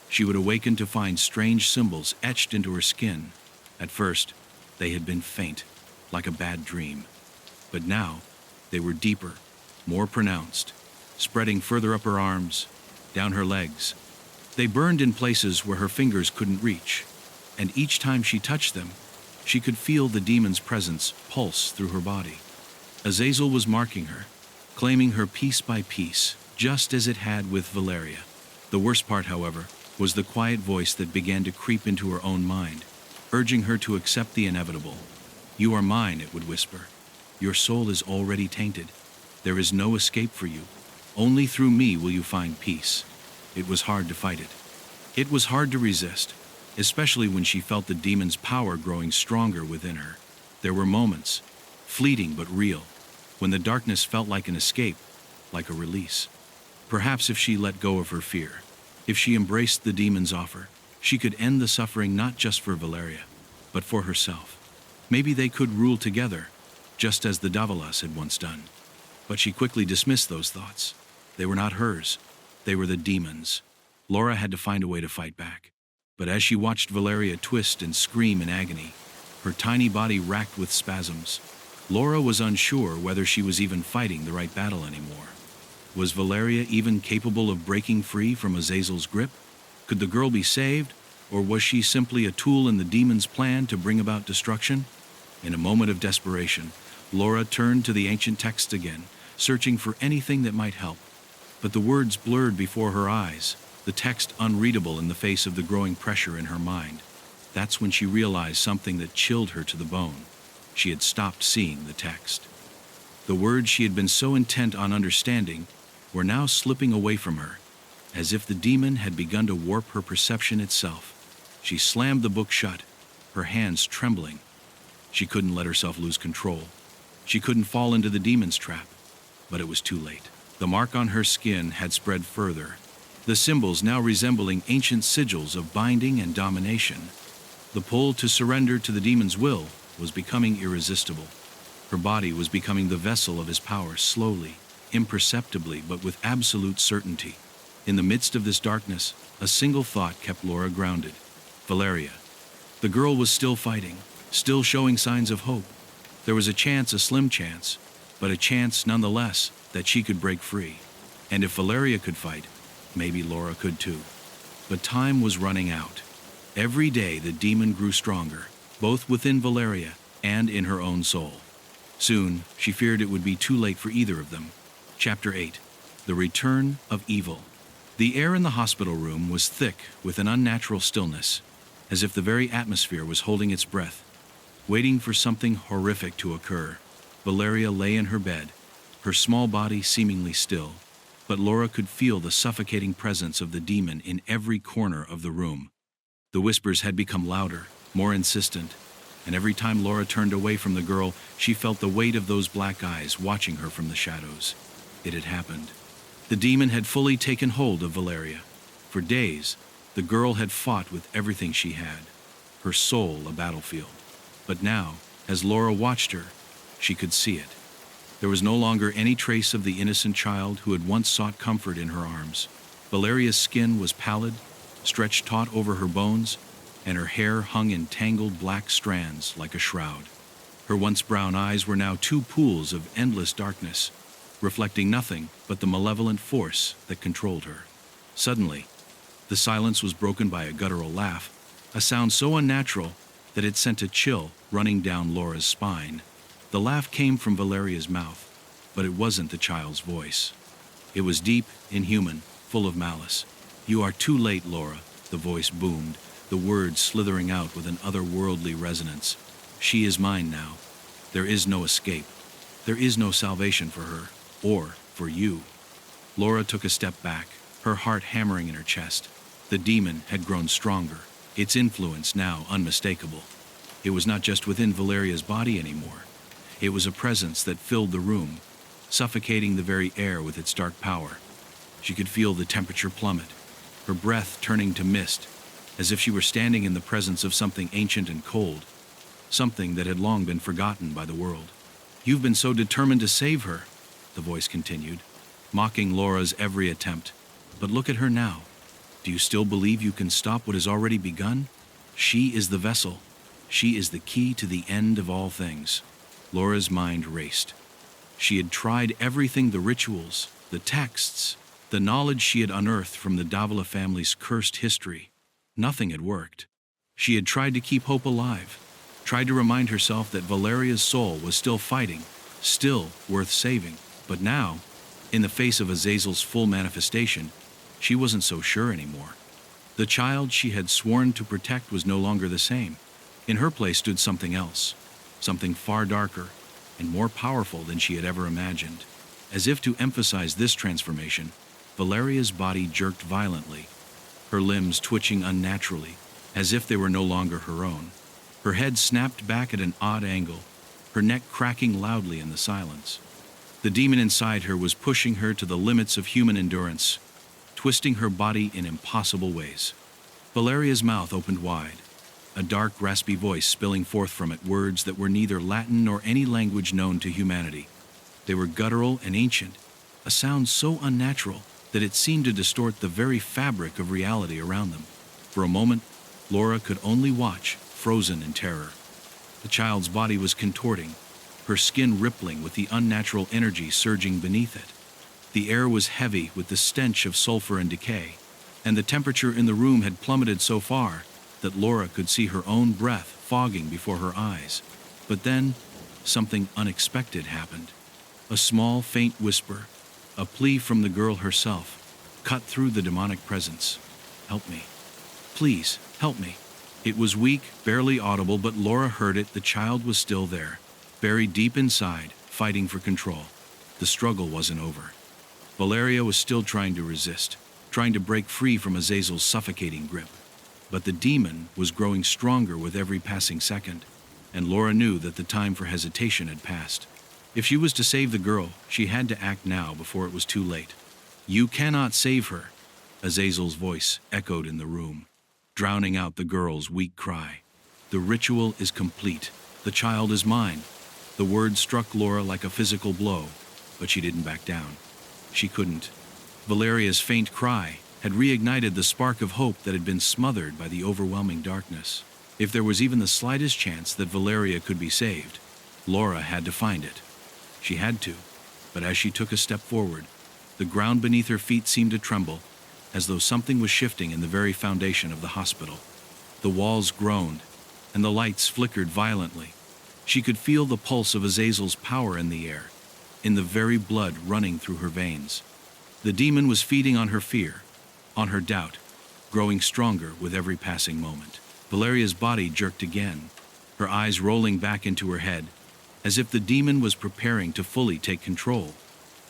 S1: she would awaken to find strange symbols etched into her skin. At first, they had been faint, like a bad dream. But now, they were deeper, more pronounced, spreading further up her arms, down her legs. They burned in places where her fingers couldn't reach, and each time she touched them, she could feel the demon's presence pulse through her body. Azazel was marking her, claiming her piece by piece, just as it had with Valeria. The worst part, however, was the quiet voice that began to creep into her own mind, urging her to accept the inevitable. "You are mine," it would whisper. "Your soul is already tainted. There is no escape for you. Only through me will you find peace." It was hard to fight it. It was hard to resist, especially when she felt the demon's power growing stronger within her. There were moments, fleeting but real, when the darkness felt like an escape, like a release. Perhaps if she let go of her fear, if she embraced the demon's offer, she could end the suffering not just for Valeria, but for herself. Maybe they could rule together, just as the Davalas had once done. But she quickly dismissed those thoughts. They were not hers. They were the demon's. Laura had to find a way to fight back. But as she watched Valeria twist and scream in agony, her tiny body racked with spasms, Laura was unsure whether she was even fighting the right battle anymore. Was Valeria even capable of breaking free from Azazel's grip? Could the girl be saved, or was she simply a tool in the demon's plan to bring about destruction? In a moment of desperation, Laura turned to the ancient texts again, searching for anything that might help. But the words blurred before her eyes, the text unreadable in the face of the growing pressure in her mind. That's when she realized something that chilled her to the bone. She had stopped seeing the text. The words she had been so intent on understanding were now slipping away from her, as if the demon had begun to warp her perception itself. She slammed the book shut, her hands trembling. She couldn't let herself lose control. She couldn't fall into the demon's trap, but it was too late. The mark on her skin had spread further, the symbols now resembling ancient sigils of binding and domination. The pull to surrender to the demon's will was becoming irresistible. Her body was becoming the vessel of his power, slowly, imperceptibly, but with absolute certainty. In the midst of this darkness, a single thought kept Laura grounded. Valeria. The girl was still fighting, still showing signs of hope. There was a chance, a slim chance, but a chance nonetheless that she could break free. And if Valeria could fight, maybe Laura could too. But time was running out. Every day the demon grew stronger, both within Valeria and in her own soul. Soon, she feared it would be too late for either of them. Chapter 8. The Return of Evil. The air in the hospital room was thick with an unnatural stillness, as if the very atmosphere was holding its breath, waiting for something horrific to occur. Valeria lay in her bed, her small body seemingly still, but Laura could feel the suffocating presence of the demon in every corner of the room. The whispers had become louder, more insistent, and every time Laura turned away from the girl, she felt the weight of those black eyes watching her from the shadows. It had happened. The demon had fully taken hold of Valeria. For days, the girl had fought with everything she had, her soul a battlefield. But now, as Laura watched her, she could see it. There was no longer any trace of the innocent child who had once sought comfort in her arms. Valeria's skin was pallid, stretched taut over her bones, and her hair hung in tangled black strands like a shroud. Her once brown eyes were now two pools of endless darkness, reflecting nothing but the malevolent force that controlled her. Suddenly, the silence was broken by a guttural laugh, a sound so unnatural that it sent a chill running down Laura's spine. The laugh came from Valeria's mouth, but it wasn't the child's voice. It was deep, inhuman, full of malice. "You are too late, Laura," the voice boomed, the words slithering out with an otherworldly resonance. "She is mine now. There is no escape. There is no salvation for her, or for you." Laura took a step back, her heart hammering in her chest. The demon had grown stronger, its influence now unmistakable. It was not just within Valeria's body anymore. It was a presence that filled the room, suffocating the very air with its dark power. She could feel the temperature plummet, her breath turning to mist, as if she were standing in the presence of something ancient and cold, something that had long been forgotten by the world. "You've been so determined to save her," the voice continued, mocking Laura's every attempt. "But look at her now. Do you still believe you can stop what has already begun? She is the vessel. She is the key to the end of all things." Laura's mind raced. She had tried everything, the rituals, the texts, the knowledge she had unearthed from the Davila family's cursed history. Nothing had worked. She had tried to keep hope alive, tried to remind herself that Valeria's soul was still fighting, still worth saving. But now, in the face of Azazel's full manifestation, she wasn't so sure anymore. The child she had sworn to protect was no longer the same. In her place stood something else, something far darker and more powerful than she had ever imagined. As if to emphasize this transformation, Valeria's body jerked violently, her limbs twitching unnaturally, as if they were no longer her own. Her head snapped back at an odd angle, her neck cracking loudly in the silence. The demon inside her was pushing her to the limits of human endurance, twisting her body in impossible ways. Valeria's mouth opened wide, a dark, raspy voice spilling forth from it words that were neither Latin nor any language known to humanity. They were guttural and ancient, a sound so unnatural that it seemed to distort the very fabric of reality around them. For a moment, Laura could only watch, frozen in terror. The child's body was contorting, her skin rippling with the unnatural energy surging beneath it. The air was heavy with the stench of sulfur and decay, and the temperature in the room had plummeted so far that Laura could see her own breath fogging before her eyes. But then, something unexpected happened. A small, faint whisper, a plea from the girl herself, cut through the demonic presence. "Help me. Please, help me." It was weak, barely audible, but Laura heard it. The child was still there, buried deep inside, fighting for control. The struggle wasn't over. Valeria was still trying to resist, trying to break free from Azazel's suffocating grip. But the demon was growing stronger with every passing second, and Laura knew that the time for hesitation had passed. If she was to save the girl, she had to act now before it was too late. "You cannot save her," Azazel's voice echoed in the room, drowning out the girl's weak cry. "The ritual is complete. The child is mine." The word struck Laura like a physical blow, but she didn't back down. She couldn't. Valeria's faint cry had reignited the spark of hope that had been smothered by the overwhelming darkness. If there was even the slightest chance that Valeria could be saved, Laura had to find it. She had to, but as she took a step forward, the ground beneath her feet seemed to tremble, as though something was shifting in the very foundation of the hospital. The walls groaned, and the lights flickered violently. She could feel the pulse of Azazel's power in the air, in the very blood running through her veins. The demon was feeding on her fear, on her doubt, growing stronger with every passing moment. Valeria's body jerked again, her eyes rolling back into her head, as if the demon was preparing to fully take control.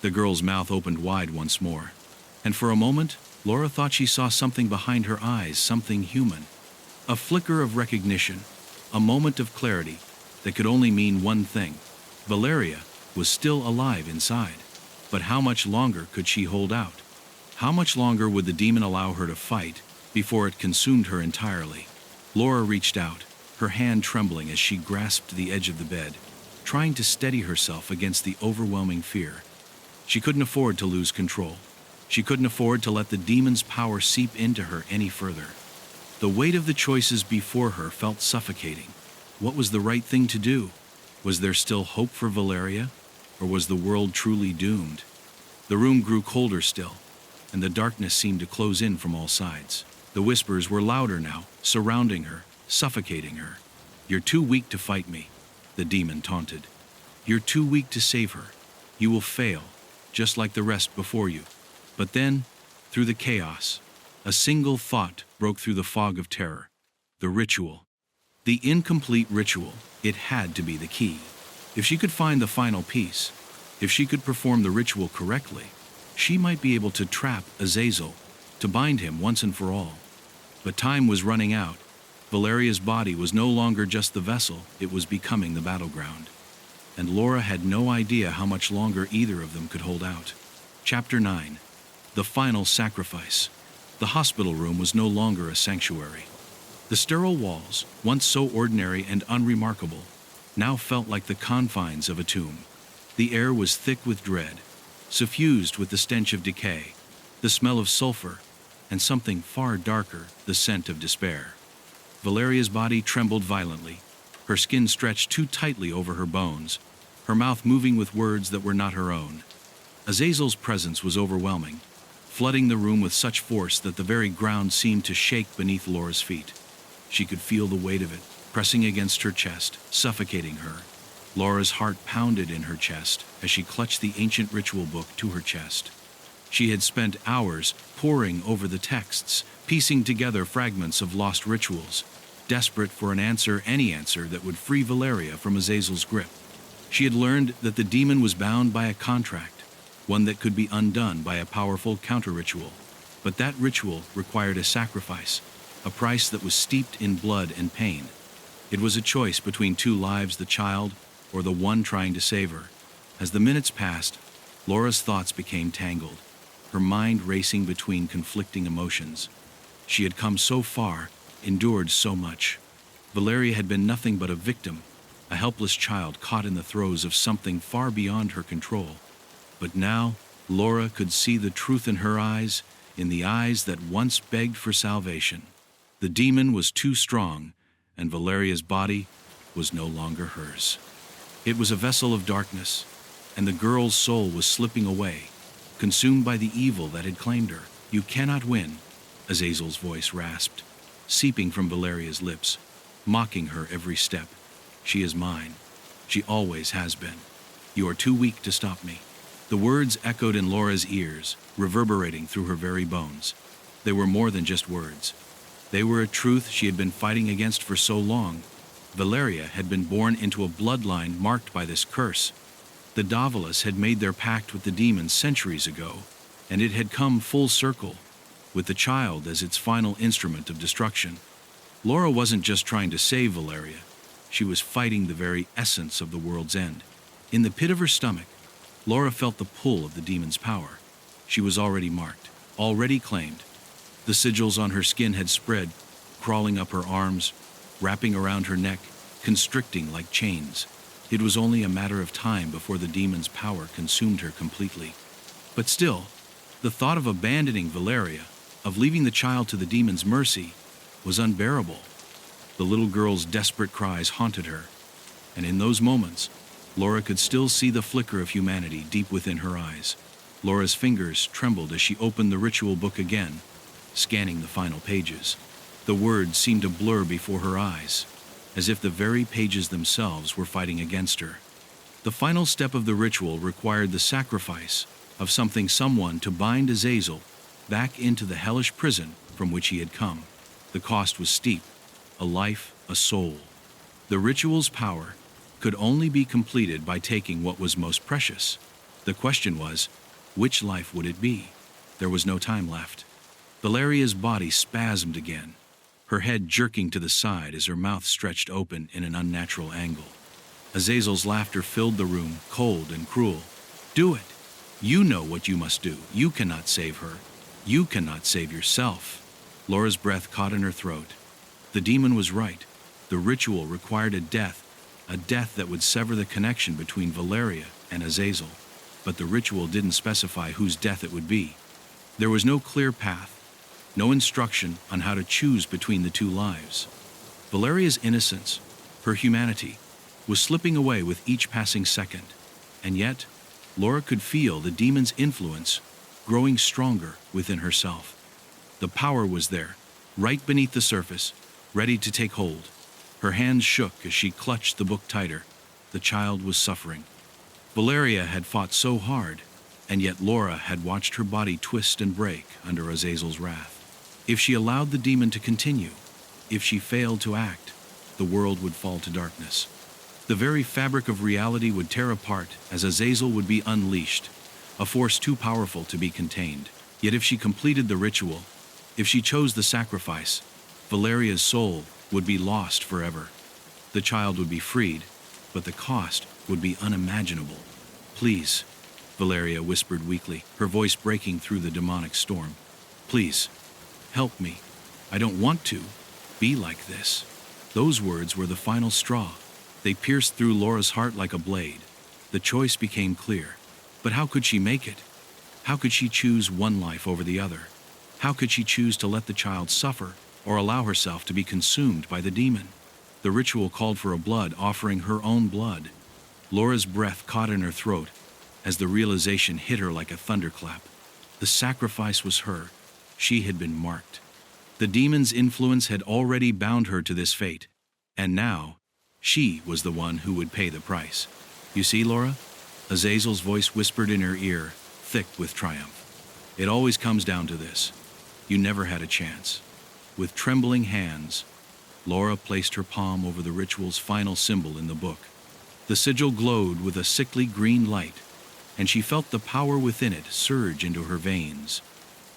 S1: The girl's mouth opened wide once more, and for a moment, Laura thought she saw something behind her eyes, something human. A flicker of recognition, a moment of clarity that could only mean one thing. Valeria was still alive inside. But how much longer could she hold out? How much longer would the demon allow her to fight before it consumed her entirely? Laura reached out, her hand trembling as she grasped the edge of the bed, trying to steady herself against the overwhelming fear. She couldn't afford to lose control. She couldn't afford to let the demon's power seep into her any further. The weight of the choices before her felt suffocating. What was the right thing to do? Was there still hope for Valeria? Or was the world truly doomed? The room grew colder still, and the darkness seemed to close in from all sides. The whispers were louder now, surrounding her, suffocating her. "You're too weak to fight me," the demon taunted. "You're too weak to save her. You will fail, just like the rest before you." But then, through the chaos, a single thought broke through the fog of terror. The ritual. The incomplete ritual. It had to be the key. If she could find the final piece, if she could perform the ritual correctly, she might be able to trap Azazel, to bind him once and for all. But time was running out. Valeria's body was no longer just the vessel, it was becoming the battleground. And Laura had no idea how much longer either of them could hold out. Chapter 9. The Final Sacrifice. The hospital room was no longer a sanctuary. The sterile walls, once so ordinary and unremarkable, now felt like the confines of a tomb. The air was thick with dread, suffused with the stench of decay, the smell of sulfur, and something far darker, the scent of despair. Valeria's body trembled violently, her skin stretched too tightly over her bones, her mouth moving with words that were not her own. Azazel's presence was overwhelming, flooding the room with such force that the very ground seemed to shake beneath Laura's feet. She could feel the weight of it, pressing against her chest, suffocating her. Laura's heart pounded in her chest as she clutched the ancient ritual book to her chest. She had spent hours poring over the texts, piecing together fragments of lost rituals, desperate for an answer, any answer that would free Valeria from Azazel's grip. She had learned that the demon was bound by a contract, one that could be undone by a powerful counter-ritual. But that ritual required a sacrifice, a price that was steeped in blood and pain. It was a choice between two lives, the child or the one trying to save her. As the minutes passed, Laura's thoughts became tangled, her mind racing between conflicting emotions. She had come so far, endured so much. Valeria had been nothing but a victim, a helpless child caught in the throes of something far beyond her control. But now, Laura could see the truth in her eyes, in the eyes that once begged for salvation. The demon was too strong, and Valeria's body was no longer hers. It was a vessel of darkness, and the girl's soul was slipping away, consumed by the evil that had claimed her. "You cannot win," Azazel's voice rasped, seeping from Valeria's lips, mocking her every step. "She is mine. She always has been. You are too weak to stop me." The words echoed in Laura's ears, reverberating through her very bones. They were more than just words. They were a truth she had been fighting against for so long. Valeria had been born into a bloodline marked by this curse. The Davalas had made their pact with the demons centuries ago, and it had come full circle, with the child as its final instrument of destruction. Laura wasn't just trying to save Valeria, she was fighting the very essence of the world's end. In the pit of her stomach, Laura felt the pull of the demon's power. She was already marked, already claimed. The sigils on her skin had spread, crawling up her arms, wrapping around her neck, constricting like chains. It was only a matter of time before the demon's power consumed her completely. But still, the thought of abandoning Valeria, of leaving the child to the demon's mercy, was unbearable. The little girl's desperate cries haunted her, and in those moments, Laura could still see the flicker of humanity deep within her eyes. Laura's fingers trembled as she opened the ritual book again, scanning the final pages. The words seemed to blur before her eyes, as if the very pages themselves were fighting against her. The final step of the ritual required the sacrifice of someone to bind Azazel back into the hellish prison from which he had come. The cost was steep, a life, a soul. The ritual's power could only be completed by taking what was most precious. The question was, which life would it be? There was no time left. Valeria's body spasmed again, her head jerking to the side as her mouth stretched open in an unnatural angle. Azazel's laughter filled the room, cold and cruel. Do it! You know what you must do. You cannot save her. You cannot save yourself. Laura's breath caught in her throat. The demon was right. The ritual required a death that would sever the connection between Valeria and Azazel. But the ritual didn't specify whose death it would be. There was no clear path, no instruction on how to choose between the two lives. Valeria's innocence, her humanity, was slipping away with each passing second, and yet Laura could feel the demon's influence growing stronger within herself. The power was there, right beneath the surface, ready to take hold. Her hands shook as she clutched the book tighter. The child was suffering. Valeria had fought so hard, and yet Laura had watched her body twist and break under Azazel's wrath. If she allowed the demon to continue, if she failed to act, the world would fall to darkness. The very fabric of reality would tear apart as Azazel would be unleashed, a force too powerful to be contained. Yet if she completed the ritual, if she chose the sacrifice, Valeria's soul would be lost forever. The child would be freed, but the cost would be unimaginable. Please, Valeria whispered weakly, her voice breaking through the demonic storm. Please, help me. I don't want to be like this. Those words were the final straw. They pierced through Laura's heart like a blade. The choice became clear. But how could she make it? How could she choose one life over the other? How could she choose to let the child suffer or allow herself to be consumed by the demon? The ritual called for a blood offering her own blood. Laura's breath caught in her throat as the realization hit her like a thunderclap. The sacrifice was her. She had been marked. The demon's influence had already bound her to this fate, and now she was the one who would pay the price. You see, Laura? Azazel's voice whispered in her ear, thick with triumph. It always comes down to this. You never had a chance. With trembling hands, Laura placed her palm over the ritual's final symbol in the book. The sigil glowed with a sickly green light, and she felt the power within it surge into her veins.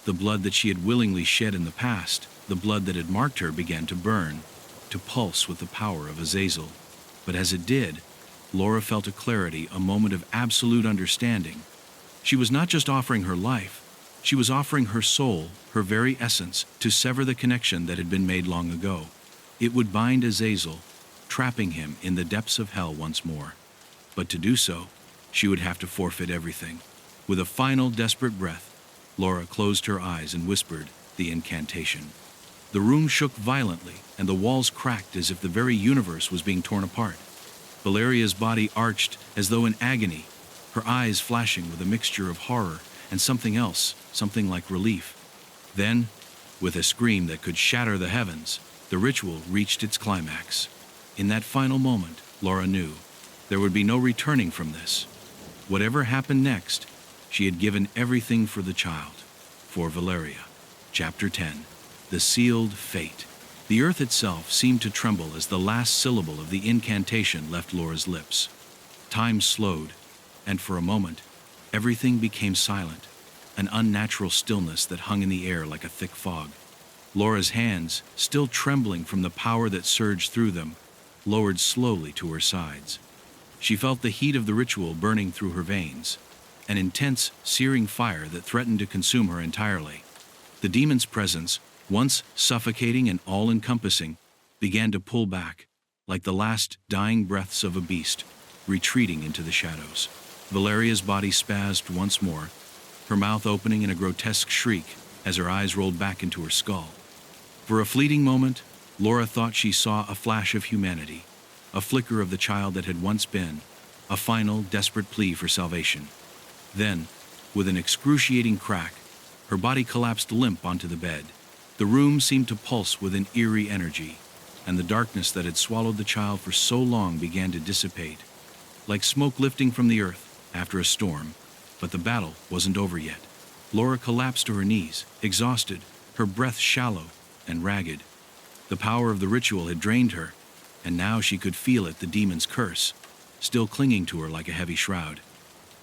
S1: The blood that she had willingly shed in the past, the blood that had marked her, began to burn, to pulse with the power of Azazel. But as it did, Laura felt a clarity, a moment of absolute understanding. She was not just offering her life, she was offering her soul, her very essence, to sever the connection that had been made long ago. It would bind Azazel, trapping him in the depths of hell once more. But to do so, she would have to forfeit everything. With a final desperate breath, Laura closed her eyes and whispered the incantation. The room shook violently, and the walls cracked as if the very universe was being torn apart. Valeria's body arched as though in agony, her eyes flashing with a mixture of horror and something else, something like relief. Then, with a scream that could shatter the heavens, the ritual reached its climax. In that final moment, Laura knew there would be no returning from this. Whatever happened next, she had given everything for the child, for Valeria. Chapter 10. The sealed fate. The earth itself seemed to tremble as the last syllable of the incantation left Laura's lips. Time slowed, and for a moment, everything became silent, an unnatural stillness that hung in the air like a thick fog. Laura's hands, still trembling from the power that surged through them, lowered slowly to her sides. She felt the heat of the ritual burning through her veins, an intense, searing fire that threatened to consume her entirely. The demon's presence, once suffocating and all-encompassing, began to pull back, like the last dying breaths of a beast, retreating into the shadows. Valeria's body spazzed once more, her mouth opening in a grotesque shriek as her eyes rolled back into her skull. For a fleeting moment, Laura thought she saw a flash of humanity, a flicker of the child that had once been, a final, desperate plea for salvation. Then, with an excruciating crack, her body collapsed limp onto the bed. The room seemed to pulse with an eerie energy, and the darkness that had swallowed the child for so long began to dissipate, like smoke lifting from the earth after a storm. But the battle wasn't over yet. Laura collapsed to her knees, exhausted, her breath shallow and ragged. The power of the ritual had drained her, and now she could feel it, the demon's curse, still clinging to her like a heavy shroud.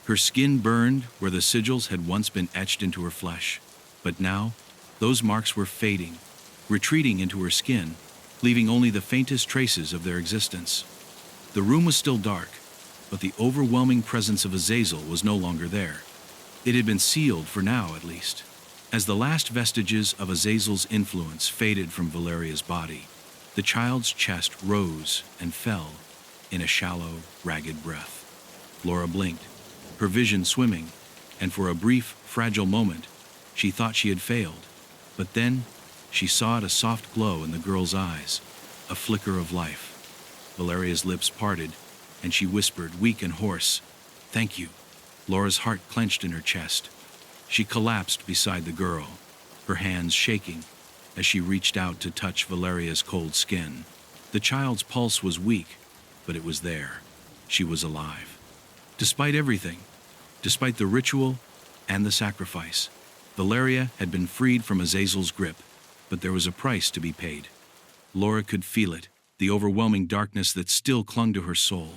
S1: Her skin burned where the sigils had once been etched into her flesh, but now those marks were fading, retreating into her skin, leaving only the faintest traces of their existence. The room was still dark, but the overwhelming presence of Azazel was no longer there. It had been sealed, for now at least. As the last vestiges of Azazel's influence faded from Valeria's body, the child's chest rose and fell in a shallow, ragged breath. Laura blinked, her vision swimming, and for a brief, fragile moment, she thought she had failed. But then, she saw a soft glow in the girl's eyes, a flicker of life. Valeria's lips parted, and she whispered, weak and hoarse, "Thank you." Laura's heart clenched in her chest. She collapsed beside the girl, her hands shaking as she reached out to touch Valeria's cold skin. The child's pulse was weak, but it was there. She was alive. Despite everything, despite the ritual and the sacrifice, Valeria had been freed from Azazel's grip, but there was a price to be paid. Laura could feel it, the overwhelming darkness that still clung to her soul.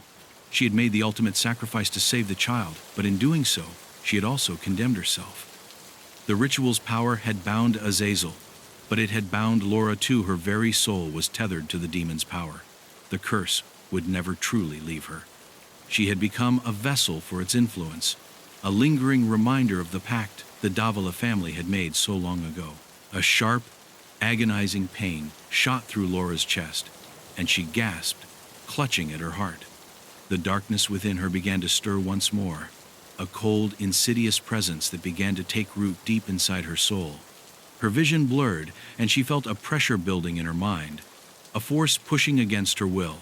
S1: She had made the ultimate sacrifice to save the child, but in doing so, she had also condemned herself. The ritual's power had bound Azazel, but it had bound Laura too. Her very soul was tethered to the demon's power. The curse would never truly leave her. She had become a vessel for its influence, a lingering reminder of the pact the Davila family had made so long ago. A sharp, agonizing pain shot through Laura's chest, and she gasped, clutching at her heart. The darkness within her began to stir once more, a cold, insidious presence that began to take root deep inside her soul. Her vision blurred, and she felt a pressure building in her mind, a force pushing against her will.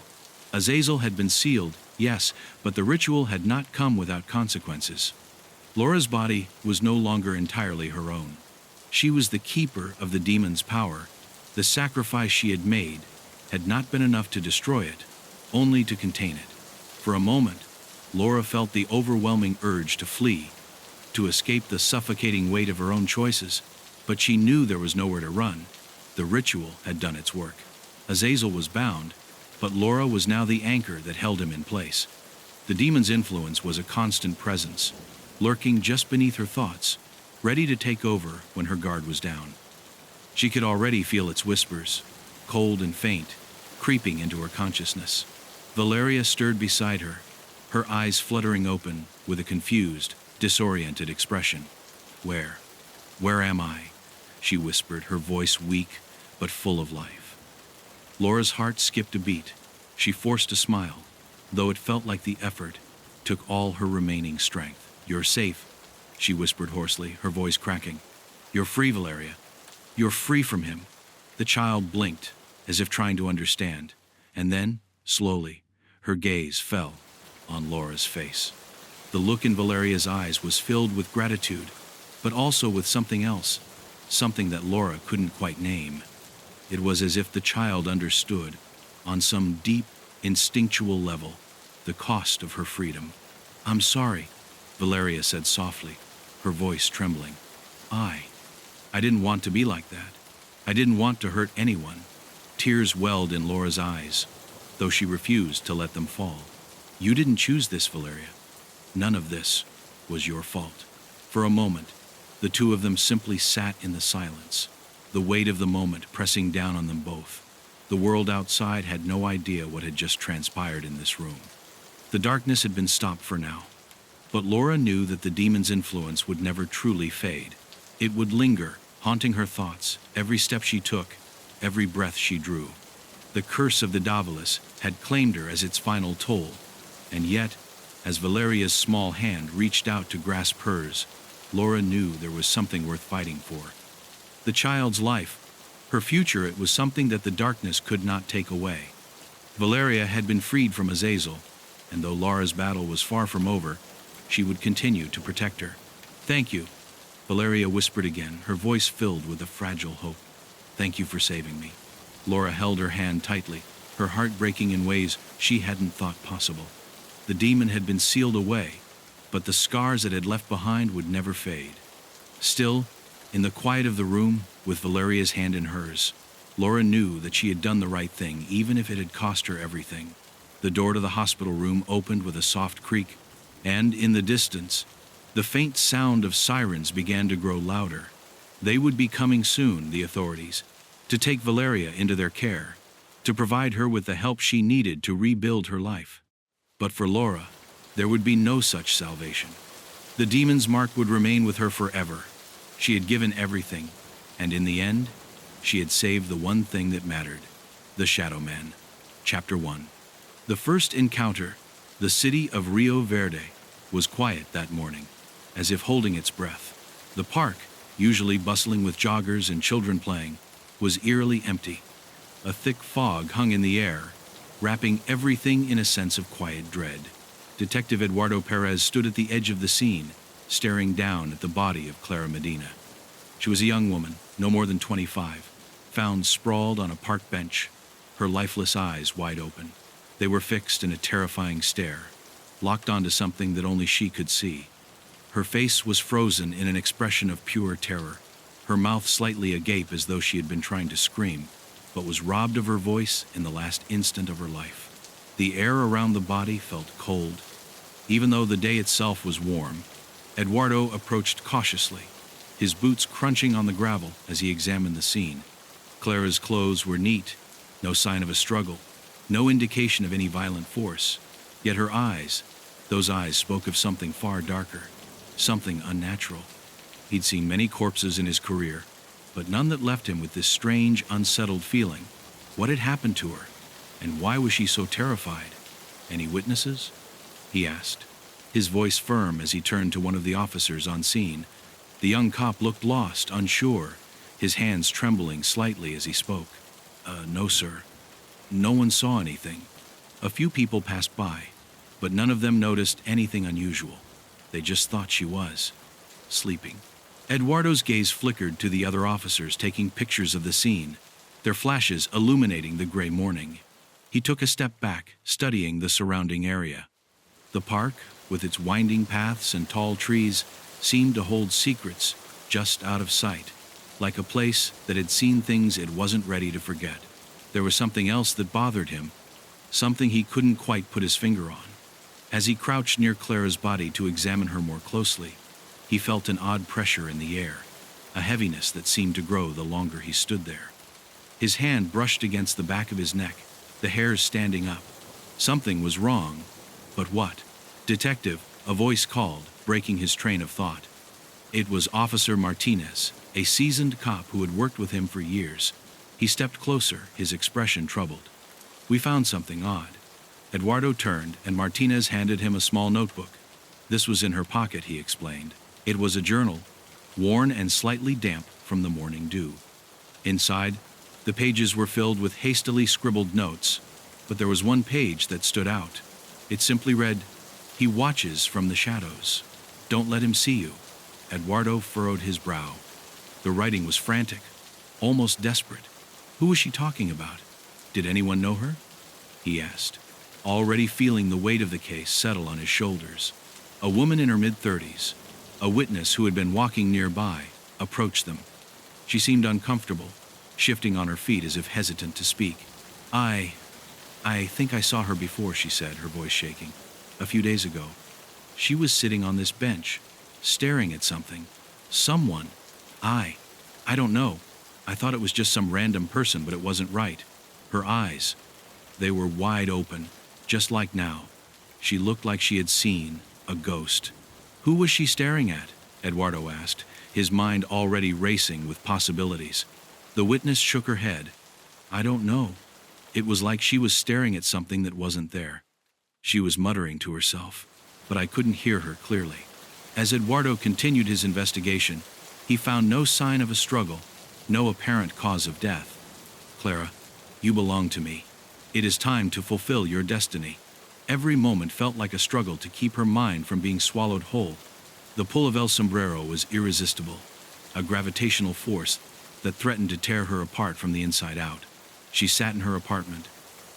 S1: Azazel had been sealed, yes, but the ritual had not come without consequences. Laura's body was no longer entirely her own. She was the keeper of the demon's power. The sacrifice she had made had not been enough to destroy it, only to contain it. For a moment, Laura felt the overwhelming urge to flee, to escape the suffocating weight of her own choices, but she knew there was nowhere to run. The ritual had done its work. Azazel was bound, but Laura was now the anchor that held him in place. The demon's influence was a constant presence, lurking just beneath her thoughts, ready to take over when her guard was down. She could already feel its whispers, cold and faint, creeping into her consciousness. Valeria stirred beside her, her eyes fluttering open with a confused, disoriented expression. Where am I?" she whispered, her voice weak but full of life. Laura's heart skipped a beat. She forced a smile, though it felt like the effort took all her remaining strength. "You're safe," she whispered hoarsely, her voice cracking. "You're free, Valeria. You're free from him." The child blinked, as if trying to understand, and then, slowly, her gaze fell on Laura's face. The look in Valeria's eyes was filled with gratitude, but also with something else, something that Laura couldn't quite name. It was as if the child understood, on some deep, instinctual level, the cost of her freedom. "I'm sorry," Valeria said softly, her voice trembling. I didn't want to be like that. I didn't want to hurt anyone. Tears welled in Laura's eyes, though she refused to let them fall. You didn't choose this, Valeria. None of this was your fault. For a moment, the two of them simply sat in the silence, the weight of the moment pressing down on them both. The world outside had no idea what had just transpired in this room. The darkness had been stopped for now, but Laura knew that the demon's influence would never truly fade. It would linger, haunting her thoughts, every step she took, every breath she drew. The curse of the Davalis had claimed her as its final toll, and yet, as Valeria's small hand reached out to grasp hers, Laura knew there was something worth fighting for. The child's life, her future, it was something that the darkness could not take away. Valeria had been freed from Azazel, and though Laura's battle was far from over, she would continue to protect her. Thank you, Valeria whispered again, her voice filled with a fragile hope. Thank you for saving me. Laura held her hand tightly, her heart breaking in ways she hadn't thought possible. The demon had been sealed away, but the scars it had left behind would never fade. Still, in the quiet of the room, with Valeria's hand in hers, Laura knew that she had done the right thing, even if it had cost her everything. The door to the hospital room opened with a soft creak, and in the distance, the faint sound of sirens began to grow louder. They would be coming soon, the authorities, to take Valeria into their care, to provide her with the help she needed to rebuild her life. But for Laura, there would be no such salvation. The demon's mark would remain with her forever. She had given everything, and in the end, she had saved the one thing that mattered, the Shadow Man. Chapter 1. The first encounter, the city of Rio Verde, was quiet that morning, as if holding its breath. The park, usually bustling with joggers and children playing, was eerily empty. A thick fog hung in the air, wrapping everything in a sense of quiet dread. Detective Eduardo Perez stood at the edge of the scene, staring down at the body of Clara Medina. She was a young woman, no more than 25, found sprawled on a park bench, her lifeless eyes wide open. They were fixed in a terrifying stare, locked onto something that only she could see. Her face was frozen in an expression of pure terror, her mouth slightly agape as though she had been trying to scream, but was robbed of her voice in the last instant of her life. The air around the body felt cold. Even though the day itself was warm, Eduardo approached cautiously, his boots crunching on the gravel as he examined the scene. Clara's clothes were neat, no sign of a struggle, no indication of any violent force. Yet her eyes, those eyes spoke of something far darker, something unnatural. He'd seen many corpses in his career, but none that left him with this strange, unsettled feeling. What had happened to her? And why was she so terrified? Any witnesses? He asked, his voice firm as he turned to one of the officers on scene. The young cop looked lost, unsure, his hands trembling slightly as he spoke. No, sir. No one saw anything. A few people passed by, but none of them noticed anything unusual. They just thought she was sleeping. Eduardo's gaze flickered to the other officers taking pictures of the scene, their flashes illuminating the gray morning. He took a step back, studying the surrounding area. The park, with its winding paths and tall trees, seemed to hold secrets just out of sight, like a place that had seen things it wasn't ready to forget. There was something else that bothered him, something he couldn't quite put his finger on. As he crouched near Clara's body to examine her more closely, he felt an odd pressure in the air, a heaviness that seemed to grow the longer he stood there. His hand brushed against the back of his neck, the hairs standing up. Something was wrong, but what? Detective, a voice called, breaking his train of thought. It was Officer Martinez, a seasoned cop who had worked with him for years. He stepped closer, his expression troubled. We found something odd. Eduardo turned, and Martinez handed him a small notebook. This was in her pocket, he explained. It was a journal, worn and slightly damp from the morning dew. Inside, the pages were filled with hastily scribbled notes, but there was one page that stood out. It simply read, "He watches from the shadows. Don't let him see you." Eduardo furrowed his brow. The writing was frantic, almost desperate. Who was she talking about? Did anyone know her? He asked, already feeling the weight of the case settle on his shoulders. A woman in her mid-30s, a witness who had been walking nearby, approached them. She seemed uncomfortable, shifting on her feet as if hesitant to speak. I think I saw her before, she said, her voice shaking. A few days ago. She was sitting on this bench, staring at something. Someone. I don't know. I thought it was just some random person, but it wasn't right. Her eyes. They were wide open, just like now. She looked like she had seen a ghost. Who was she staring at? Eduardo asked, his mind already racing with possibilities. The witness shook her head. I don't know. It was like she was staring at something that wasn't there. She was muttering to herself, but I couldn't hear her clearly. As Eduardo continued his investigation, he found no sign of a struggle, no apparent cause of death. Clara, you belong to me. It is time to fulfill your destiny. Every moment felt like a struggle to keep her mind from being swallowed whole. The pull of El Sombrero was irresistible, a gravitational force that threatened to tear her apart from the inside out. She sat in her apartment,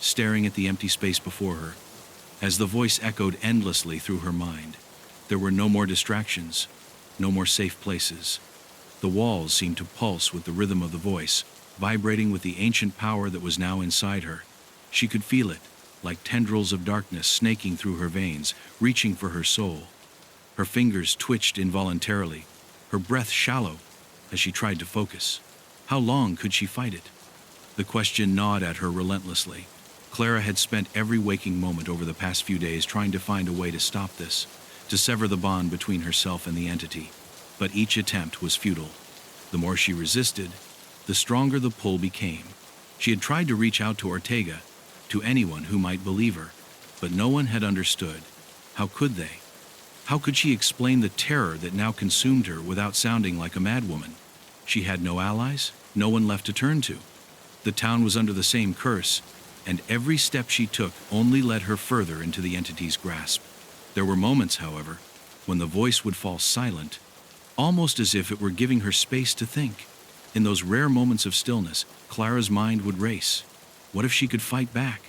S1: staring at the empty space before her, as the voice echoed endlessly through her mind. There were no more distractions, no more safe places. The walls seemed to pulse with the rhythm of the voice, vibrating with the ancient power that was now inside her. She could feel it, like tendrils of darkness snaking through her veins, reaching for her soul. Her fingers twitched involuntarily, her breath shallow as she tried to focus. How long could she fight it? The question gnawed at her relentlessly. Clara had spent every waking moment over the past few days trying to find a way to stop this, to sever the bond between herself and the entity. But each attempt was futile. The more she resisted, the stronger the pull became. She had tried to reach out to Ortega, to anyone who might believe her, but no one had understood. How could they? How could she explain the terror that now consumed her without sounding like a madwoman? She had no allies, no one left to turn to. The town was under the same curse, and every step she took only led her further into the entity's grasp. There were moments, however, when the voice would fall silent, almost as if it were giving her space to think. In those rare moments of stillness, Clara's mind would race. What if she could fight back?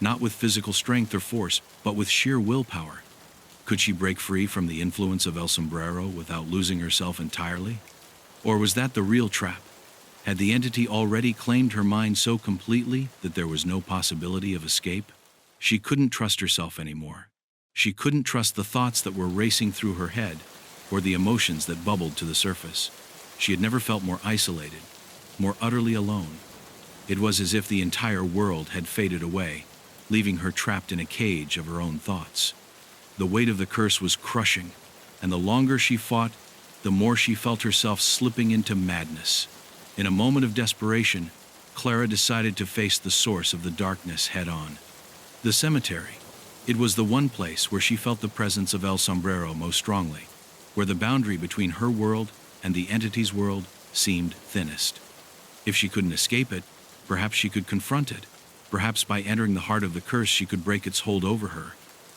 S1: Not with physical strength or force, but with sheer willpower. Could she break free from the influence of El Sombrero without losing herself entirely? Or was that the real trap? Had the entity already claimed her mind so completely that there was no possibility of escape? She couldn't trust herself anymore. She couldn't trust the thoughts that were racing through her head, or the emotions that bubbled to the surface. She had never felt more isolated, more utterly alone. It was as if the entire world had faded away, leaving her trapped in a cage of her own thoughts. The weight of the curse was crushing, and the longer she fought, the more she felt herself slipping into madness. In a moment of desperation, Clara decided to face the source of the darkness head-on. The cemetery. It was the one place where she felt the presence of El Sombrero most strongly, where the boundary between her world and the entity's world seemed thinnest. If she couldn't escape it, perhaps she could confront it. Perhaps by entering the heart of the curse she could break its hold over her.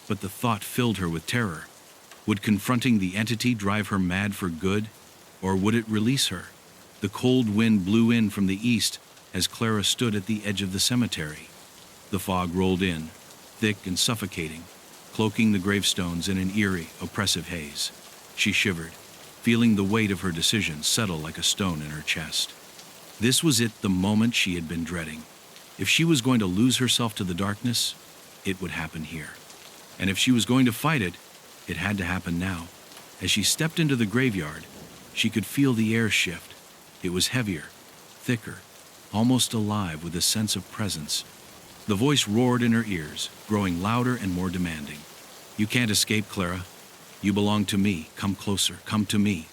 S1: But the thought filled her with terror. Would confronting the entity drive her mad for good, or would it release her? The cold wind blew in from the east as Clara stood at the edge of the cemetery. The fog rolled in, thick and suffocating, cloaking the gravestones in an eerie, oppressive haze. She shivered, feeling the weight of her decision settle like a stone in her chest. This was it, the moment she had been dreading. If she was going to lose herself to the darkness, it would happen here. And if she was going to fight it, it had to happen now. As she stepped into the graveyard, she could feel the air shift. It was heavier, thicker, almost alive with a sense of presence. The voice roared in her ears, growing louder and more demanding. You can't escape, Clara. You belong to me. Come closer. Come to me.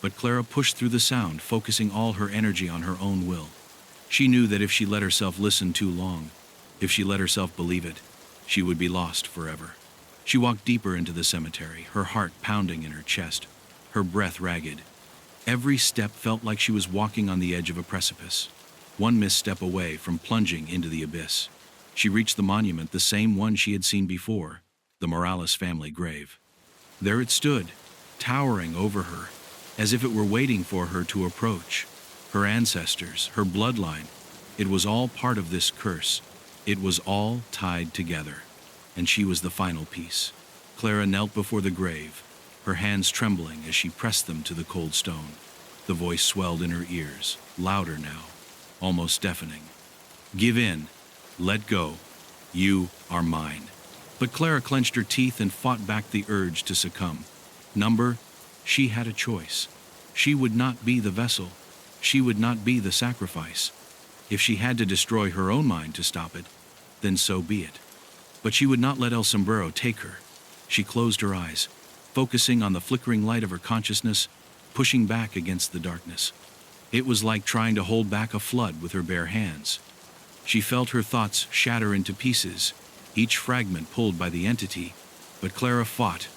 S1: But Clara pushed through the sound, focusing all her energy on her own will. She knew that if she let herself listen too long, if she let herself believe it, she would be lost forever. She walked deeper into the cemetery, her heart pounding in her chest, her breath ragged. Every step felt like she was walking on the edge of a precipice, one misstep away from plunging into the abyss. She reached the monument, the same one she had seen before, the Morales family grave. There it stood, towering over her, as if it were waiting for her to approach. Her ancestors, her bloodline, it was all part of this curse. It was all tied together, and she was the final piece. Clara knelt before the grave, her hands trembling as she pressed them to the cold stone. The voice swelled in her ears, louder now. almost deafening. Give in. Let go. You are mine. But Clara clenched her teeth and fought back the urge to succumb. She had a choice. She would not be the vessel. She would not be the sacrifice. If she had to destroy her own mind to stop it, then so be it. But she would not let El Sombrero take her. She closed her eyes, focusing on the flickering light of her consciousness, pushing back against the darkness. It was like trying to hold back a flood with her bare hands. She felt her thoughts shatter into pieces, each fragment pulled by the entity, but Clara fought,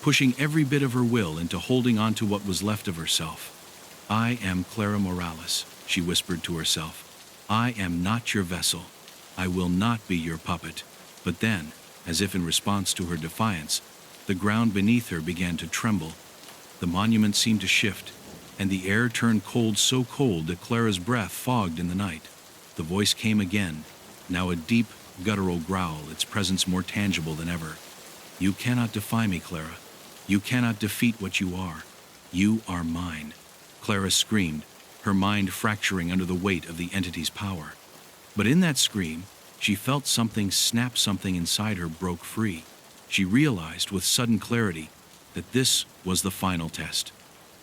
S1: pushing every bit of her will into holding on to what was left of herself. I am Clara Morales, she whispered to herself. I am not your vessel. I will not be your puppet. But then, as if in response to her defiance, the ground beneath her began to tremble. The monument seemed to shift, and the air turned cold, so cold that Clara's breath fogged in the night. The voice came again, now a deep, guttural growl, its presence more tangible than ever. You cannot defy me, Clara. You cannot defeat what you are. You are mine. Clara screamed, her mind fracturing under the weight of the entity's power. But in that scream, she felt something snap, something inside her broke free. She realized with sudden clarity that this was the final test.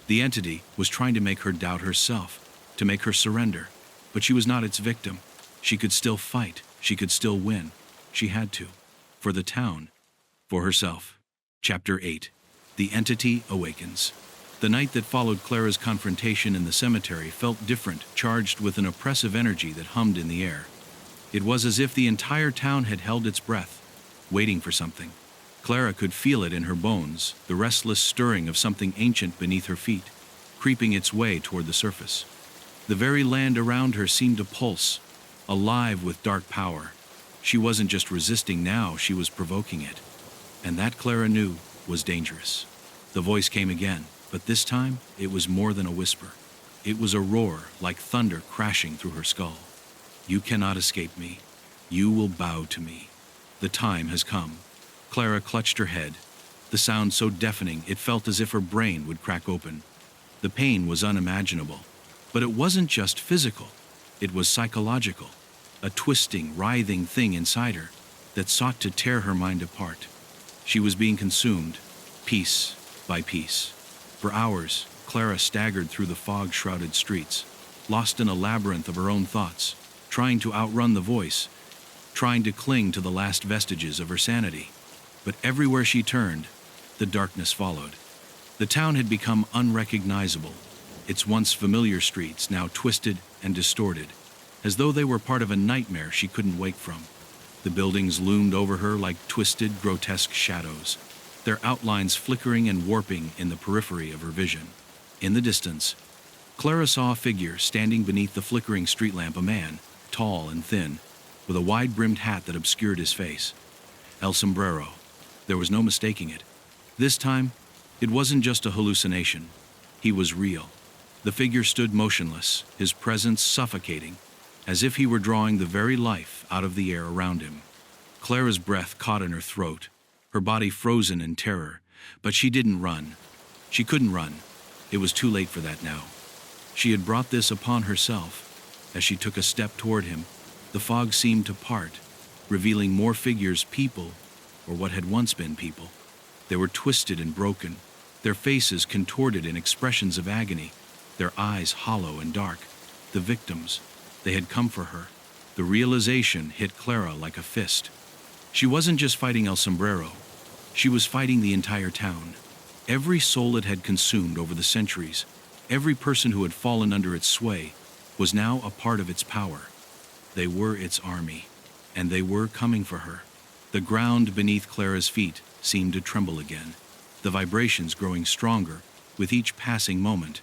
S1: The entity was trying to make her doubt herself, to make her surrender, but she was not its victim. She could still fight. She could still win. She had to. For the town. For herself. Chapter 8. The Entity Awakens. The night that followed Clara's confrontation in the cemetery felt different, charged with an oppressive energy that hummed in the air. It was as if the entire town had held its breath, waiting for something. Clara could feel it in her bones, the restless stirring of something ancient beneath her feet, creeping its way toward the surface. The very land around her seemed to pulse, alive with dark power. She wasn't just resisting now, she was provoking it. And that, Clara knew, was dangerous. The voice came again, but this time it was more than a whisper. It was a roar, like thunder crashing through her skull. You cannot escape me. You will bow to me. The time has come. Clara clutched her head, the sound so deafening it felt as if her brain would crack open. The pain was unimaginable, but it wasn't just physical. It was psychological, a twisting, writhing thing inside her that sought to tear her mind apart. She was being consumed, piece by piece. For hours, Clara staggered through the fog-shrouded streets, lost in a labyrinth of her own thoughts, trying to outrun the voice, trying to cling to the last vestiges of her sanity. But everywhere she turned, the darkness followed. The town had become unrecognizable, its once familiar streets now twisted and distorted, as though they were part of a nightmare she couldn't wake from. The buildings loomed over her like twisted, grotesque shadows, their outlines flickering and warping in the periphery of her vision. In the distance, Clara saw a figure standing beneath the flickering street lamp, a man, tall and thin, with a wide-brimmed hat that obscured his face. El Sombrero. There was no mistaking it. This time, it wasn't just a hallucination. He was real. The figure stood motionless, his presence suffocating, as if he were drawing the very life out of the air around him. Clara's breath caught in her throat, her body frozen in terror, but she didn't run. She couldn't run. It was too late for that now. She had brought this upon herself. As she took a step toward him, the fog seemed to part, revealing more figures, people, or what had once been people. They were twisted and broken, their faces contorted in expressions of agony, their eyes hollow and dark. The victims. They had come for her. The realization hit Clara like a fist. She wasn't just fighting El Sombrero. She was fighting the entire town. Every soul it had consumed over the centuries, every person who had fallen under its sway, was now a part of its power. They were its army, and they were coming for her. The ground beneath Clara's feet seemed to tremble again, the vibrations growing stronger with each passing moment.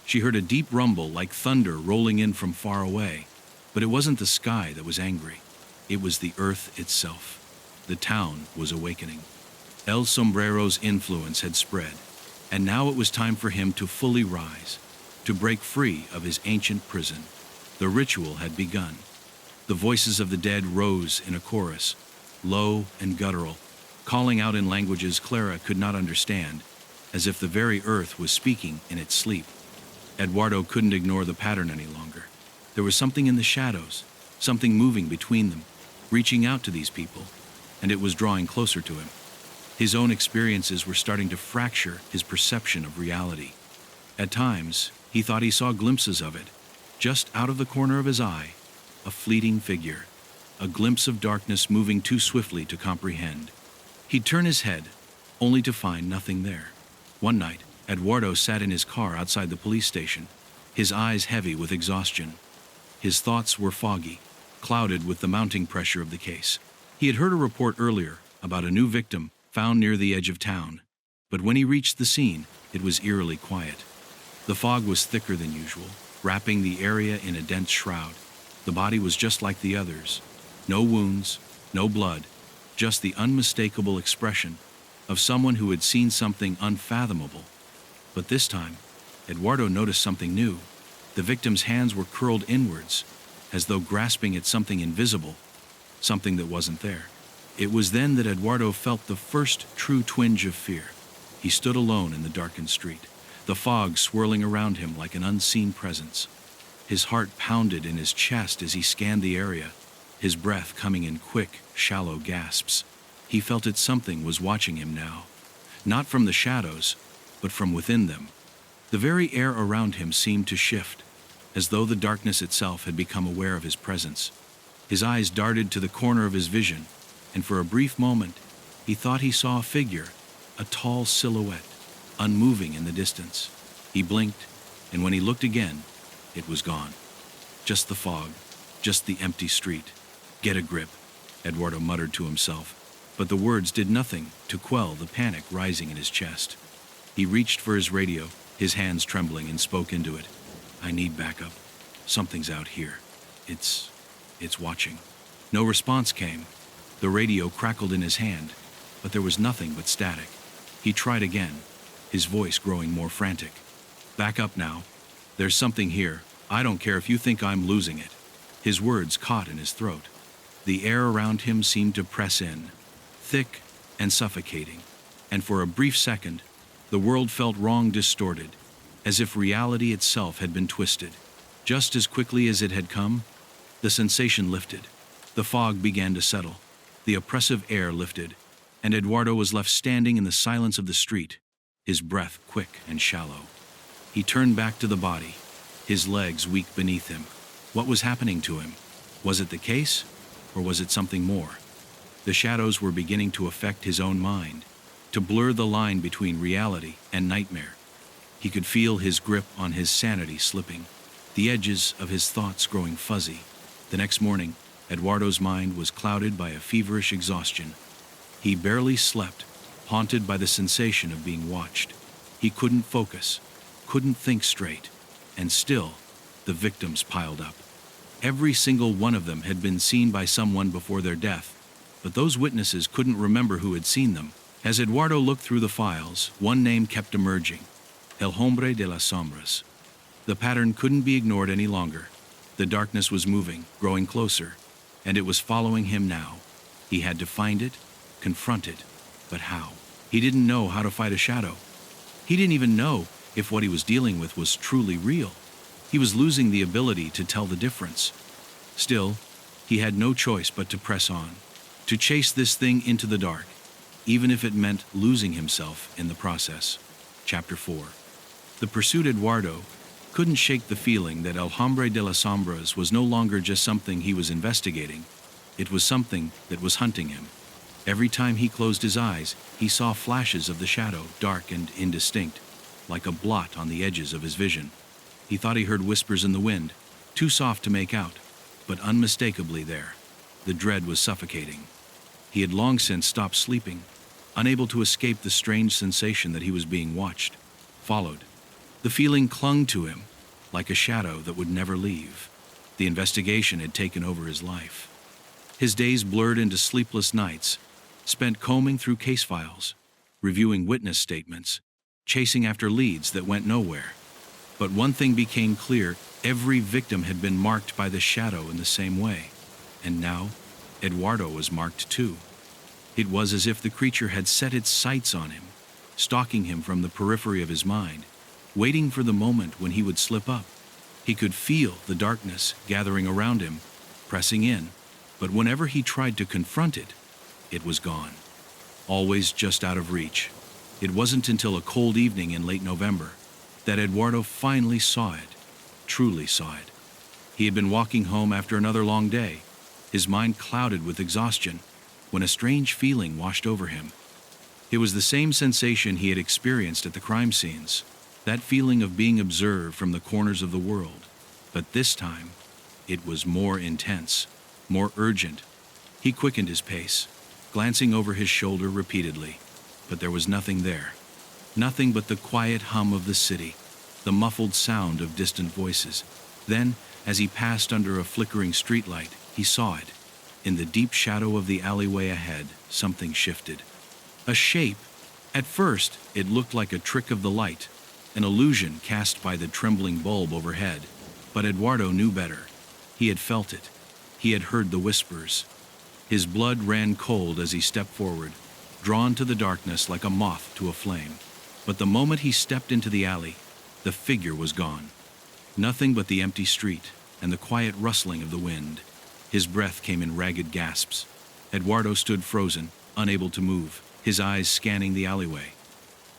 S1: She heard a deep rumble like thunder rolling in from far away, but it wasn't the sky that was angry. It was the earth itself. The town was awakening. El Sombrero's influence had spread, and now it was time for him to fully rise, to break free of his ancient prison. The ritual had begun. The voices of the dead rose in a chorus, low and guttural, calling out in languages Clara could not understand, as if the very earth was speaking in its sleep. Eduardo couldn't ignore the pattern any longer. There was something in the shadows, something moving between them, reaching out to these people, and it was drawing closer to him. His own experiences were starting to fracture his perception of reality. At times, he thought he saw glimpses of it, just out of the corner of his eye, a fleeting figure, a glimpse of darkness moving too swiftly to comprehend. He'd turn his head, only to find nothing there. One night, Eduardo sat in his car outside the police station, his eyes heavy with exhaustion. His thoughts were foggy, clouded with the mounting pressure of the case. He had heard a report earlier about a new victim found near the edge of town, but when he reached the scene, it was eerily quiet. The fog was thicker than usual, wrapping the area in a dense shroud. The body was just like the others. No wounds, no blood, just the unmistakable expression of someone who had seen something unfathomable. But this time, Eduardo noticed something new. The victim's hands were curled inwards, as though grasping at something invisible, something that wasn't there. It was then that Eduardo felt the first true twinge of fear. He stood alone in the darkened street, the fog swirling around him like an unseen presence. His heart pounded in his chest as he scanned the area, his breath coming in quick, shallow gasps. He felt that something was watching him now, not from the shadows, but from within them. The very air around him seemed to shift, as though the darkness itself had become aware of his presence. His eyes darted to the corner of his vision, and for a brief moment, he thought he saw a figure, a tall silhouette, unmoving in the distance. He blinked, and when he looked again, it was gone. Just the fog, just the empty street. "Get a grip," Eduardo muttered to himself, but the words did nothing to quell the panic rising in his chest. He reached for his radio, his hands trembling, and spoke into it. "I need backup. Something's out here. It's watching." No response came. The radio crackled in his hand, but there was nothing but static. He tried again, his voice growing more frantic. "Back up now. There's something here. I don't care if you think I'm losing it." His words caught in his throat. The air around him seemed to press in, thick and suffocating, and for a brief second, the world felt wrong, distorted, as if reality itself had been twisted. Just as quickly as it had come, the sensation lifted. The fog began to settle. The oppressive air lifted, and Eduardo was left standing in the silence of the street, his breath quick and shallow. He turned back to the body, his legs weak beneath him. What was happening to him? Was it the case, or was it something more? The shadows were beginning to affect his own mind, to blur the line between reality and nightmare. He could feel his grip on his sanity slipping, the edges of his thoughts growing fuzzy. The next morning, Eduardo's mind was clouded by a feverish exhaustion. He barely slept, haunted by the sensation of being watched. He couldn't focus, couldn't think straight, and still, the victims piled up. Every single one of them had been seen by someone before their death, but those witnesses couldn't remember who had seen them. As Eduardo looked through the files, one name kept emerging: El Hombre de las Sombras. The pattern couldn't be ignored any longer. The darkness was moving, growing closer, and it was following him now. He had to find it, confront it, but how? He didn't know how to fight a shadow. He didn't even know if what he was dealing with was truly real. He was losing the ability to tell the difference. Still, he had no choice but to press on, to chase this thing into the dark, even if it meant losing himself in the process. Chapter 4. The pursued Eduardo couldn't shake the feeling that El Hombre de las Sombras was no longer just something he was investigating. It was something that was hunting him. Every time he closed his eyes, he saw flashes of the shadow, dark and indistinct, like a blot on the edges of his vision. He thought he heard whispers in the wind, too soft to make out, but unmistakably there. The dread was suffocating. He had long since stopped sleeping, unable to escape the strange sensation that he was being watched, followed. The feeling clung to him, like a shadow that would never leave. The investigation had taken over his life. His days blurred into sleepless nights, spent combing through case files, reviewing witness statements, chasing after leads that went nowhere. But one thing became clear: every victim had been marked by the shadow in the same way. And now, Eduardo was marked too. It was as if the creature had set its sights on him, stalking him from the periphery of his mind, waiting for the moment when he would slip up. He could feel the darkness gathering around him, pressing in, but whenever he tried to confront it, it was gone. Always just out of reach. It wasn't until a cold evening in late November that Eduardo finally saw it, truly saw it. He had been walking home after another long day, his mind clouded with exhaustion, when a strange feeling washed over him. It was the same sensation he had experienced at the crime scenes, that feeling of being observed from the corners of the world. But this time, it was more intense, more urgent. He quickened his pace, glancing over his shoulder repeatedly, but there was nothing there. Nothing but the quiet hum of the city, the muffled sound of distant voices. Then, as he passed under a flickering streetlight, he saw it. In the deep shadow of the alleyway ahead, something shifted. A shape. At first, it looked like a trick of the light, an illusion cast by the trembling bulb overhead. But Eduardo knew better. He had felt it. He had heard the whispers. His blood ran cold as he stepped forward, drawn to the darkness like a moth to a flame. But the moment he stepped into the alley, the figure was gone. Nothing but the empty street and the quiet rustling of the wind. His breath came in ragged gasps. Eduardo stood frozen, unable to move, his eyes scanning the alleyway.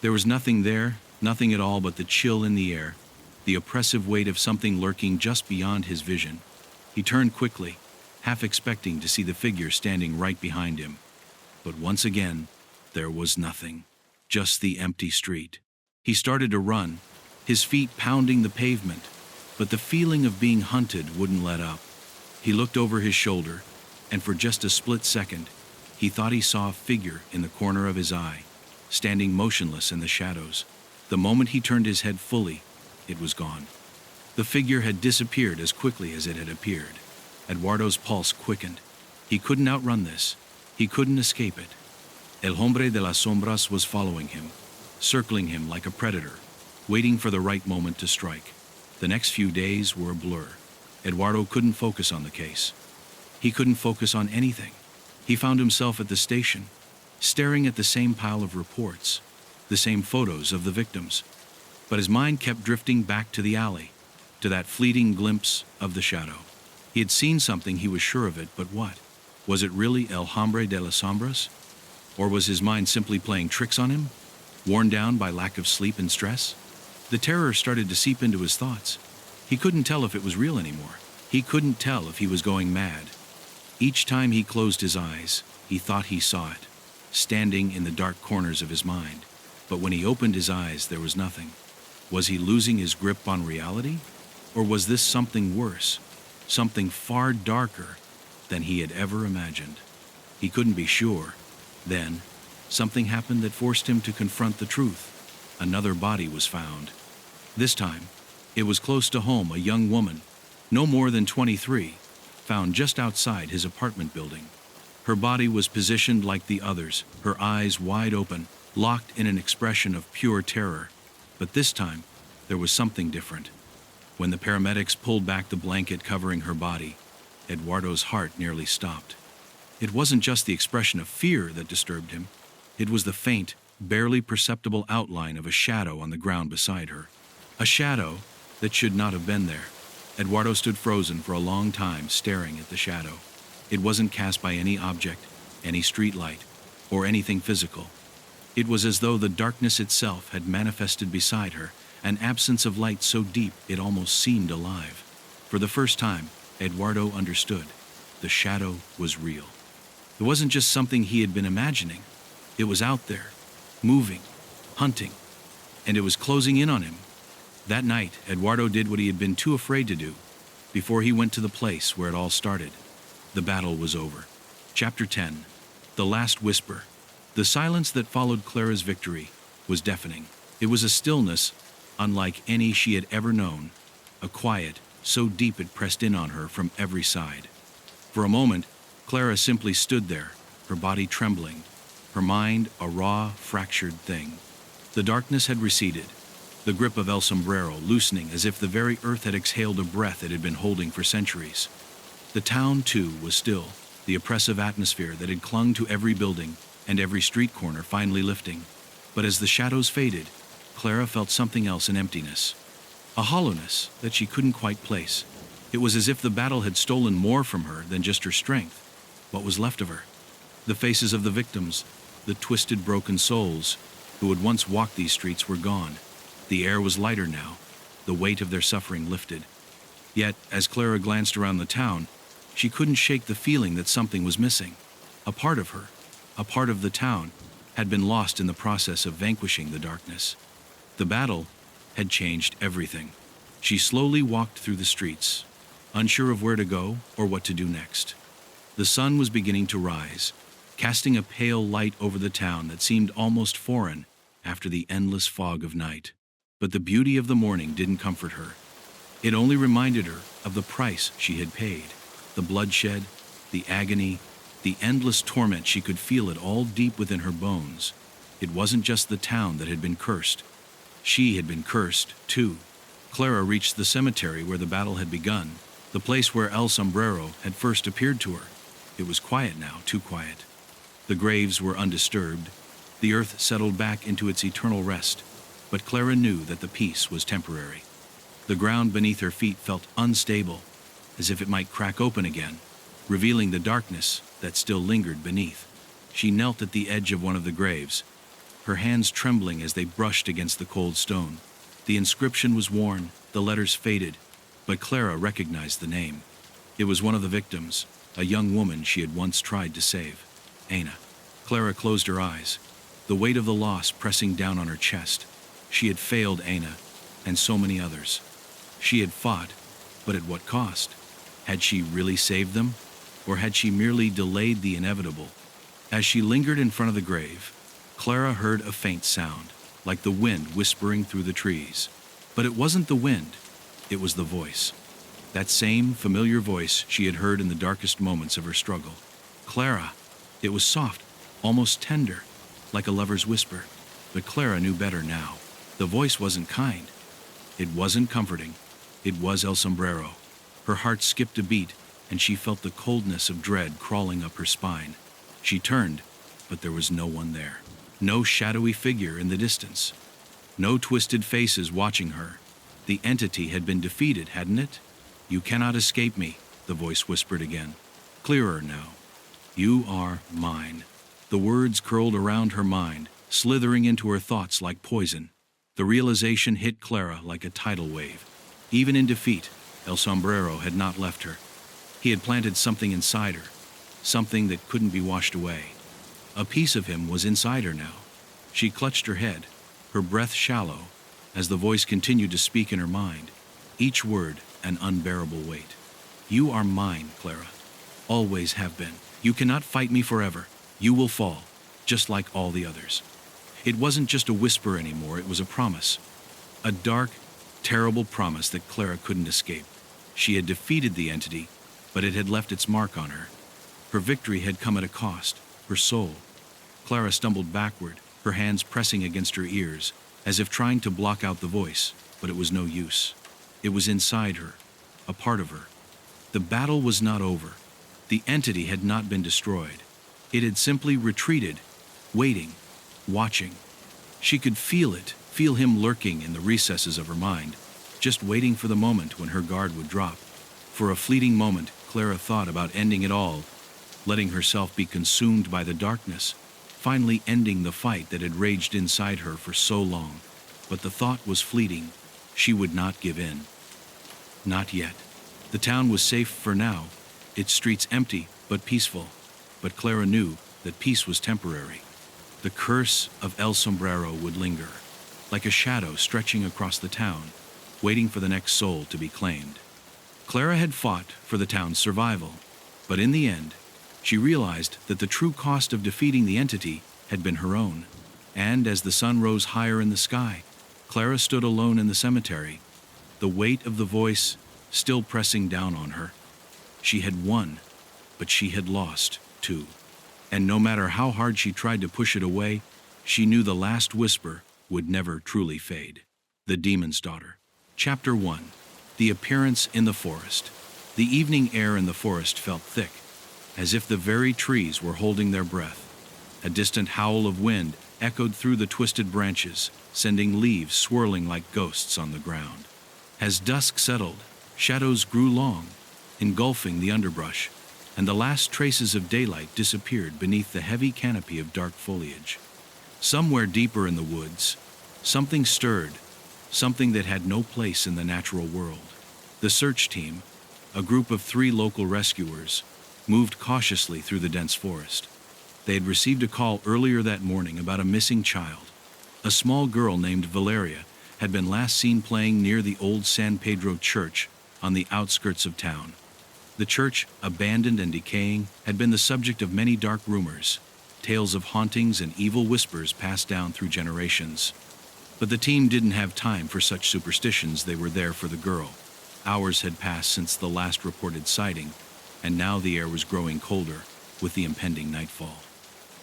S1: There was nothing there, nothing at all but the chill in the air, the oppressive weight of something lurking just beyond his vision. He turned quickly, half expecting to see the figure standing right behind him. But once again, there was nothing, just the empty street. He started to run, his feet pounding the pavement, but the feeling of being hunted wouldn't let up. He looked over his shoulder, and for just a split second, he thought he saw a figure in the corner of his eye, standing motionless in the shadows. The moment he turned his head fully, it was gone. The figure had disappeared as quickly as it had appeared. Eduardo's pulse quickened. He couldn't outrun this. He couldn't escape it. El hombre de las sombras was following him, circling him like a predator, waiting for the right moment to strike. The next few days were a blur. Eduardo couldn't focus on the case. He couldn't focus on anything. He found himself at the station, staring at the same pile of reports, the same photos of the victims. But his mind kept drifting back to the alley, to that fleeting glimpse of the shadow. He had seen something, he was sure of it, but what? Was it really El hombre de las sombras? Or was his mind simply playing tricks on him, worn down by lack of sleep and stress? The terror started to seep into his thoughts. He couldn't tell if it was real anymore. He couldn't tell if he was going mad. Each time he closed his eyes, he thought he saw it, standing in the dark corners of his mind. But when he opened his eyes, there was nothing. Was he losing his grip on reality? Or was this something worse, something far darker than he had ever imagined? He couldn't be sure. Then, something happened that forced him to confront the truth. Another body was found. This time, it was close to home, a young woman, no more than 23, found just outside his apartment building. Her body was positioned like the others, her eyes wide open, locked in an expression of pure terror. But this time, there was something different. When the paramedics pulled back the blanket covering her body, Eduardo's heart nearly stopped. It wasn't just the expression of fear that disturbed him. It was the faint, barely perceptible outline of a shadow on the ground beside her. A shadow that should not have been there. Eduardo stood frozen for a long time, staring at the shadow. It wasn't cast by any object, any street light, or anything physical. It was as though the darkness itself had manifested beside her, an absence of light so deep it almost seemed alive. For the first time, Eduardo understood. The shadow was real. It wasn't just something he had been imagining. It was out there, moving, hunting, and it was closing in on him. That night, Eduardo did what he had been too afraid to do. Before he went to the place where it all started, the battle was over. Chapter 10. The Last Whisper. The silence that followed Clara's victory was deafening. It was a stillness unlike any she had ever known, a quiet so deep it pressed in on her from every side. For a moment, Clara simply stood there, her body trembling, her mind a raw, fractured thing. The darkness had receded, the grip of El Sombrero loosening as if the very earth had exhaled a breath it had been holding for centuries. The town, too, was still, the oppressive atmosphere that had clung to every building and every street corner finally lifting. But as the shadows faded, Clara felt something else, an emptiness. a hollowness that she couldn't quite place. It was as if the battle had stolen more from her than just her strength. What was left of her? The faces of the victims, the twisted, broken souls who had once walked these streets were gone. The air was lighter now, the weight of their suffering lifted. Yet, as Clara glanced around the town, she couldn't shake the feeling that something was missing. A part of her, a part of the town, had been lost in the process of vanquishing the darkness. The battle had changed everything. She slowly walked through the streets, unsure of where to go or what to do next. The sun was beginning to rise, casting a pale light over the town that seemed almost foreign after the endless fog of night. But the beauty of the morning didn't comfort her. It only reminded her of the price she had paid, the bloodshed, the agony, the endless torment. She could feel it all deep within her bones. It wasn't just the town that had been cursed. She had been cursed, too. Clara reached the cemetery where the battle had begun, the place where El Sombrero had first appeared to her. It was quiet now, too quiet. The graves were undisturbed. The earth settled back into its eternal rest, but Clara knew that the peace was temporary. The ground beneath her feet felt unstable, as if it might crack open again, revealing the darkness that still lingered beneath. She knelt at the edge of one of the graves, her hands trembling as they brushed against the cold stone. The inscription was worn, the letters faded, but Clara recognized the name. It was one of the victims, a young woman she had once tried to save, Aina. Clara closed her eyes, the weight of the loss pressing down on her chest. She had failed Aina, and so many others. She had fought, but at what cost? Had she really saved them, or had she merely delayed the inevitable? As she lingered in front of the grave, Clara heard a faint sound, like the wind whispering through the trees. But it wasn't the wind, it was the voice. That same familiar voice she had heard in the darkest moments of her struggle. Clara! It was soft, almost tender, like a lover's whisper. But Clara knew better now. The voice wasn't kind. It wasn't comforting. It was El Sombrero. Her heart skipped a beat, and she felt the coldness of dread crawling up her spine. She turned, but there was no one there. No shadowy figure in the distance. No twisted faces watching her. The entity had been defeated, hadn't it? "You cannot escape me," the voice whispered again. Clearer now. "You are mine." The words curled around her mind, slithering into her thoughts like poison. The realization hit Clara like a tidal wave. Even in defeat, El Sombrero had not left her. He had planted something inside her, something that couldn't be washed away. A piece of him was inside her now. She clutched her head, her breath shallow, as the voice continued to speak in her mind, each word an unbearable weight. "You are mine, Clara. Always have been. You cannot fight me forever. You will fall, just like all the others." It wasn't just a whisper anymore, it was a promise. A dark, terrible promise that Clara couldn't escape. She had defeated the entity, but it had left its mark on her. Her victory had come at a cost, her soul. Clara stumbled backward, her hands pressing against her ears, as if trying to block out the voice, but it was no use. It was inside her, a part of her. The battle was not over. The entity had not been destroyed. It had simply retreated, waiting, watching. She could feel it, feel him lurking in the recesses of her mind, just waiting for the moment when her guard would drop. For a fleeting moment, Clara thought about ending it all, letting herself be consumed by the darkness, finally ending the fight that had raged inside her for so long. But the thought was fleeting. She would not give in. Not yet. The town was safe for now, its streets empty but peaceful. But Clara knew that peace was temporary. The curse of El Sombrero would linger, like a shadow stretching across the town, waiting for the next soul to be claimed. Clara had fought for the town's survival, but in the end, she realized that the true cost of defeating the entity had been her own. And as the sun rose higher in the sky, Clara stood alone in the cemetery, the weight of the voice still pressing down on her. She had won, but she had lost, too. And no matter how hard she tried to push it away, she knew the last whisper would never truly fade. The Demon's Daughter. Chapter 1. The Appearance in the Forest. The evening air in the forest felt thick, as if the very trees were holding their breath. A distant howl of wind echoed through the twisted branches, sending leaves swirling like ghosts on the ground. As dusk settled, shadows grew long, engulfing the underbrush, and the last traces of daylight disappeared beneath the heavy canopy of dark foliage. Somewhere deeper in the woods, something stirred, something that had no place in the natural world. The search team, a group of 3 local rescuers, moved cautiously through the dense forest. They had received a call earlier that morning about a missing child. A small girl named Valeria had been last seen playing near the old San Pedro church on the outskirts of town. The church, abandoned and decaying, had been the subject of many dark rumors, tales of hauntings and evil whispers passed down through generations. But the team didn't have time for such superstitions. They were there for the girl. Hours had passed since the last reported sighting, and now the air was growing colder with the impending nightfall.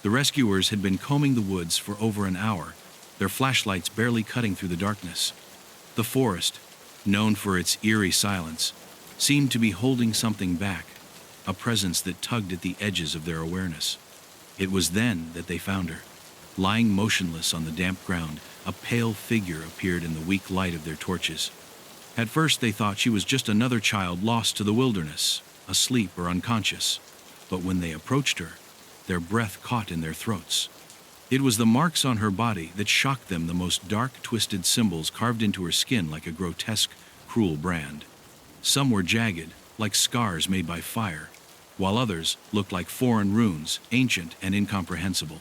S1: The rescuers had been combing the woods for over an hour, their flashlights barely cutting through the darkness. The forest, known for its eerie silence, seemed to be holding something back, a presence that tugged at the edges of their awareness. It was then that they found her. Lying motionless on the damp ground, a pale figure appeared in the weak light of their torches. At first they thought she was just another child lost to the wilderness, asleep or unconscious. But when they approached her, their breath caught in their throats. It was the marks on her body that shocked them, the most dark, twisted symbols carved into her skin like a grotesque, cruel brand. Some were jagged, like scars made by fire, while others looked like foreign runes, ancient and incomprehensible.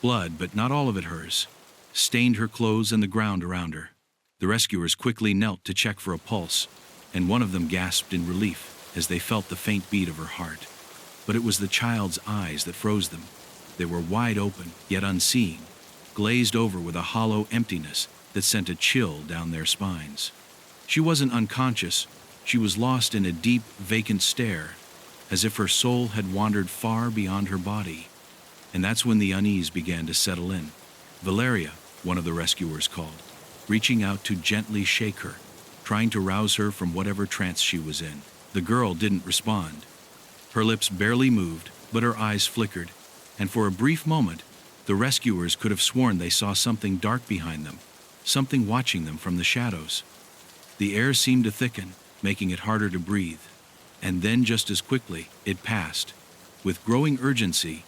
S1: Blood, but not all of it hers, stained her clothes and the ground around her. The rescuers quickly knelt to check for a pulse, and one of them gasped in relief as they felt the faint beat of her heart. But it was the child's eyes that froze them. They were wide open, yet unseeing, glazed over with a hollow emptiness that sent a chill down their spines. She wasn't unconscious. She was lost in a deep, vacant stare, as if her soul had wandered far beyond her body. And that's when the unease began to settle in. Valeria, one of the rescuers called, reaching out to gently shake her, trying to rouse her from whatever trance she was in. The girl didn't respond. Her lips barely moved, but her eyes flickered, and for a brief moment, the rescuers could have sworn they saw something dark behind them, something watching them from the shadows. The air seemed to thicken, making it harder to breathe. And then, just as quickly, it passed. With growing urgency,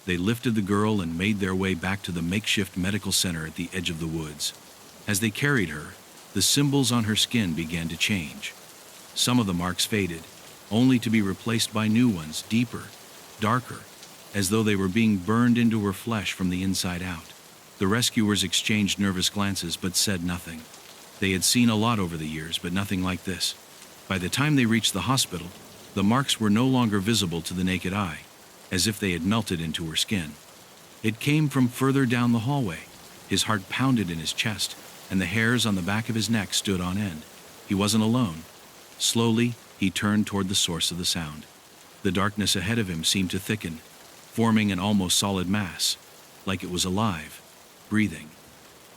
S1: they lifted the girl and made their way back to the makeshift medical center at the edge of the woods. As they carried her, the symbols on her skin began to change. Some of the marks faded, only to be replaced by new ones, deeper, darker, as though they were being burned into her flesh from the inside out. The rescuers exchanged nervous glances but said nothing. They had seen a lot over the years, but nothing like this. By the time they reached the hospital, the marks were no longer visible to the naked eye, as if they had melted into her skin. It came from further down the hallway. His heart pounded in his chest, and the hairs on the back of his neck stood on end. He wasn't alone. Slowly, he turned toward the source of the sound. The darkness ahead of him seemed to thicken, forming an almost solid mass, like it was alive, breathing.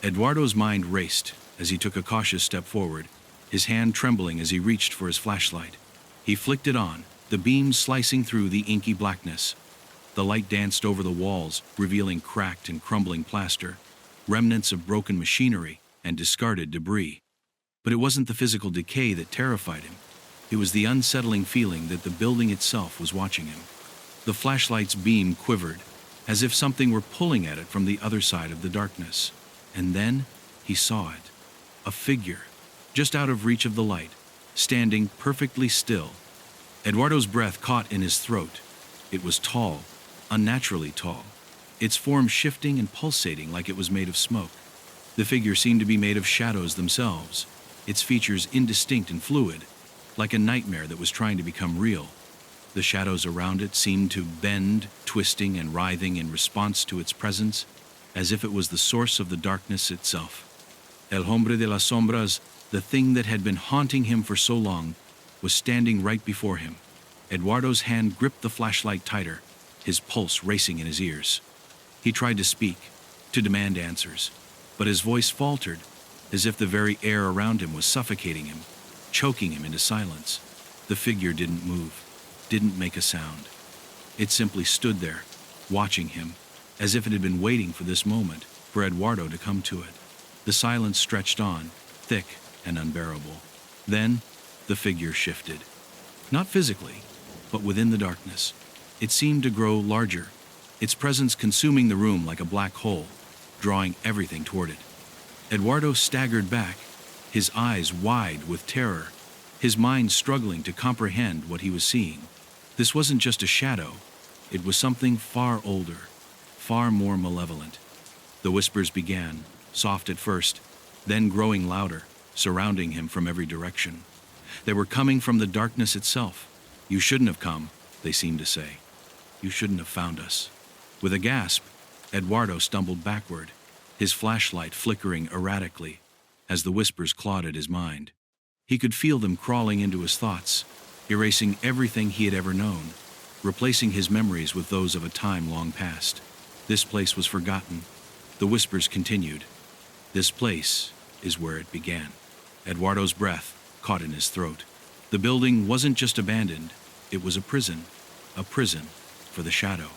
S1: Eduardo's mind raced as he took a cautious step forward, his hand trembling as he reached for his flashlight. He flicked it on, the beam slicing through the inky blackness. The light danced over the walls, revealing cracked and crumbling plaster, remnants of broken machinery, and discarded debris. But it wasn't the physical decay that terrified him. It was the unsettling feeling that the building itself was watching him. The flashlight's beam quivered, as if something were pulling at it from the other side of the darkness. And then he saw it. A figure, just out of reach of the light, standing perfectly still. Eduardo's breath caught in his throat. It was tall, unnaturally tall, its form shifting and pulsating like it was made of smoke. The figure seemed to be made of shadows themselves, its features indistinct and fluid, like a nightmare that was trying to become real. The shadows around it seemed to bend, twisting and writhing in response to its presence, as if it was the source of the darkness itself. El hombre de las sombras, the thing that had been haunting him for so long, was standing right before him. Eduardo's hand gripped the flashlight tighter, his pulse racing in his ears. He tried to speak, to demand answers, but his voice faltered, as if the very air around him was suffocating him, choking him into silence. The figure didn't move, didn't make a sound. It simply stood there, watching him, as if it had been waiting for this moment, for Eduardo to come to it. The silence stretched on, thick and unbearable. Then, the figure shifted. Not physically, but within the darkness. It seemed to grow larger, its presence consuming the room like a black hole, drawing everything toward it. Eduardo staggered back, his eyes wide with terror, his mind struggling to comprehend what he was seeing. This wasn't just a shadow, it was something far older, far more malevolent. The whispers began, soft at first, then growing louder, surrounding him from every direction. They were coming from the darkness itself. "You shouldn't have come," they seemed to say. "You shouldn't have found us." With a gasp, Eduardo stumbled backward, his flashlight flickering erratically as the whispers clawed at his mind. He could feel them crawling into his thoughts, erasing everything he had ever known, replacing his memories with those of a time long past. This place was forgotten. The whispers continued. This place is where it began. Eduardo's breath caught in his throat. The building wasn't just abandoned, it was a prison for the shadow,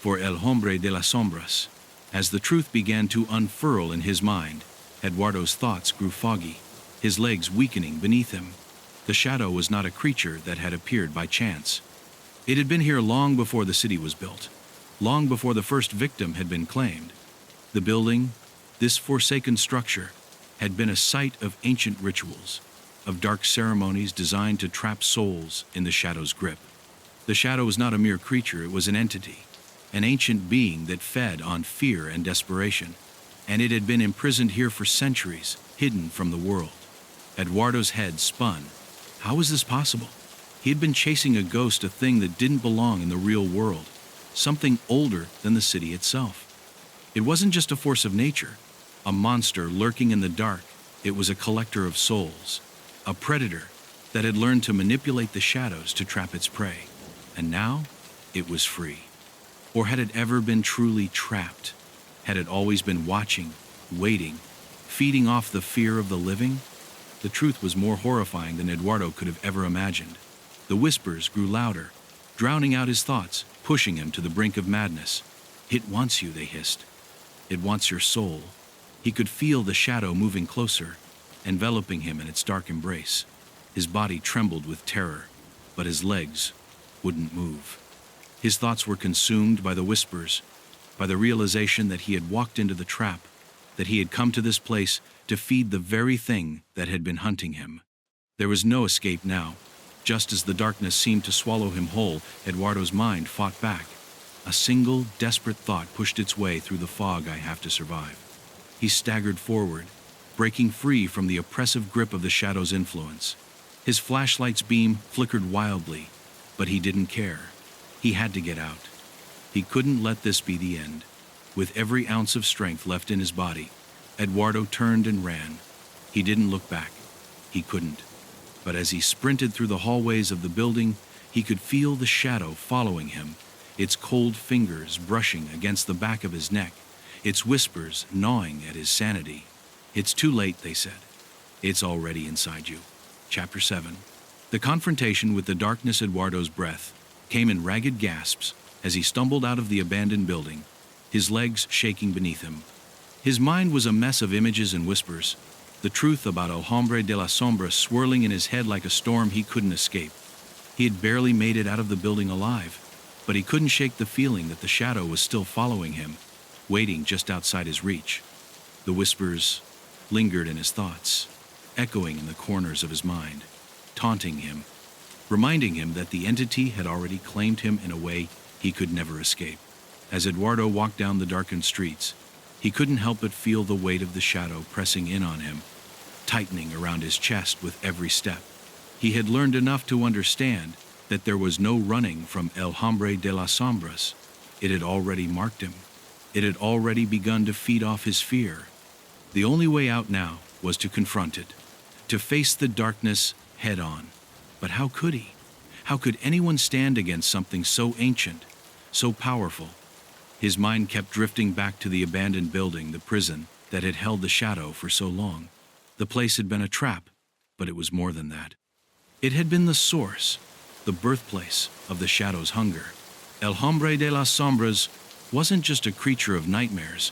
S1: for El Hombre de las Sombras. As the truth began to unfurl in his mind, Eduardo's thoughts grew foggy, his legs weakening beneath him. The shadow was not a creature that had appeared by chance. It had been here long before the city was built, long before the first victim had been claimed. The building, this forsaken structure, had been a site of ancient rituals, of dark ceremonies designed to trap souls in the shadow's grip. The shadow was not a mere creature, it was an entity, an ancient being that fed on fear and desperation, and it had been imprisoned here for centuries, hidden from the world. Eduardo's head spun. How was this possible? He had been chasing a ghost, a thing that didn't belong in the real world, something older than the city itself. It wasn't just a force of nature, a monster lurking in the dark. It was a collector of souls, a predator that had learned to manipulate the shadows to trap its prey. And now, it was free. Or had it ever been truly trapped? Had it always been watching, waiting, feeding off the fear of the living? The truth was more horrifying than Eduardo could have ever imagined. The whispers grew louder, drowning out his thoughts, pushing him to the brink of madness. "It wants you," they hissed. "It wants your soul." He could feel the shadow moving closer, enveloping him in its dark embrace. His body trembled with terror, but his legs wouldn't move. His thoughts were consumed by the whispers, by the realization that he had walked into the trap, that he had come to this place to feed the very thing that had been hunting him. There was no escape now. Just as the darkness seemed to swallow him whole, Eduardo's mind fought back. A single, desperate thought pushed its way through the fog. "I have to survive." He staggered forward, breaking free from the oppressive grip of the shadow's influence. His flashlight's beam flickered wildly, but he didn't care. He had to get out. He couldn't let this be the end. With every ounce of strength left in his body, Eduardo turned and ran. He didn't look back. He couldn't. But as he sprinted through the hallways of the building, he could feel the shadow following him, its cold fingers brushing against the back of his neck, its whispers gnawing at his sanity. "It's too late," they said. "It's already inside you." Chapter 7. The confrontation with the darkness. Eduardo's breath came in ragged gasps as he stumbled out of the abandoned building, his legs shaking beneath him. His mind was a mess of images and whispers, the truth about El Hombre de las Sombras swirling in his head like a storm he couldn't escape. He had barely made it out of the building alive, but he couldn't shake the feeling that the shadow was still following him, waiting just outside his reach. The whispers lingered in his thoughts, echoing in the corners of his mind, taunting him, reminding him that the entity had already claimed him in a way he could never escape. As Eduardo walked down the darkened streets, he couldn't help but feel the weight of the shadow pressing in on him, tightening around his chest with every step. He had learned enough to understand that there was no running from El Hombre de las Sombras. It had already marked him. It had already begun to feed off his fear. The only way out now was to confront it, to face the darkness head on. But how could he? How could anyone stand against something so ancient, so powerful? His mind kept drifting back to the abandoned building, the prison that had held the shadow for so long. The place had been a trap, but it was more than that. It had been the source, the birthplace of the shadow's hunger. El Hombre de las Sombras wasn't just a creature of nightmares.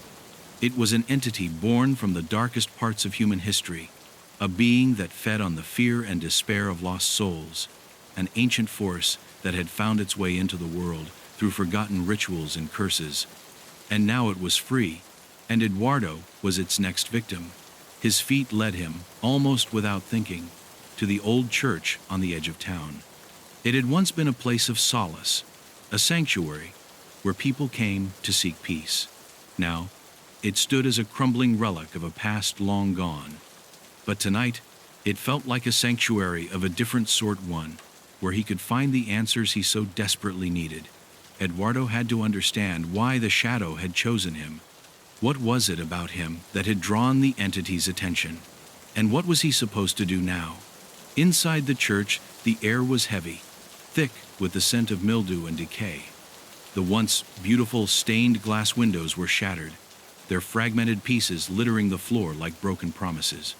S1: It was an entity born from the darkest parts of human history, a being that fed on the fear and despair of lost souls, an ancient force that had found its way into the world through forgotten rituals and curses. And now it was free, and Eduardo was its next victim. His feet led him, almost without thinking, to the old church on the edge of town. It had once been a place of solace, a sanctuary where people came to seek peace. Now, it stood as a crumbling relic of a past long gone. But tonight, it felt like a sanctuary of a different sort, one where he could find the answers he so desperately needed. Eduardo had to understand why the shadow had chosen him. What was it about him that had drawn the entity's attention? And what was he supposed to do now? Inside the church, the air was heavy, thick with the scent of mildew and decay. The once beautiful stained glass windows were shattered, their fragmented pieces littering the floor like broken promises.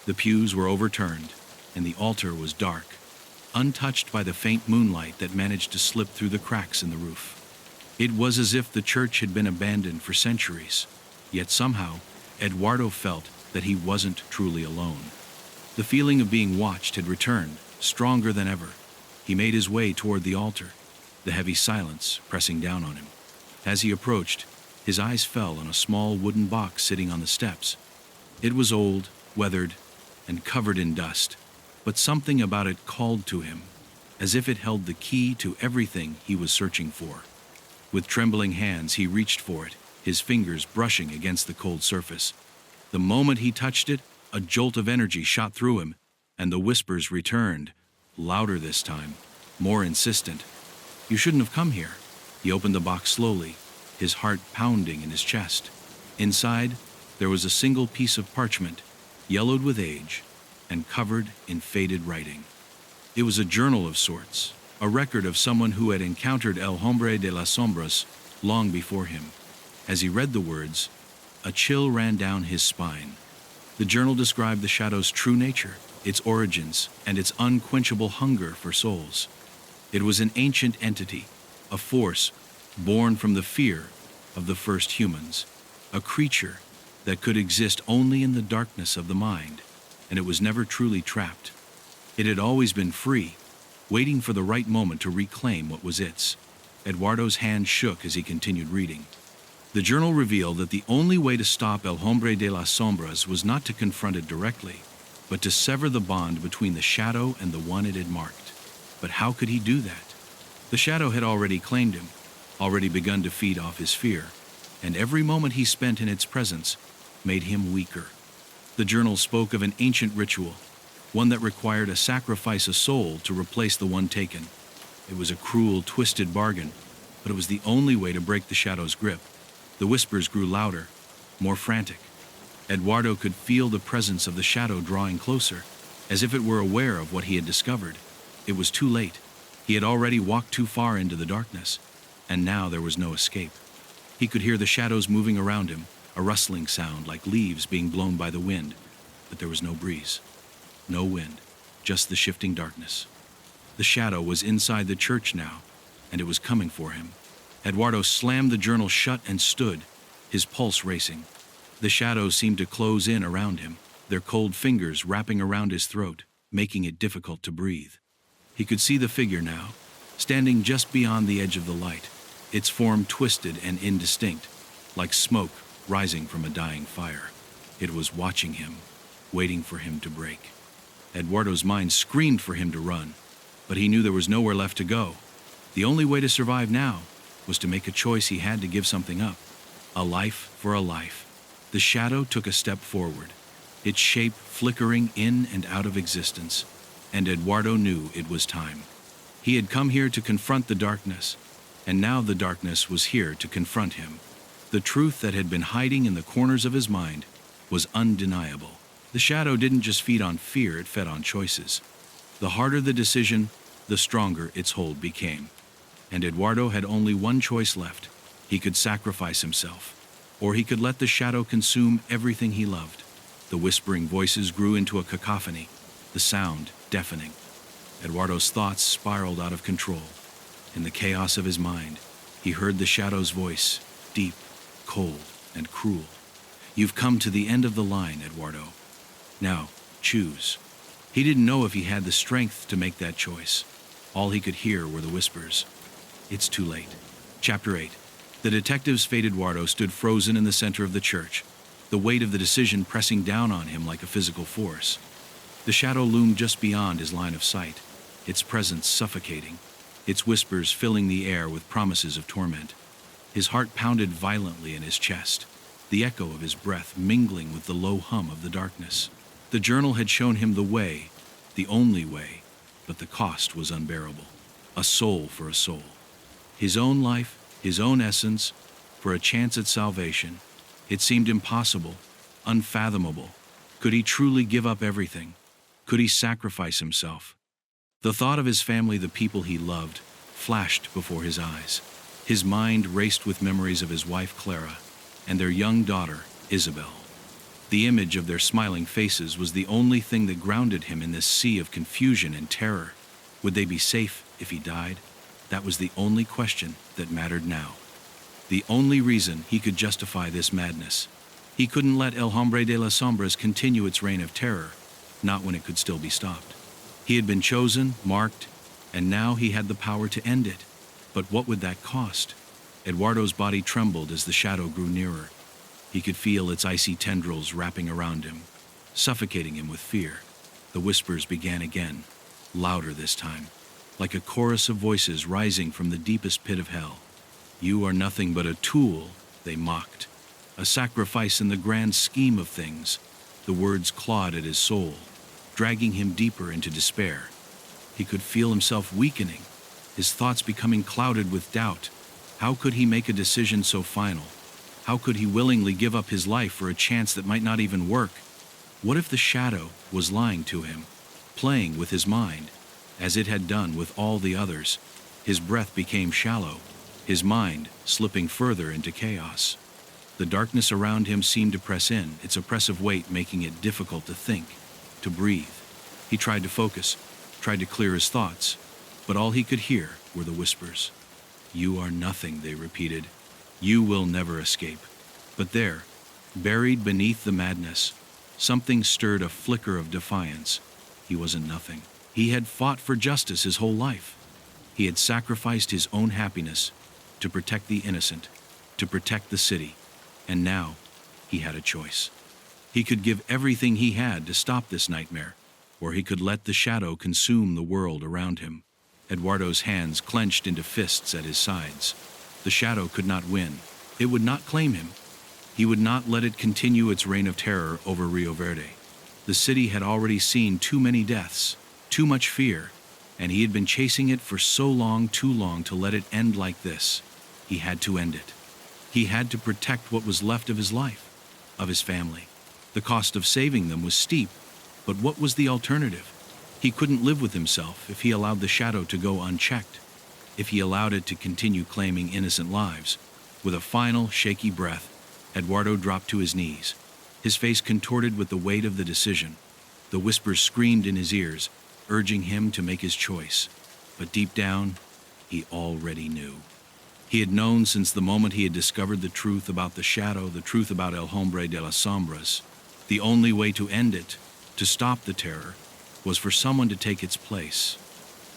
S1: The pews were overturned, and the altar was dark, untouched by the faint moonlight that managed to slip through the cracks in the roof. It was as if the church had been abandoned for centuries, yet somehow Eduardo felt that he wasn't truly alone. The feeling of being watched had returned, stronger than ever. He made his way toward the altar, the heavy silence pressing down on him. As he approached, his eyes fell on a small wooden box sitting on the steps. It was old, weathered, and covered in dust, but something about it called to him, as if it held the key to everything he was searching for. With trembling hands, he reached for it, his fingers brushing against the cold surface. The moment he touched it, a jolt of energy shot through him, and the whispers returned, louder this time, more insistent. "You shouldn't have come here." He opened the box slowly, his heart pounding in his chest. Inside, there was a single piece of parchment, yellowed with age and covered in faded writing. It was a journal of sorts, a record of someone who had encountered El Hombre de las Sombras long before him. As he read the words, a chill ran down his spine. The journal described the shadow's true nature, its origins, and its unquenchable hunger for souls. It was an ancient entity, a force born from the fear of the first humans, a creature that could exist only in the darkness of the mind, and it was never truly trapped. It had always been free, waiting for the right moment to reclaim what was its. Eduardo's hand shook as he continued reading. The journal revealed that the only way to stop El Hombre de las Sombras was not to confront it directly, but to sever the bond between the shadow and the one it had marked. But how could he do that? The shadow had already claimed him, already begun to feed off his fear, and every moment he spent in its presence made him weaker. The journal spoke of an ancient ritual, one that required a sacrifice of soul to replace the one taken. It was a cruel, twisted bargain, but it was the only way to break the shadow's grip. The whispers grew louder, more frantic. Eduardo could feel the presence of the shadow drawing closer, as if it were aware of what he had discovered. It was too late. He had already walked too far into the darkness, and now there was no escape. He could hear the shadows moving around him, a rustling sound like leaves being blown by the wind, but there was no breeze, no wind, just the shifting darkness. The shadow was inside the church now, and it was coming for him. Eduardo slammed the journal shut and stood, his pulse racing. The shadows seemed to close in around him, their cold fingers wrapping around his throat, making it difficult to breathe. He could see the figure now, standing just beyond the edge of the light, its form twisted and indistinct, like smoke rising from a dying fire. It was watching him, waiting for him to break. Eduardo's mind screamed for him to run, but he knew there was nowhere left to go. The only way to survive now was to make a choice. He had to give something up, a life for a life. The shadow took a step forward, its shape flickering in and out of existence, and Eduardo knew it was time. He had come here to confront the darkness, and now the darkness was here to confront him. The truth that had been hiding in the corners of his mind was undeniable. The shadow didn't just feed on fear, it fed on choices. The harder the decision, the stronger its hold became. And Eduardo had only one choice left. He could sacrifice himself, or he could let the shadow consume everything he loved. The whispering voices grew into a cacophony, the sound deafening. Eduardo's thoughts spiraled out of control. In the chaos of his mind, he heard the shadow's voice, deep, cold, and cruel. "You've come to the end of the line, Eduardo. Now, choose. He didn't know if he had the strength to make that choice. All he could hear were the whispers. It's too late. Chapter 8. The detective's fate Eduardo stood frozen in the center of the church, the weight of the decision pressing down on him like a physical force. The shadow loomed just beyond his line of sight, its presence suffocating, its whispers filling the air with promises of torment. His heart pounded violently in his chest, the echo of his breath mingling with the low hum of the darkness. The journal had shown him the way, the only way, but the cost was unbearable. A soul for a soul. His own life, his own essence, for a chance at salvation. It seemed impossible, unfathomable. Could he truly give up everything? Could he sacrifice himself? The thought of his family, the people he loved, flashed before his eyes. His mind raced with memories of his wife Clara and their young daughter, Isabel. The image of their smiling faces was the only thing that grounded him in this sea of confusion and terror. Would they be safe if he died? That was the only question that mattered now. The only reason he could justify this madness. He couldn't let El Hombre de las Sombras continue its reign of terror, not when it could still be stopped. He had been chosen, marked, and now he had the power to end it. But what would that cost? Eduardo's body trembled as the shadow grew nearer. He could feel its icy tendrils wrapping around him, suffocating him with fear. The whispers began again, louder this time, like a chorus of voices rising from the deepest pit of hell. You are nothing but a tool, they mocked. A sacrifice in the grand scheme of things. The words clawed at his soul, dragging him deeper into despair. He could feel himself weakening, his thoughts becoming clouded with doubt. How could he make a decision so final? How could he willingly give up his life for a chance that might not even work? What if the shadow was lying to him, playing with his mind, as it had done with all the others? His breath became shallow, his mind slipping further into chaos. The darkness around him seemed to press in, its oppressive weight making it difficult to think, to breathe. He tried to focus, tried to clear his thoughts, but all he could hear were the whispers. You are nothing, they repeated. You will never escape. But there, buried beneath the madness, something stirred a flicker of defiance. He wasn't nothing. He had fought for justice his whole life. He had sacrificed his own happiness to protect the innocent, to protect the city. And now, he had a choice. He could give everything he had to stop this nightmare, or he could let the shadow consume the world around him. Eduardo's hands clenched into fists at his sides. The shadow could not win. It would not claim him. He would not let it continue its reign of terror over Rio Verde. The city had already seen too many deaths, too much fear, and he had been chasing it for so long, too long to let it end like this. He had to end it. He had to protect what was left of his life, of his family. The cost of saving them was steep, but what was the alternative? He couldn't live with himself if he allowed the shadow to go unchecked, if he allowed it to continue claiming innocent lives. With a final, shaky breath, Eduardo dropped to his knees, his face contorted with the weight of the decision. The whispers screamed in his ears, urging him to make his choice. But deep down, he already knew. He had known since the moment he had discovered the truth about the shadow, the truth about El Hombre de las Sombras. The only way to end it, to stop the terror, was for someone to take its place,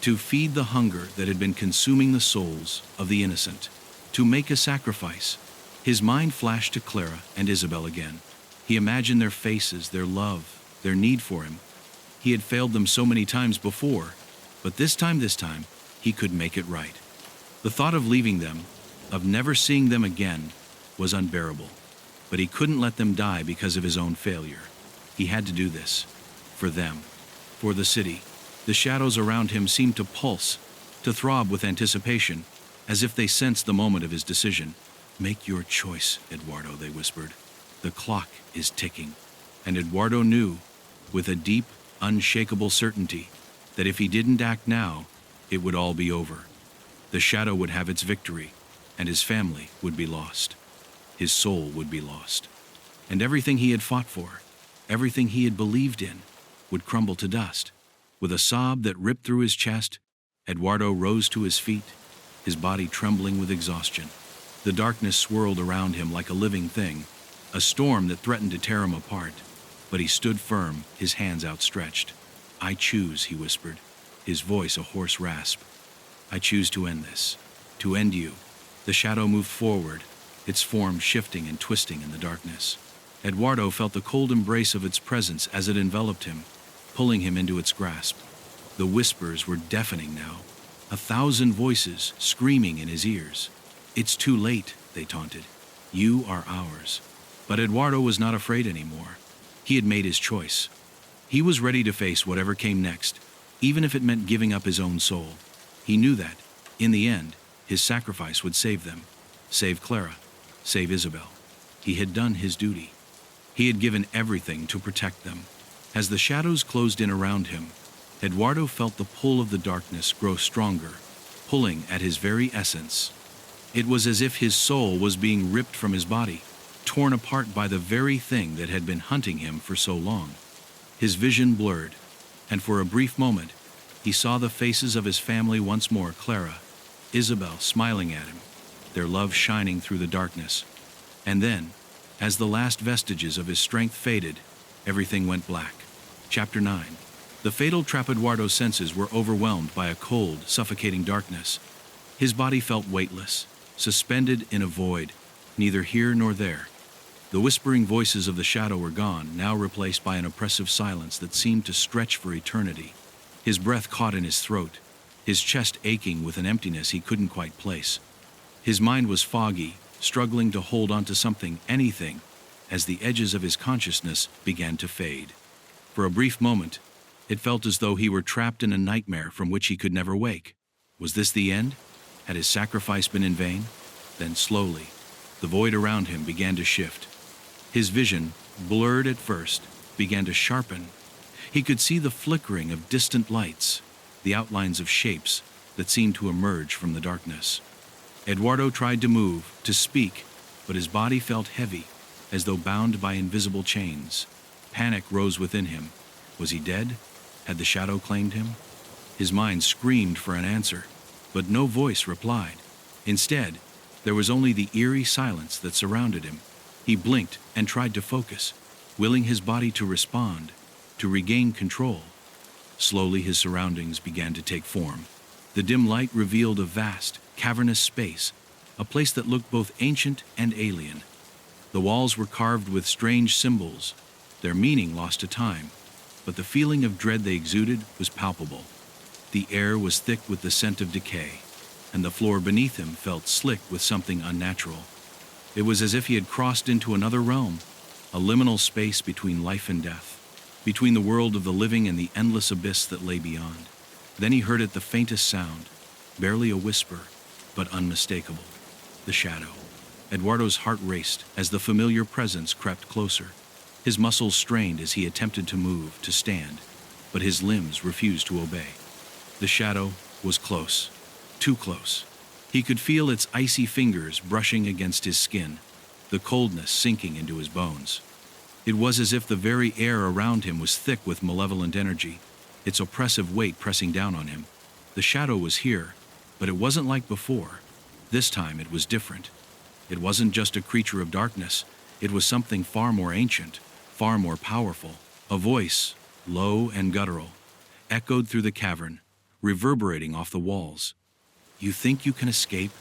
S1: to feed the hunger that had been consuming the souls of the innocent, to make a sacrifice. His mind flashed to Clara and Isabel again. He imagined their faces, their love, their need for him. He had failed them so many times before, but this time, he could make it right. The thought of leaving them, of never seeing them again, was unbearable, but he couldn't let them die because of his own failure. He had to do this, for them, for the city. The shadows around him seemed to pulse, to throb with anticipation, as if they sensed the moment of his decision. Make your choice, Eduardo, they whispered. The clock is ticking. And Eduardo knew, with a deep, unshakable certainty, that if he didn't act now, it would all be over. The shadow would have its victory, and his family would be lost. His soul would be lost. And everything he had fought for, everything he had believed in, would crumble to dust. With a sob that ripped through his chest, Eduardo rose to his feet, his body trembling with exhaustion. The darkness swirled around him like a living thing, a storm that threatened to tear him apart. but he stood firm, his hands outstretched. "I choose," he whispered, his voice a hoarse rasp. "I choose to end this, to end you." The shadow moved forward, its form shifting and twisting in the darkness. Eduardo felt the cold embrace of its presence as it enveloped him, pulling him into its grasp. The whispers were deafening now, 1,000 voices screaming in his ears. "It's too late," they taunted. "You are ours." But Eduardo was not afraid anymore. He had made his choice. He was ready to face whatever came next, even if it meant giving up his own soul. He knew that, in the end, his sacrifice would save them, save Clara, save Isabel. He had done his duty. He had given everything to protect them. As the shadows closed in around him, Eduardo felt the pull of the darkness grow stronger, pulling at his very essence. It was as if his soul was being ripped from his body, torn apart by the very thing that had been hunting him for so long. His vision blurred, and for a brief moment, he saw the faces of his family once more: Clara, Isabel smiling at him, their love shining through the darkness. And then, as the last vestiges of his strength faded, everything went black. Chapter 9. The fatal trap. Eduardo's senses were overwhelmed by a cold, suffocating darkness. His body felt weightless, suspended in a void, neither here nor there. The whispering voices of the shadow were gone, now replaced by an oppressive silence that seemed to stretch for eternity. His breath caught in his throat, his chest aching with an emptiness he couldn't quite place. His mind was foggy, struggling to hold on to something, anything, as the edges of his consciousness began to fade. For a brief moment, it felt as though he were trapped in a nightmare from which he could never wake. Was this the end? Had his sacrifice been in vain? Then slowly, the void around him began to shift. His vision, blurred at first, began to sharpen. He could see the flickering of distant lights, the outlines of shapes that seemed to emerge from the darkness. Eduardo tried to move, to speak, but his body felt heavy, as though bound by invisible chains. Panic rose within him. Was he dead? Had the shadow claimed him? His mind screamed for an answer, but no voice replied. Instead, there was only the eerie silence that surrounded him. He blinked and tried to focus, willing his body to respond, to regain control. Slowly his surroundings began to take form. The dim light revealed a vast, cavernous space, a place that looked both ancient and alien. The walls were carved with strange symbols, their meaning lost to time, but the feeling of dread they exuded was palpable. The air was thick with the scent of decay, and the floor beneath him felt slick with something unnatural. It was as if he had crossed into another realm, a liminal space between life and death, between the world of the living and the endless abyss that lay beyond. Then he heard it, the faintest sound, barely a whisper, but unmistakable. The shadow. Eduardo's heart raced as the familiar presence crept closer. His muscles strained as he attempted to move, to stand, but his limbs refused to obey. The shadow was close, too close. He could feel its icy fingers brushing against his skin, the coldness sinking into his bones. It was as if the very air around him was thick with malevolent energy, its oppressive weight pressing down on him. The shadow was here, but it wasn't like before. This time it was different. It wasn't just a creature of darkness, it was something far more ancient, far more powerful. A voice, low and guttural, echoed through the cavern, reverberating off the walls. "You think you can escape?"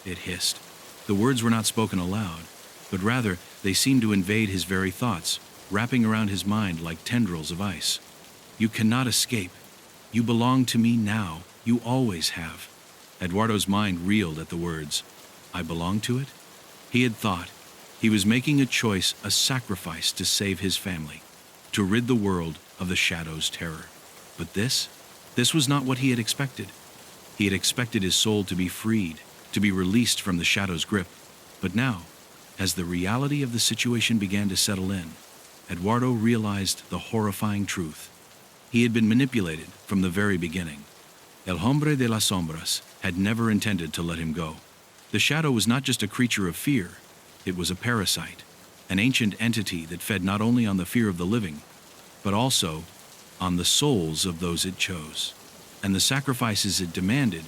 S1: it hissed. The words were not spoken aloud, but rather they seemed to invade his very thoughts, wrapping around his mind like tendrils of ice. "You cannot escape. You belong to me now. You always have." Eduardo's mind reeled at the words. I belong to it? He had thought. He was making a choice, a sacrifice to save his family, to rid the world of the shadow's terror. But this was not what he had expected. He had expected his soul to be freed, to be released from the shadow's grip. But now, as the reality of the situation began to settle in, Eduardo realized the horrifying truth. He had been manipulated from the very beginning. El hombre de las sombras had never intended to let him go. The shadow was not just a creature of fear, it was a parasite, an ancient entity that fed not only on the fear of the living, but also on the souls of those it chose. And the sacrifices it demanded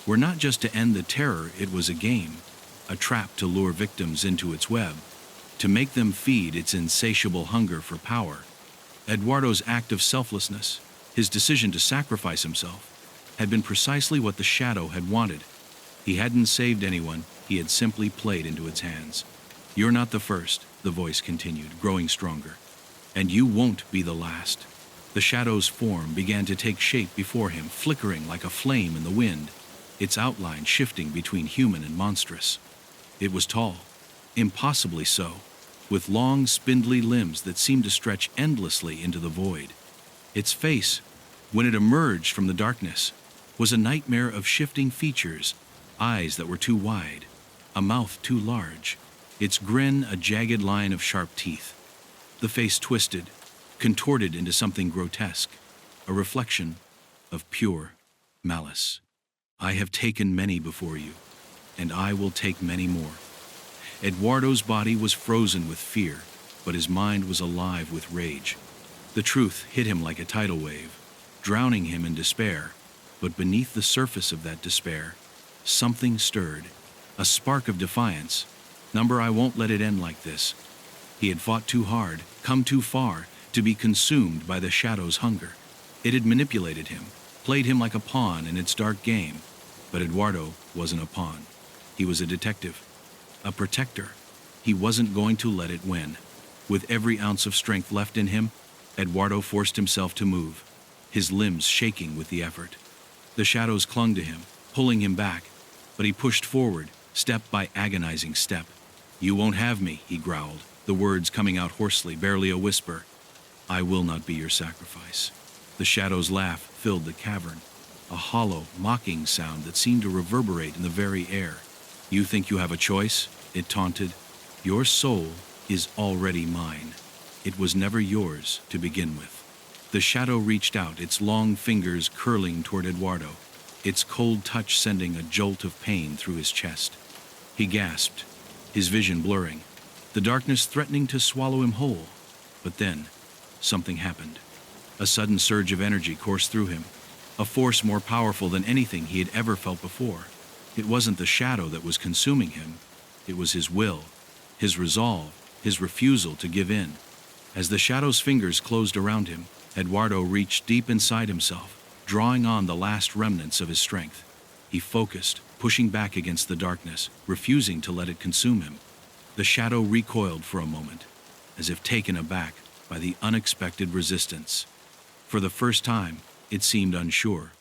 S1: were not just to end the terror, it was a game, a trap to lure victims into its web, to make them feed its insatiable hunger for power. Eduardo's act of selflessness, his decision to sacrifice himself, had been precisely what the shadow had wanted. He hadn't saved anyone, he had simply played into its hands. "You're not the first," the voice continued, growing stronger. "And you won't be the last." The shadow's form began to take shape before him, flickering like a flame in the wind, its outline shifting between human and monstrous. It was tall, impossibly so, with long, spindly limbs that seemed to stretch endlessly into the void. Its face, when it emerged from the darkness, was a nightmare of shifting features, eyes that were too wide, a mouth too large, its grin a jagged line of sharp teeth. The face twisted, contorted into something grotesque, a reflection of pure malice. "I have taken many before you, and I will take many more." Eduardo's body was frozen with fear, but his mind was alive with rage. The truth hit him like a tidal wave, drowning him in despair, but beneath the surface of that despair, something stirred, a spark of defiance. "Number, I won't let it end like this." He had fought too hard, come too far, to be consumed by the shadow's hunger. It had manipulated him, played him like a pawn in its dark game. But Eduardo wasn't a pawn. He was a detective, a protector. He wasn't going to let it win. With every ounce of strength left in him, Eduardo forced himself to move, his limbs shaking with the effort. The shadows clung to him, pulling him back, but he pushed forward, step by agonizing step. "You won't have me," he growled, the words coming out hoarsely, barely a whisper. "I will not be your sacrifice." The shadow's laugh filled the cavern, a hollow, mocking sound that seemed to reverberate in the very air. "You think you have a choice?" it taunted. "Your soul is already mine. It was never yours to begin with." The shadow reached out, its long fingers curling toward Eduardo, its cold touch sending a jolt of pain through his chest. He gasped, his vision blurring, the darkness threatening to swallow him whole. But then, something happened. A sudden surge of energy coursed through him, a force more powerful than anything he had ever felt before. It wasn't the shadow that was consuming him. It was his will, his resolve, his refusal to give in. As the shadow's fingers closed around him, Eduardo reached deep inside himself, drawing on the last remnants of his strength. He focused, pushing back against the darkness, refusing to let it consume him. The shadow recoiled for a moment, as if taken aback by the unexpected resistance. For the first time, it seemed unsure,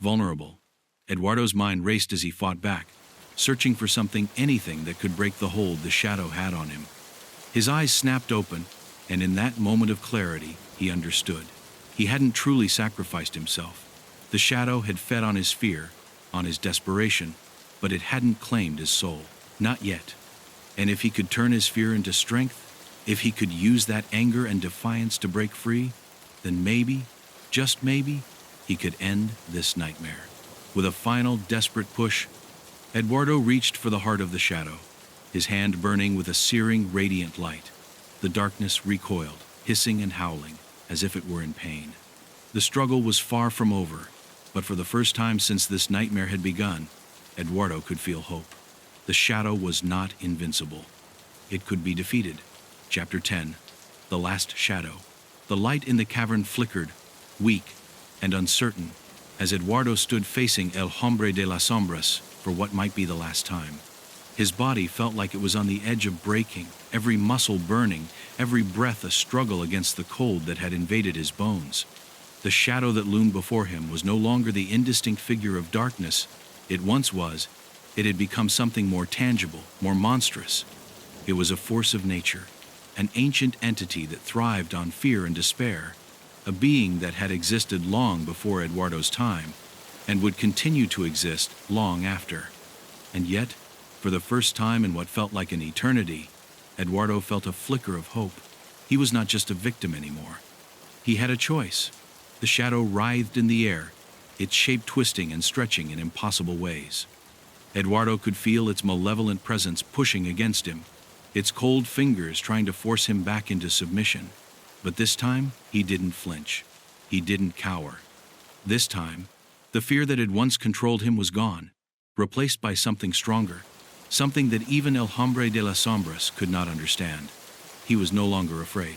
S1: vulnerable. Eduardo's mind raced as he fought back, searching for something, anything that could break the hold the shadow had on him. His eyes snapped open, and in that moment of clarity, he understood. He hadn't truly sacrificed himself. The shadow had fed on his fear, on his desperation, but it hadn't claimed his soul. Not yet. And if he could turn his fear into strength, if he could use that anger and defiance to break free, then maybe, just maybe, he could end this nightmare. With a final, desperate push, Eduardo reached for the heart of the shadow, his hand burning with a searing, radiant light. The darkness recoiled, hissing and howling, as if it were in pain. The struggle was far from over, but for the first time since this nightmare had begun, Eduardo could feel hope. The shadow was not invincible. It could be defeated. Chapter 10. The Last Shadow. The light in the cavern flickered, weak and uncertain, as Eduardo stood facing El Hombre de las Sombras for what might be the last time. His body felt like it was on the edge of breaking, every muscle burning, every breath a struggle against the cold that had invaded his bones. The shadow that loomed before him was no longer the indistinct figure of darkness it once was. It had become something more tangible, more monstrous. It was a force of nature, an ancient entity that thrived on fear and despair, a being that had existed long before Eduardo's time, and would continue to exist long after. And yet, for the first time in what felt like an eternity, Eduardo felt a flicker of hope. He was not just a victim anymore. He had a choice. The shadow writhed in the air, its shape twisting and stretching in impossible ways. Eduardo could feel its malevolent presence pushing against him, its cold fingers trying to force him back into submission. But this time, he didn't flinch. He didn't cower. This time, the fear that had once controlled him was gone, replaced by something stronger, something that even El Hombre de las Sombras could not understand. He was no longer afraid.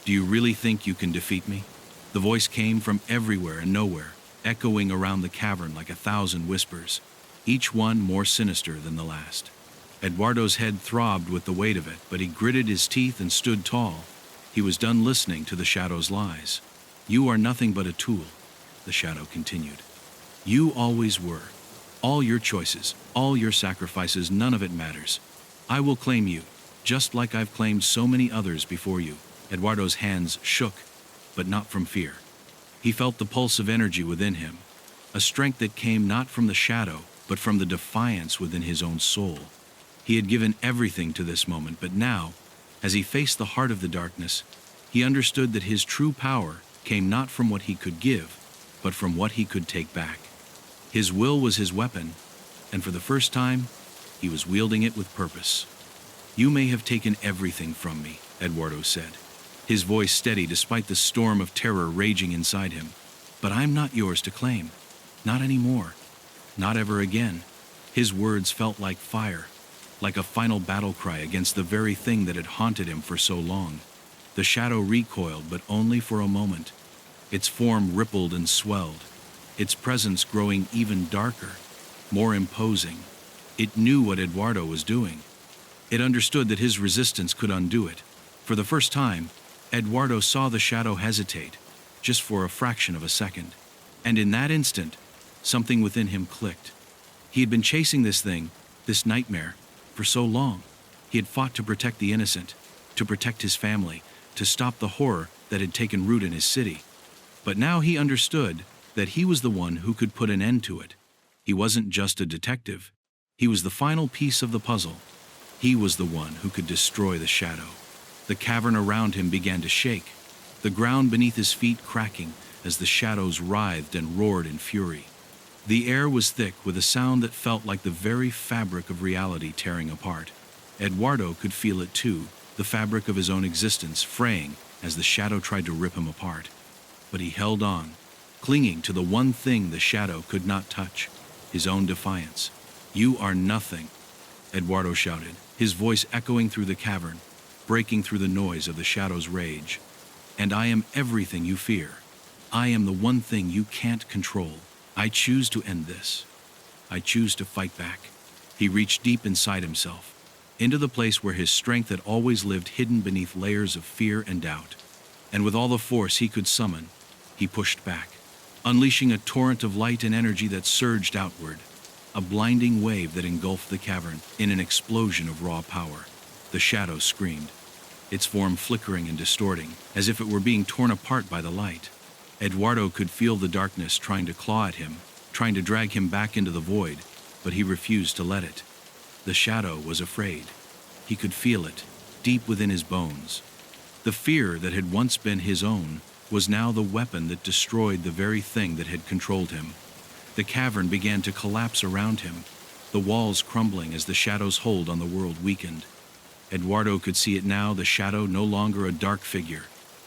S1: Do you really think you can defeat me? The voice came from everywhere and nowhere, echoing around the cavern like 1,000 whispers, each one more sinister than the last. Eduardo's head throbbed with the weight of it, but he gritted his teeth and stood tall. He was done listening to the shadow's lies. You are nothing but a tool, the shadow continued. You always were. All your choices, all your sacrifices, none of it matters. I will claim you, just like I've claimed so many others before you. Eduardo's hands shook, but not from fear. He felt the pulse of energy within him, a strength that came not from the shadow, but from the defiance within his own soul. He had given everything to this moment, but now, as he faced the heart of the darkness, he understood that his true power came not from what he could give, but from what he could take back. His will was his weapon, and for the first time, he was wielding it with purpose. You may have taken everything from me, Eduardo said, his voice steady despite the storm of terror raging inside him. But I'm not yours to claim. Not anymore. Not ever again. His words felt like fire, like a final battle cry against the very thing that had haunted him for so long. The shadow recoiled, but only for a moment. Its form rippled and swelled, its presence growing even darker, more imposing. It knew what Eduardo was doing. It understood that his resistance could undo it. For the first time, Eduardo saw the shadow hesitate, just for a fraction of a second. And in that instant, something within him clicked. He had been chasing this thing, this nightmare, for so long. He had fought to protect the innocent, to protect his family, to stop the horror that had taken root in his city. But now he understood that he was the one who could put an end to it. He wasn't just a detective. He was the final piece of the puzzle. He was the one who could destroy the shadow. The cavern around him began to shake, the ground beneath his feet cracking as the shadows writhed and roared in fury. The air was thick with a sound that felt like the very fabric of reality tearing apart. Eduardo could feel it too, the fabric of his own existence fraying as the shadow tried to rip him apart. But he held on, clinging to the one thing the shadow could not touch, his own defiance. You are nothing, Eduardo shouted, his voice echoing through the cavern, breaking through the noise of the shadow's rage. And I am everything you fear. I am the one thing you can't control. I choose to end this. I choose to fight back. He reached deep inside himself, into the place where his strength had always lived hidden beneath layers of fear and doubt. And with all the force he could summon, he pushed back, unleashing a torrent of light and energy that surged outward, a blinding wave that engulfed the cavern in an explosion of raw power. The shadow screamed, its form flickering and distorting, as if it were being torn apart by the light. Eduardo could feel the darkness trying to claw at him, trying to drag him back into the void, but he refused to let it. The shadow was afraid. He could feel it, deep within his bones. The fear that had once been his own was now the weapon that destroyed the very thing that had controlled him. The cavern began to collapse around him, the walls crumbling as the shadow's hold on the world weakened. Eduardo could see it now, the shadow no longer a dark figure,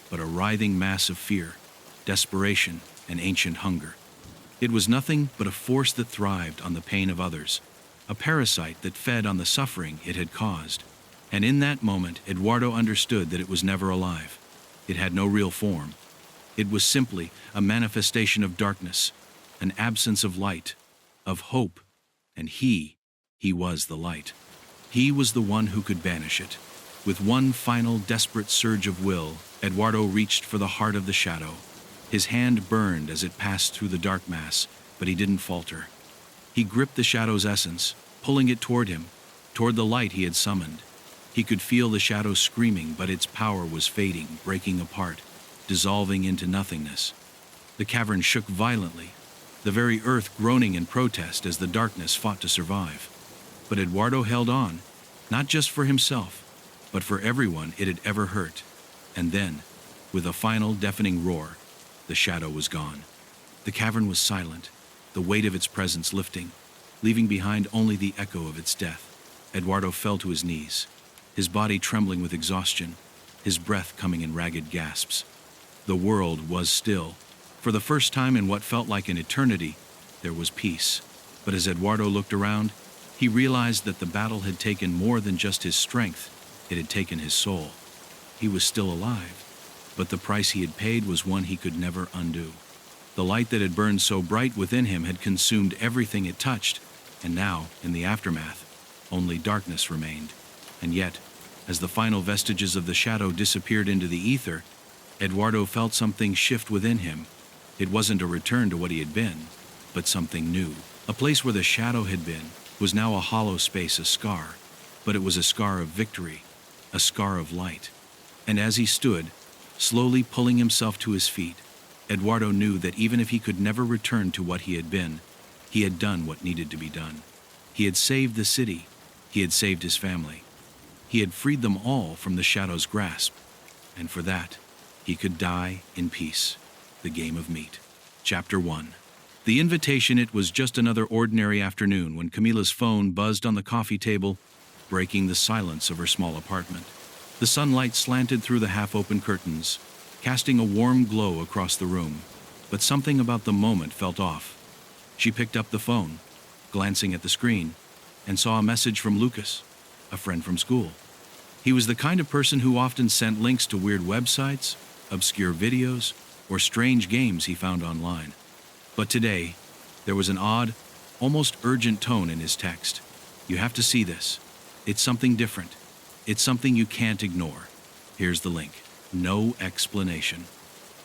S1: but a writhing mass of fear, desperation, and ancient hunger. It was nothing but a force that thrived on the pain of others, a parasite that fed on the suffering it had caused. And in that moment, Eduardo understood that it was never alive. It had no real form. It was simply a manifestation of darkness, an absence of light, of hope, and he was the light. He was the one who could banish it. With one final desperate surge of will, Eduardo reached for the heart of the shadow. His hand burned as it passed through the dark mass, but he didn't falter. He gripped the shadow's essence, pulling it toward him, toward the light he had summoned. He could feel the shadow screaming, but its power was fading, breaking apart, dissolving into nothingness. The cavern shook violently, the very earth groaning in protest as the darkness fought to survive. But Eduardo held on, not just for himself, but for everyone it had ever hurt. And then, with a final deafening roar, the shadow was gone. The cavern was silent, the weight of its presence lifting, leaving behind only the echo of its death. Eduardo fell to his knees, his body trembling with exhaustion, his breath coming in ragged gasps. The world was still. For the first time in what felt like an eternity, there was peace. But as Eduardo looked around, he realized that the battle had taken more than just his strength, it had taken his soul. He was still alive. but the price he had paid was one he could never undo. The light that had burned so bright within him had consumed everything it touched, and now, in the aftermath, only darkness remained. And yet, as the final vestiges of the shadow disappeared into the ether, Eduardo felt something shift within him. It wasn't a return to what he had been, but something new. A place where the shadow had been was now a hollow space, a scar, but it was a scar of victory, a scar of light. And as he stood, slowly pulling himself to his feet, Eduardo knew that even if he could never return to what he had been, he had done what needed to be done. He had saved the city. He had saved his family. He had freed them all from the shadow's grasp. And for that, he could die in peace. The Game of Meat. Chapter 1. The invitation. It was just another ordinary afternoon when Camila's phone buzzed on the coffee table, breaking the silence of her small apartment. The sunlight slanted through the half-open curtains, casting a warm glow across the room, but something about the moment felt off. She picked up the phone, glancing at the screen, and saw a message from Lucas, a friend from school. He was the kind of person who often sent links to weird websites, obscure videos, or strange games he found online. But today, there was an odd, almost urgent tone in his text. "You have to see this. It's something different. It's something you can't ignore. Here's the link." No explanation.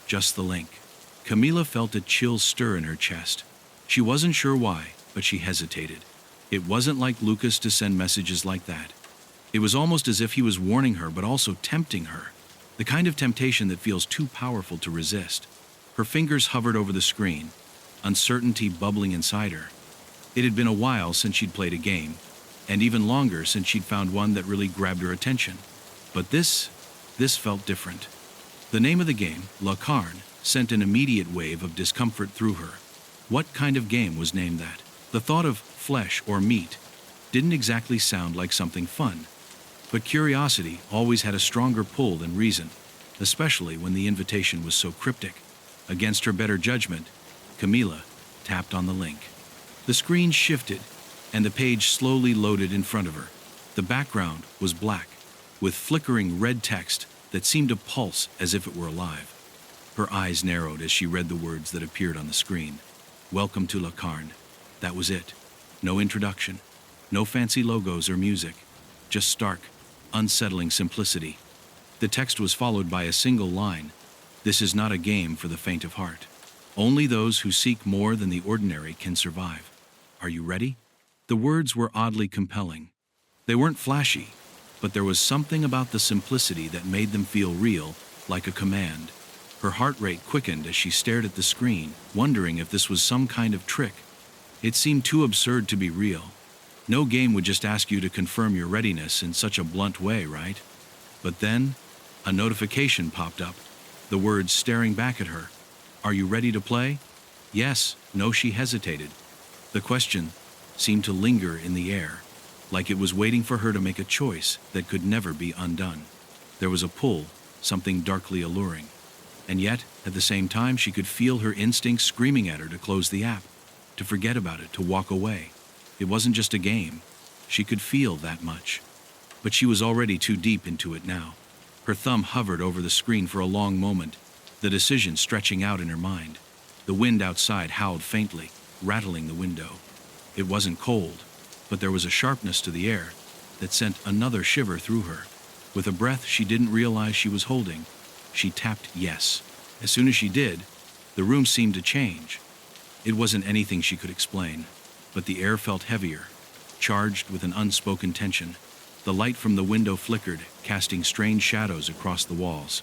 S1: Just the link. Camila felt a chill stir in her chest. She wasn't sure why, but she hesitated. It wasn't like Lucas to send messages like that. It was almost as if he was warning her but also tempting her. The kind of temptation that feels too powerful to resist. Her fingers hovered over the screen, uncertainty bubbling inside her. It had been a while since she'd played a game, and even longer since she'd found one that really grabbed her attention. But this felt different. The name of the game, La Carne, sent an immediate wave of discomfort through her. What kind of game was named that? The thought of flesh or meat didn't exactly sound like something fun. But curiosity always had a stronger pull than reason, especially when the invitation was so cryptic. Against her better judgment, Camila tapped on the link. The screen shifted, and the page slowly loaded in front of her. The background was black, with flickering red text that seemed to pulse as if it were alive. Her eyes narrowed as she read the words that appeared on the screen. "Welcome to La Carne." That was it. No introduction, no fancy logos or music, just stark, unsettling simplicity. The text was followed by a single line: "This is not a game for the faint of heart. Only those who seek more than the ordinary can survive. Are you ready?" The words were oddly compelling. They weren't flashy, but there was something about the simplicity that made them feel real, like a command. Her heart rate quickened as she stared at the screen, wondering if this was some kind of trick. It seemed too absurd to be real. No game would just ask you to confirm your readiness in such a blunt way, right? But then, a notification popped up, the words staring back at her. "Are you ready to play?" Yes, no, she hesitated. The question seemed to linger in the air, like it was waiting for her to make a choice that could never be undone. There was a pull, something darkly alluring. And yet, at the same time, she could feel her instincts screaming at her to close the app, to forget about it, to walk away. It wasn't just a game. She could feel that much. But she was already too deep into it now. Her thumb hovered over the screen for a long moment, the decision stretching out in her mind. The wind outside howled faintly, rattling the window. It wasn't cold, but there was a sharpness to the air that sent another shiver through her. With a breath she didn't realize she was holding, she tapped yes. As soon as she did, the room seemed to change. It wasn't anything she could explain, but the air felt heavier, charged with an unspoken tension. The light from the window flickered, casting strange shadows across the walls.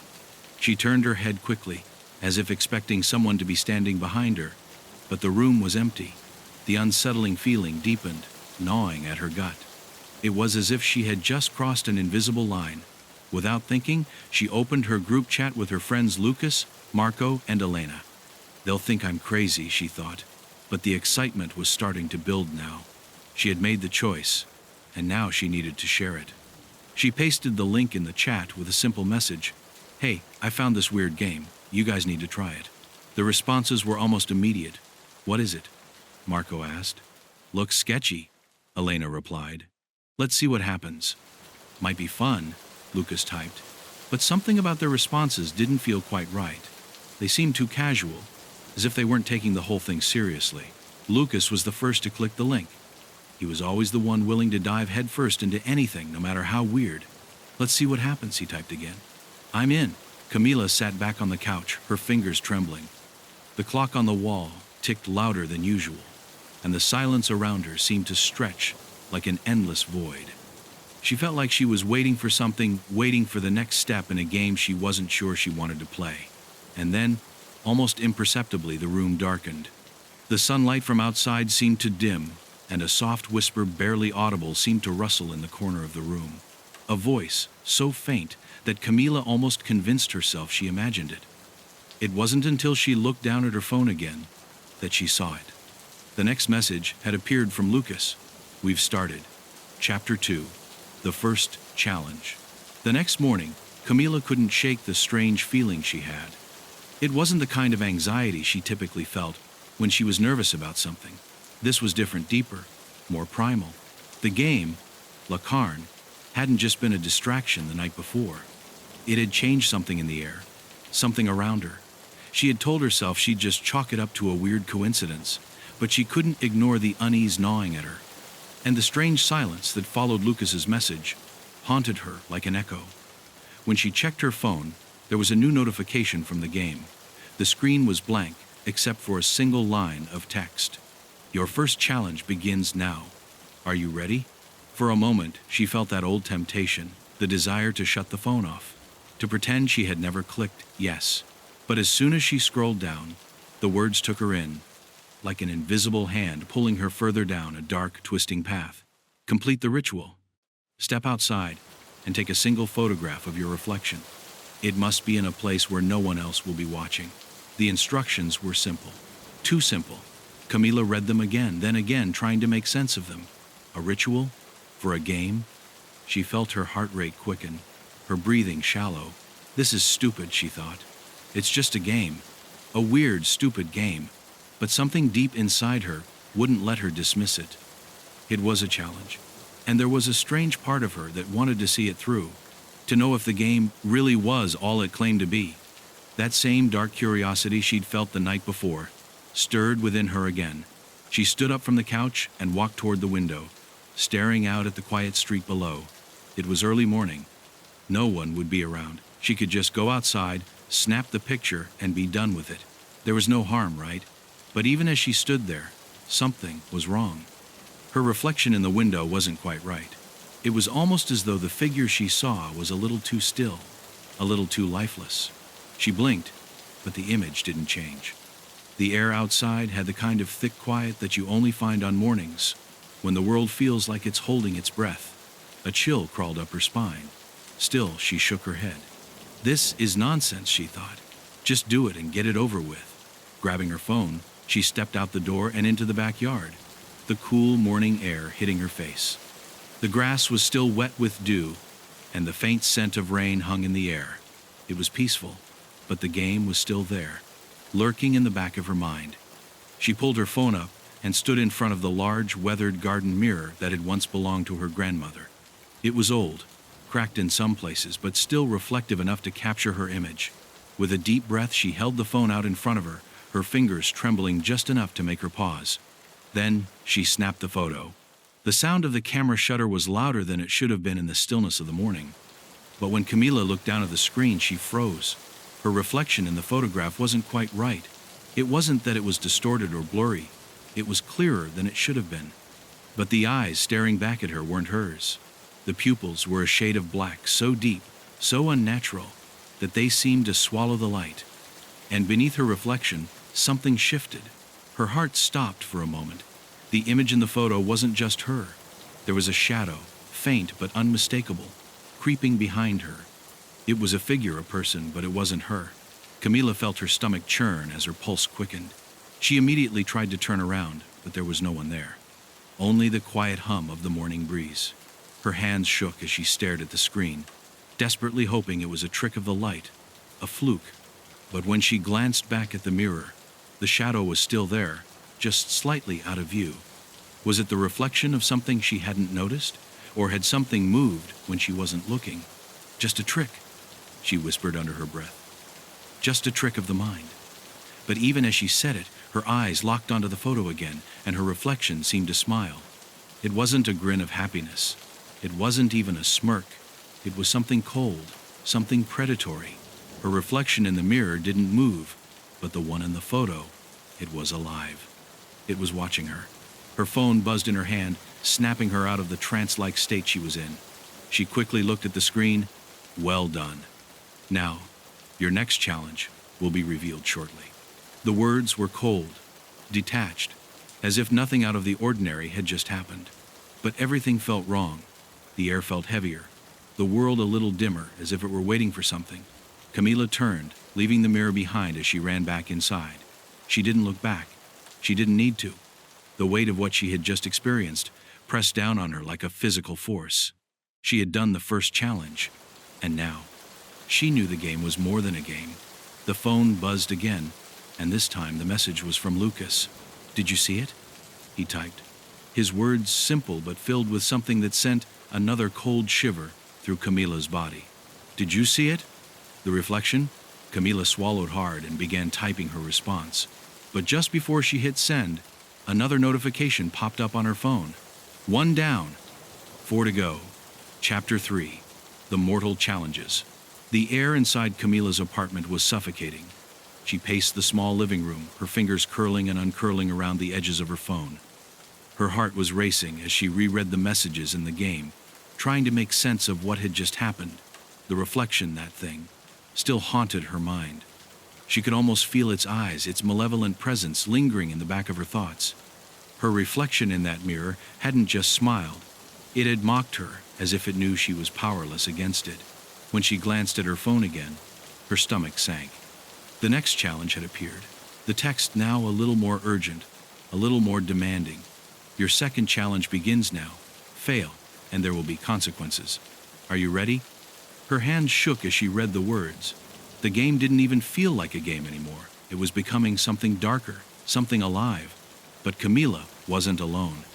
S1: She turned her head quickly, as if expecting someone to be standing behind her, but the room was empty. The unsettling feeling deepened, gnawing at her gut. It was as if she had just crossed an invisible line. Without thinking, she opened her group chat with her friends Lucas, Marco, and Elena. "They'll think I'm crazy," she thought, but the excitement was starting to build now. She had made the choice, and now she needed to share it. She pasted the link in the chat with a simple message: "Hey, I found this weird game. You guys need to try it." The responses were almost immediate. "What is it?" Marco asked. "Looks sketchy," Elena replied. "Let's see what happens." "Might be fun," Lucas typed. But something about their responses didn't feel quite right. They seemed too casual, as if they weren't taking the whole thing seriously. Lucas was the first to click the link. He was always the one willing to dive headfirst into anything, no matter how weird. "Let's see what happens," he typed again. "I'm in." Camila sat back on the couch, her fingers trembling. The clock on the wall ticked louder than usual, and the silence around her seemed to stretch like an endless void. She felt like she was waiting for something, waiting for the next step in a game she wasn't sure she wanted to play. And then, almost imperceptibly, the room darkened. The sunlight from outside seemed to dim, and a soft whisper barely audible seemed to rustle in the corner of the room. A voice, so faint that Camila almost convinced herself she imagined it. It wasn't until she looked down at her phone again that she saw it. The next message had appeared from Lucas. "We've started. Chapter 2. The First Challenge." The next morning, Camila couldn't shake the strange feeling she had. It wasn't the kind of anxiety she typically felt when she was nervous about something. This was different, deeper, more primal. The game, La Carne, hadn't just been a distraction the night before. It had changed something in the air, something around her. She had told herself she'd just chalk it up to a weird coincidence, but she couldn't ignore the unease gnawing at her. And the strange silence that followed Lucas's message haunted her like an echo. When she checked her phone, there was a new notification from the game. The screen was blank, except for a single line of text. "Your first challenge begins now. Are you ready?" For a moment, she felt that old temptation, the desire to shut the phone off, to pretend she had never clicked yes. But as soon as she scrolled down, the words took her in, like an invisible hand pulling her further down a dark, twisting path. "Complete the ritual. Step outside and take a single photograph of your reflection. It must be in a place where no one else will be watching." The instructions were simple. Too simple. Camila read them again, then again, trying to make sense of them. A ritual? For a game? She felt her heart rate quicken, her breathing shallow. "This is stupid," she thought. "It's just a game. A weird, stupid game." But something deep inside her wouldn't let her dismiss it. It was a challenge, and there was a strange part of her that wanted to see it through, to know if the game really was all it claimed to be. That same dark curiosity she'd felt the night before stirred within her again. She stood up from the couch and walked toward the window, staring out at the quiet street below. It was early morning. No one would be around. She could just go outside, snap the picture, and be done with it. There was no harm, right? But even as she stood there, something was wrong. Her reflection in the window wasn't quite right. It was almost as though the figure she saw was a little too still, a little too lifeless. She blinked, but the image didn't change. The air outside had the kind of thick quiet that you only find on mornings, when the world feels like it's holding its breath. A chill crawled up her spine. Still, she shook her head. "This is nonsense," she thought. "Just do it and get it over with." Grabbing her phone, she stepped out the door and into the backyard, the cool morning air hitting her face. The grass was still wet with dew, and the faint scent of rain hung in the air. It was peaceful, but the game was still there, lurking in the back of her mind. She pulled her phone up and stood in front of the large, weathered garden mirror that had once belonged to her grandmother. It was old, cracked in some places, but still reflective enough to capture her image. With a deep breath, she held the phone out in front of her, her fingers trembling just enough to make her pause. Then she snapped the photo. The sound of the camera shutter was louder than it should have been in the stillness of the morning. But when Camila looked down at the screen, she froze. Her reflection in the photograph wasn't quite right. It wasn't that it was distorted or blurry. It was clearer than it should have been. But the eyes staring back at her weren't hers. The pupils were a shade of black, so deep, so unnatural, that they seemed to swallow the light. And beneath her reflection, something shifted. Her heart stopped for a moment. The image in the photo wasn't just her. There was a shadow, faint but unmistakable, creeping behind her. It was a figure, a person, but it wasn't her. Camila felt her stomach churn as her pulse quickened. She immediately tried to turn around, but there was no one there. Only the quiet hum of the morning breeze. Her hands shook as she stared at the screen, desperately hoping it was a trick of the light, a fluke. But when she glanced back at the mirror, the shadow was still there, just slightly out of view. Was it the reflection of something she hadn't noticed? Or had something moved when she wasn't looking? Just a trick? she whispered under her breath. Just a trick of the mind. But even as she said it, her eyes locked onto the photo again, and her reflection seemed to smile. It wasn't a grin of happiness. It wasn't even a smirk. It was something cold, something predatory. Her reflection in the mirror didn't move, but the one in the photo, it was alive. It was watching her. Her phone buzzed in her hand, snapping her out of the trance-like state she was in. She quickly looked at the screen. Well done. Now, your next challenge will be revealed shortly. The words were cold, detached, as if nothing out of the ordinary had just happened. But everything felt wrong. The air felt heavier, the world a little dimmer, as if it were waiting for something. Camila turned, leaving the mirror behind as she ran back inside. She didn't look back. She didn't need to. The weight of what she had just experienced pressed down on her like a physical force. She had done the first challenge, and now she knew the game was more than a game. The phone buzzed again, and this time the message was from Lucas. "Did you see it?" he typed. His words simple but filled with something that sent another cold shiver through Camila's body. "Did you see it?" The reflection? Camila swallowed hard and began typing her response. But just before she hit send, another notification popped up on her phone. 1 down, 4 to go. Chapter 3. The Mortal Challenges. The air inside Camila's apartment was suffocating. She paced the small living room, her fingers curling and uncurling around the edges of her phone. Her heart was racing as she reread the messages in the game, trying to make sense of what had just happened. The reflection, that thing, still haunted her mind. She could almost feel its eyes, its malevolent presence lingering in the back of her thoughts. Her reflection in that mirror hadn't just smiled. It had mocked her, as if it knew she was powerless against it. When she glanced at her phone again, her stomach sank. The next challenge had appeared. The text now a little more urgent, a little more demanding. "Your second challenge begins now. Fail, and there will be consequences. Are you ready?" Her hands shook as she read the words. The game didn't even feel like a game anymore. It was becoming something darker, something alive. But Camila wasn't alone.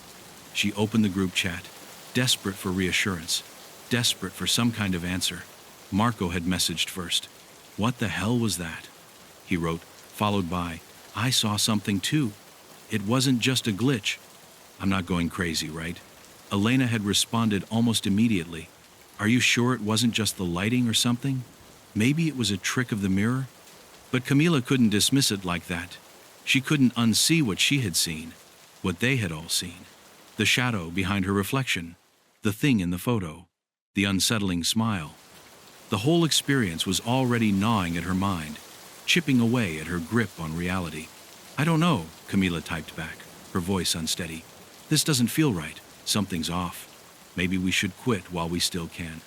S1: She opened the group chat, desperate for reassurance, desperate for some kind of answer. Marco had messaged first. "What the hell was that?" he wrote, followed by, "I saw something too. It wasn't just a glitch. I'm not going crazy, right?" Elena had responded almost immediately. "Are you sure it wasn't just the lighting or something? Maybe it was a trick of the mirror?" But Camila couldn't dismiss it like that. She couldn't unsee what she had seen, what they had all seen. The shadow behind her reflection, the thing in the photo, the unsettling smile. The whole experience was already gnawing at her mind, chipping away at her grip on reality. "I don't know," Camila typed back, her voice unsteady. "This doesn't feel right. Something's off. Maybe we should quit while we still can."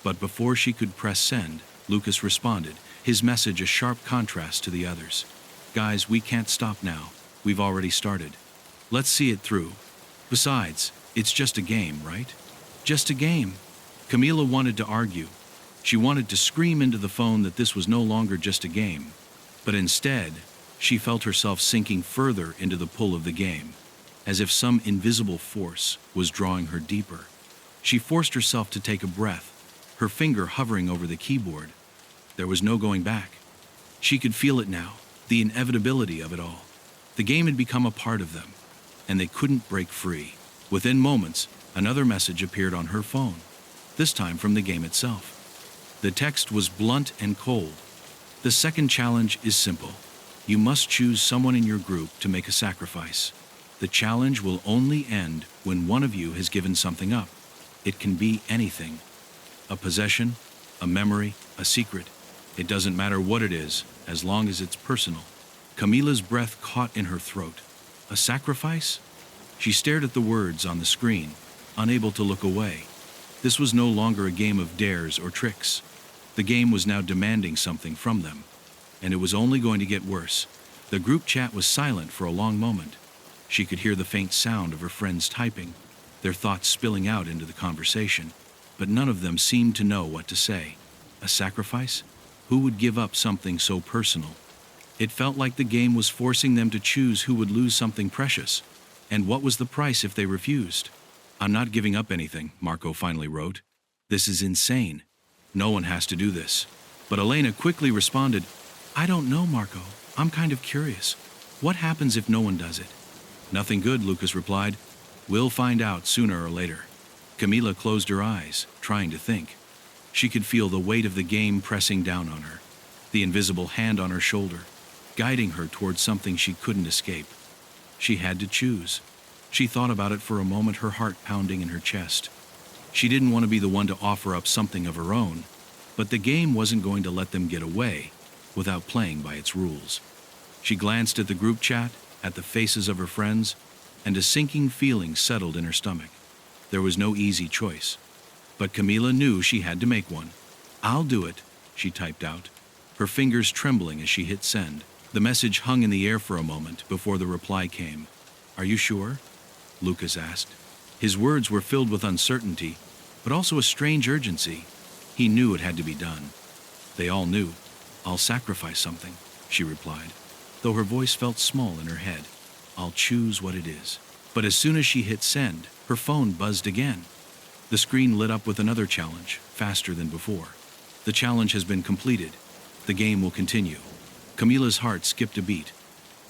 S1: But before she could press send, Lucas responded, his message a sharp contrast to the others. "Guys, we can't stop now. We've already started. Let's see it through. Besides, it's just a game, right? Just a game." Camila wanted to argue. She wanted to scream into the phone that this was no longer just a game. But instead, she felt herself sinking further into the pull of the game, as if some invisible force was drawing her deeper. She forced herself to take a breath, her finger hovering over the keyboard. There was no going back. She could feel it now, the inevitability of it all. The game had become a part of them, and they couldn't break free. Within moments, another message appeared on her phone, this time from the game itself. The text was blunt and cold. "The second challenge is simple. You must choose someone in your group to make a sacrifice. The challenge will only end when one of you has given something up. It can be anything. A possession, a memory, a secret. It doesn't matter what it is, as long as it's personal." Camila's breath caught in her throat. A sacrifice? She stared at the words on the screen, unable to look away. This was no longer a game of dares or tricks. The game was now demanding something from them. And it was only going to get worse. The group chat was silent for a long moment. She could hear the faint sound of her friends typing, their thoughts spilling out into the conversation. But none of them seemed to know what to say. A sacrifice? Who would give up something so personal? It felt like the game was forcing them to choose who would lose something precious. And what was the price if they refused? "I'm not giving up anything," Marco finally wrote. "This is insane. No one has to do this." But Elena quickly responded, I don't know, Marco. I'm kind of curious. What happens if no one does it? Nothing good, Lucas replied. We'll find out sooner or later. Camila closed her eyes, trying to think. She could feel the weight of the game pressing down on her, the invisible hand on her shoulder, guiding her towards something she couldn't escape. She had to choose. She thought about it for a moment, her heart pounding in her chest. She didn't want to be the one to offer up something of her own, but the game wasn't going to let them get away without playing by its rules. She glanced at the group chat, at the faces of her friends, and a sinking feeling settled in her stomach. There was no easy choice, but Camila knew she had to make one. I'll do it, she typed out, her fingers trembling as she hit send. The message hung in the air for a moment before the reply came. Are you sure? Lucas asked. His words were filled with uncertainty, but also a strange urgency. He knew it had to be done. They all knew. I'll sacrifice something, she replied, though her voice felt small in her head. I'll choose what it is. But as soon as she hit send, her phone buzzed again. The screen lit up with another challenge, faster than before. The challenge has been completed. The game will continue. Camila's heart skipped a beat.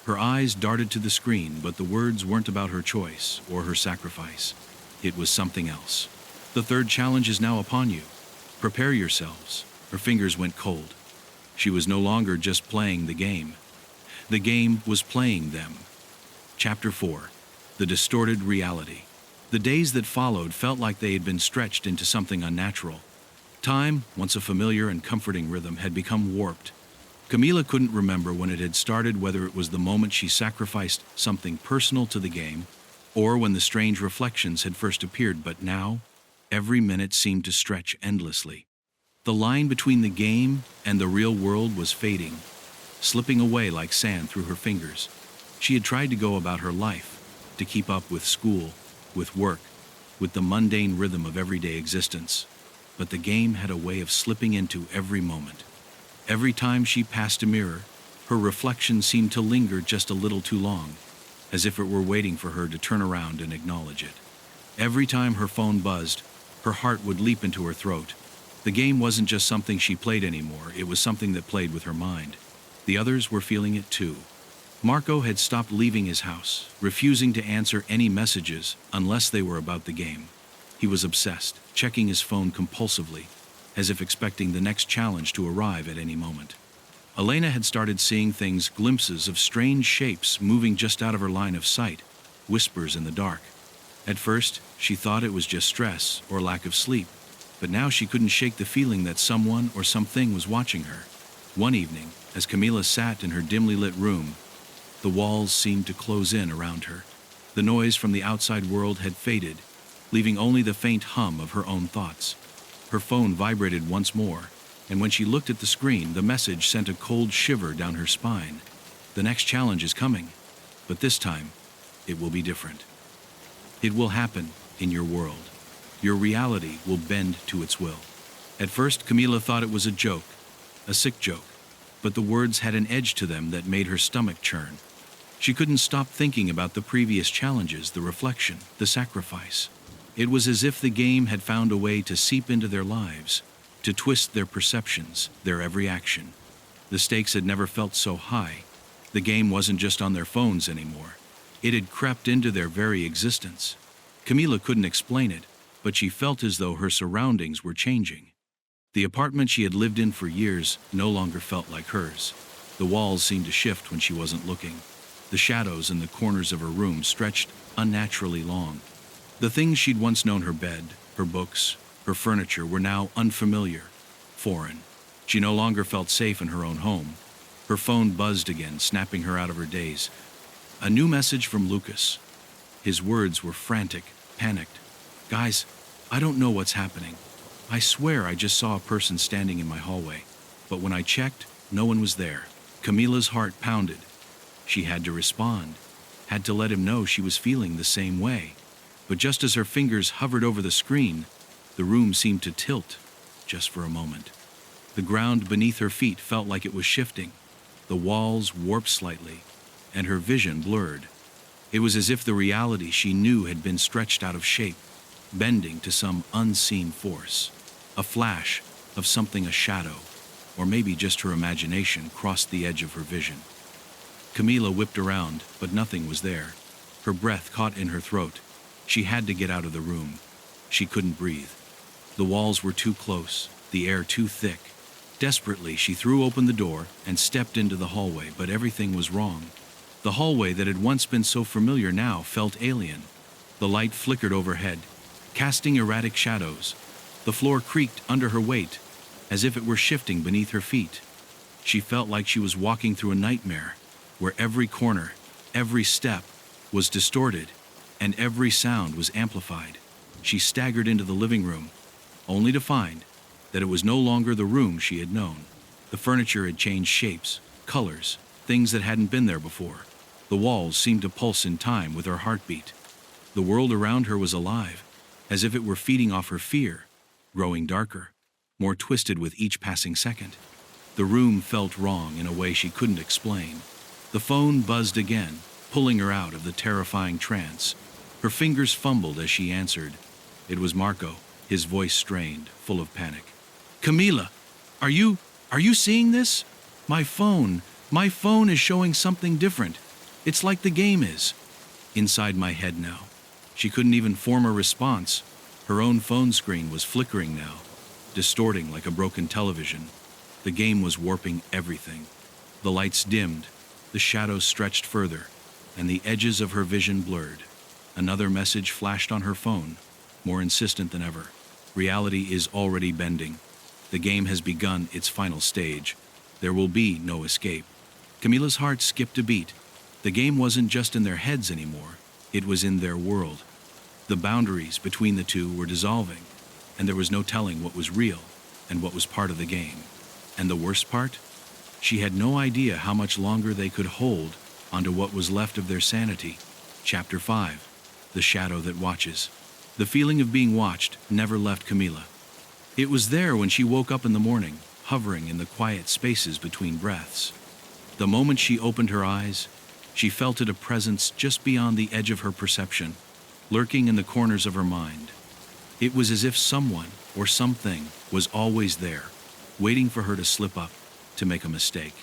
S1: Her eyes darted to the screen, but the words weren't about her choice or her sacrifice. It was something else. The third challenge is now upon you. Prepare yourselves. Her fingers went cold. She was no longer just playing the game. The game was playing them. Chapter 4. The Distorted Reality. The days that followed felt like they had been stretched into something unnatural. Time, once a familiar and comforting rhythm, had become warped. Camila couldn't remember when it had started, whether it was the moment she sacrificed something personal to the game, or when the strange reflections had first appeared, but now, every minute seemed to stretch endlessly. The line between the game and the real world was fading, slipping away like sand through her fingers. She had tried to go about her life, to keep up with school, with work, with the mundane rhythm of everyday existence, but the game had a way of slipping into every moment. Every time she passed a mirror, her reflection seemed to linger just a little too long, as if it were waiting for her to turn around and acknowledge it. Every time her phone buzzed, her heart would leap into her throat. The game wasn't just something she played anymore, it was something that played with her mind. The others were feeling it too. Marco had stopped leaving his house, refusing to answer any messages unless they were about the game. He was obsessed, checking his phone compulsively, as if expecting the next challenge to arrive at any moment. Elena had started seeing things, glimpses of strange shapes moving just out of her line of sight, whispers in the dark. At first, she thought it was just stress or lack of sleep, but now she couldn't shake the feeling that someone or something was watching her. One evening, as Camila sat in her dimly lit room, the walls seemed to close in around her. The noise from the outside world had faded, leaving only the faint hum of her own thoughts. Her phone vibrated once more, and when she looked at the screen, the message sent a cold shiver down her spine. The next challenge is coming, but this time, it will be different. It will happen in your world. Your reality will bend to its will. At first, Camila thought it was a joke, a sick joke, but the words had an edge to them that made her stomach churn. She couldn't stop thinking about the previous challenges, the reflection, the sacrifice. It was as if the game had found a way to seep into their lives, to twist their perceptions, their every action. The stakes had never felt so high. The game wasn't just on their phones anymore. It had crept into their very existence. Camila couldn't explain it, but she felt as though her surroundings were changing. The apartment she had lived in for years no longer felt like hers. The walls seemed to shift when she wasn't looking. The shadows in the corners of her room stretched unnaturally long. The things she'd once known, her bed, her books, her furniture, were now unfamiliar, foreign. She no longer felt safe in her own home. Her phone buzzed again, snapping her out of her daze. A new message from Lucas. His words were frantic, panicked. Guys, I don't know what's happening. I swear I just saw a person standing in my hallway, but when I checked, no one was there. Camila's heart pounded. She had to respond, had to let him know she was feeling the same way. But just as her fingers hovered over the screen, the room seemed to tilt, just for a moment. The ground beneath her feet felt like it was shifting. The walls warped slightly, and her vision blurred. It was as if the reality she knew had been stretched out of shape, bending to some unseen force. A flash of something, a shadow, or maybe just her imagination crossed the edge of her vision. Camila whipped around, but nothing was there. Her breath caught in her throat. She had to get out of the room. She couldn't breathe. The walls were too close, the air too thick. Desperately, she threw open the door and stepped into the hallway, but everything was wrong. The hallway that had once been so familiar now felt alien. The light flickered overhead, casting erratic shadows. The floor creaked under her weight, as if it were shifting beneath her feet. She felt like she was walking through a nightmare, where every corner, every step, was distorted, and every sound was amplified. She staggered into the living room, only to find that it was no longer the room she had known. The furniture had changed shapes, colors, things that hadn't been there before. The walls seemed to pulse in time with her heartbeat. The world around her was alive, as if it were feeding off her fear, growing darker, more twisted with each passing second. The room felt wrong in a way she couldn't explain. The phone buzzed again, pulling her out of the terrifying trance. Her fingers fumbled as she answered. It was Marco, his voice strained, full of panic. "Camila, are you seeing this? My phone is showing something different. It's like the game is." Inside my head now. She couldn't even form a response. Her own phone screen was flickering now, distorting like a broken television. The game was warping everything. The lights dimmed, the shadows stretched further, and the edges of her vision blurred. Another message flashed on her phone, more insistent than ever. Reality is already bending. The game has begun its final stage. There will be no escape. Camila's heart skipped a beat. The game wasn't just in their heads anymore. It was in their world. The boundaries between the two were dissolving, and there was no telling what was real and what was part of the game. And the worst part? She had no idea how much longer they could hold onto what was left of their sanity. Chapter 5. The Shadow That Watches. The feeling of being watched never left Camila. It was there when she woke up in the morning, hovering in the quiet spaces between breaths. The moment she opened her eyes, she felt a presence just beyond the edge of her perception, lurking in the corners of her mind. It was as if someone or something was always there, waiting for her to slip up, to make a mistake.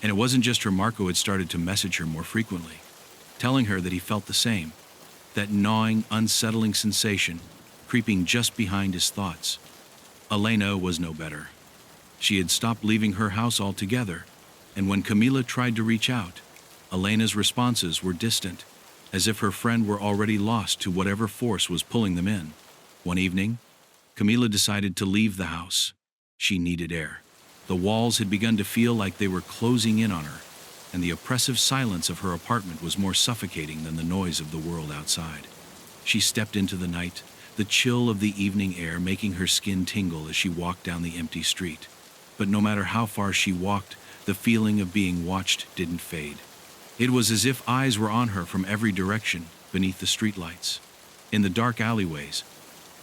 S1: And it wasn't just her. Marco had started to message her more frequently, telling her that he felt the same, that gnawing, unsettling sensation creeping just behind his thoughts. Elena was no better. She had stopped leaving her house altogether, and when Camila tried to reach out, Elena's responses were distant, as if her friend were already lost to whatever force was pulling them in. One evening, Camila decided to leave the house. She needed air. The walls had begun to feel like they were closing in on her, and the oppressive silence of her apartment was more suffocating than the noise of the world outside. She stepped into the night, the chill of the evening air making her skin tingle as she walked down the empty street. But no matter how far she walked, the feeling of being watched didn't fade. It was as if eyes were on her from every direction beneath the streetlights. In the dark alleyways,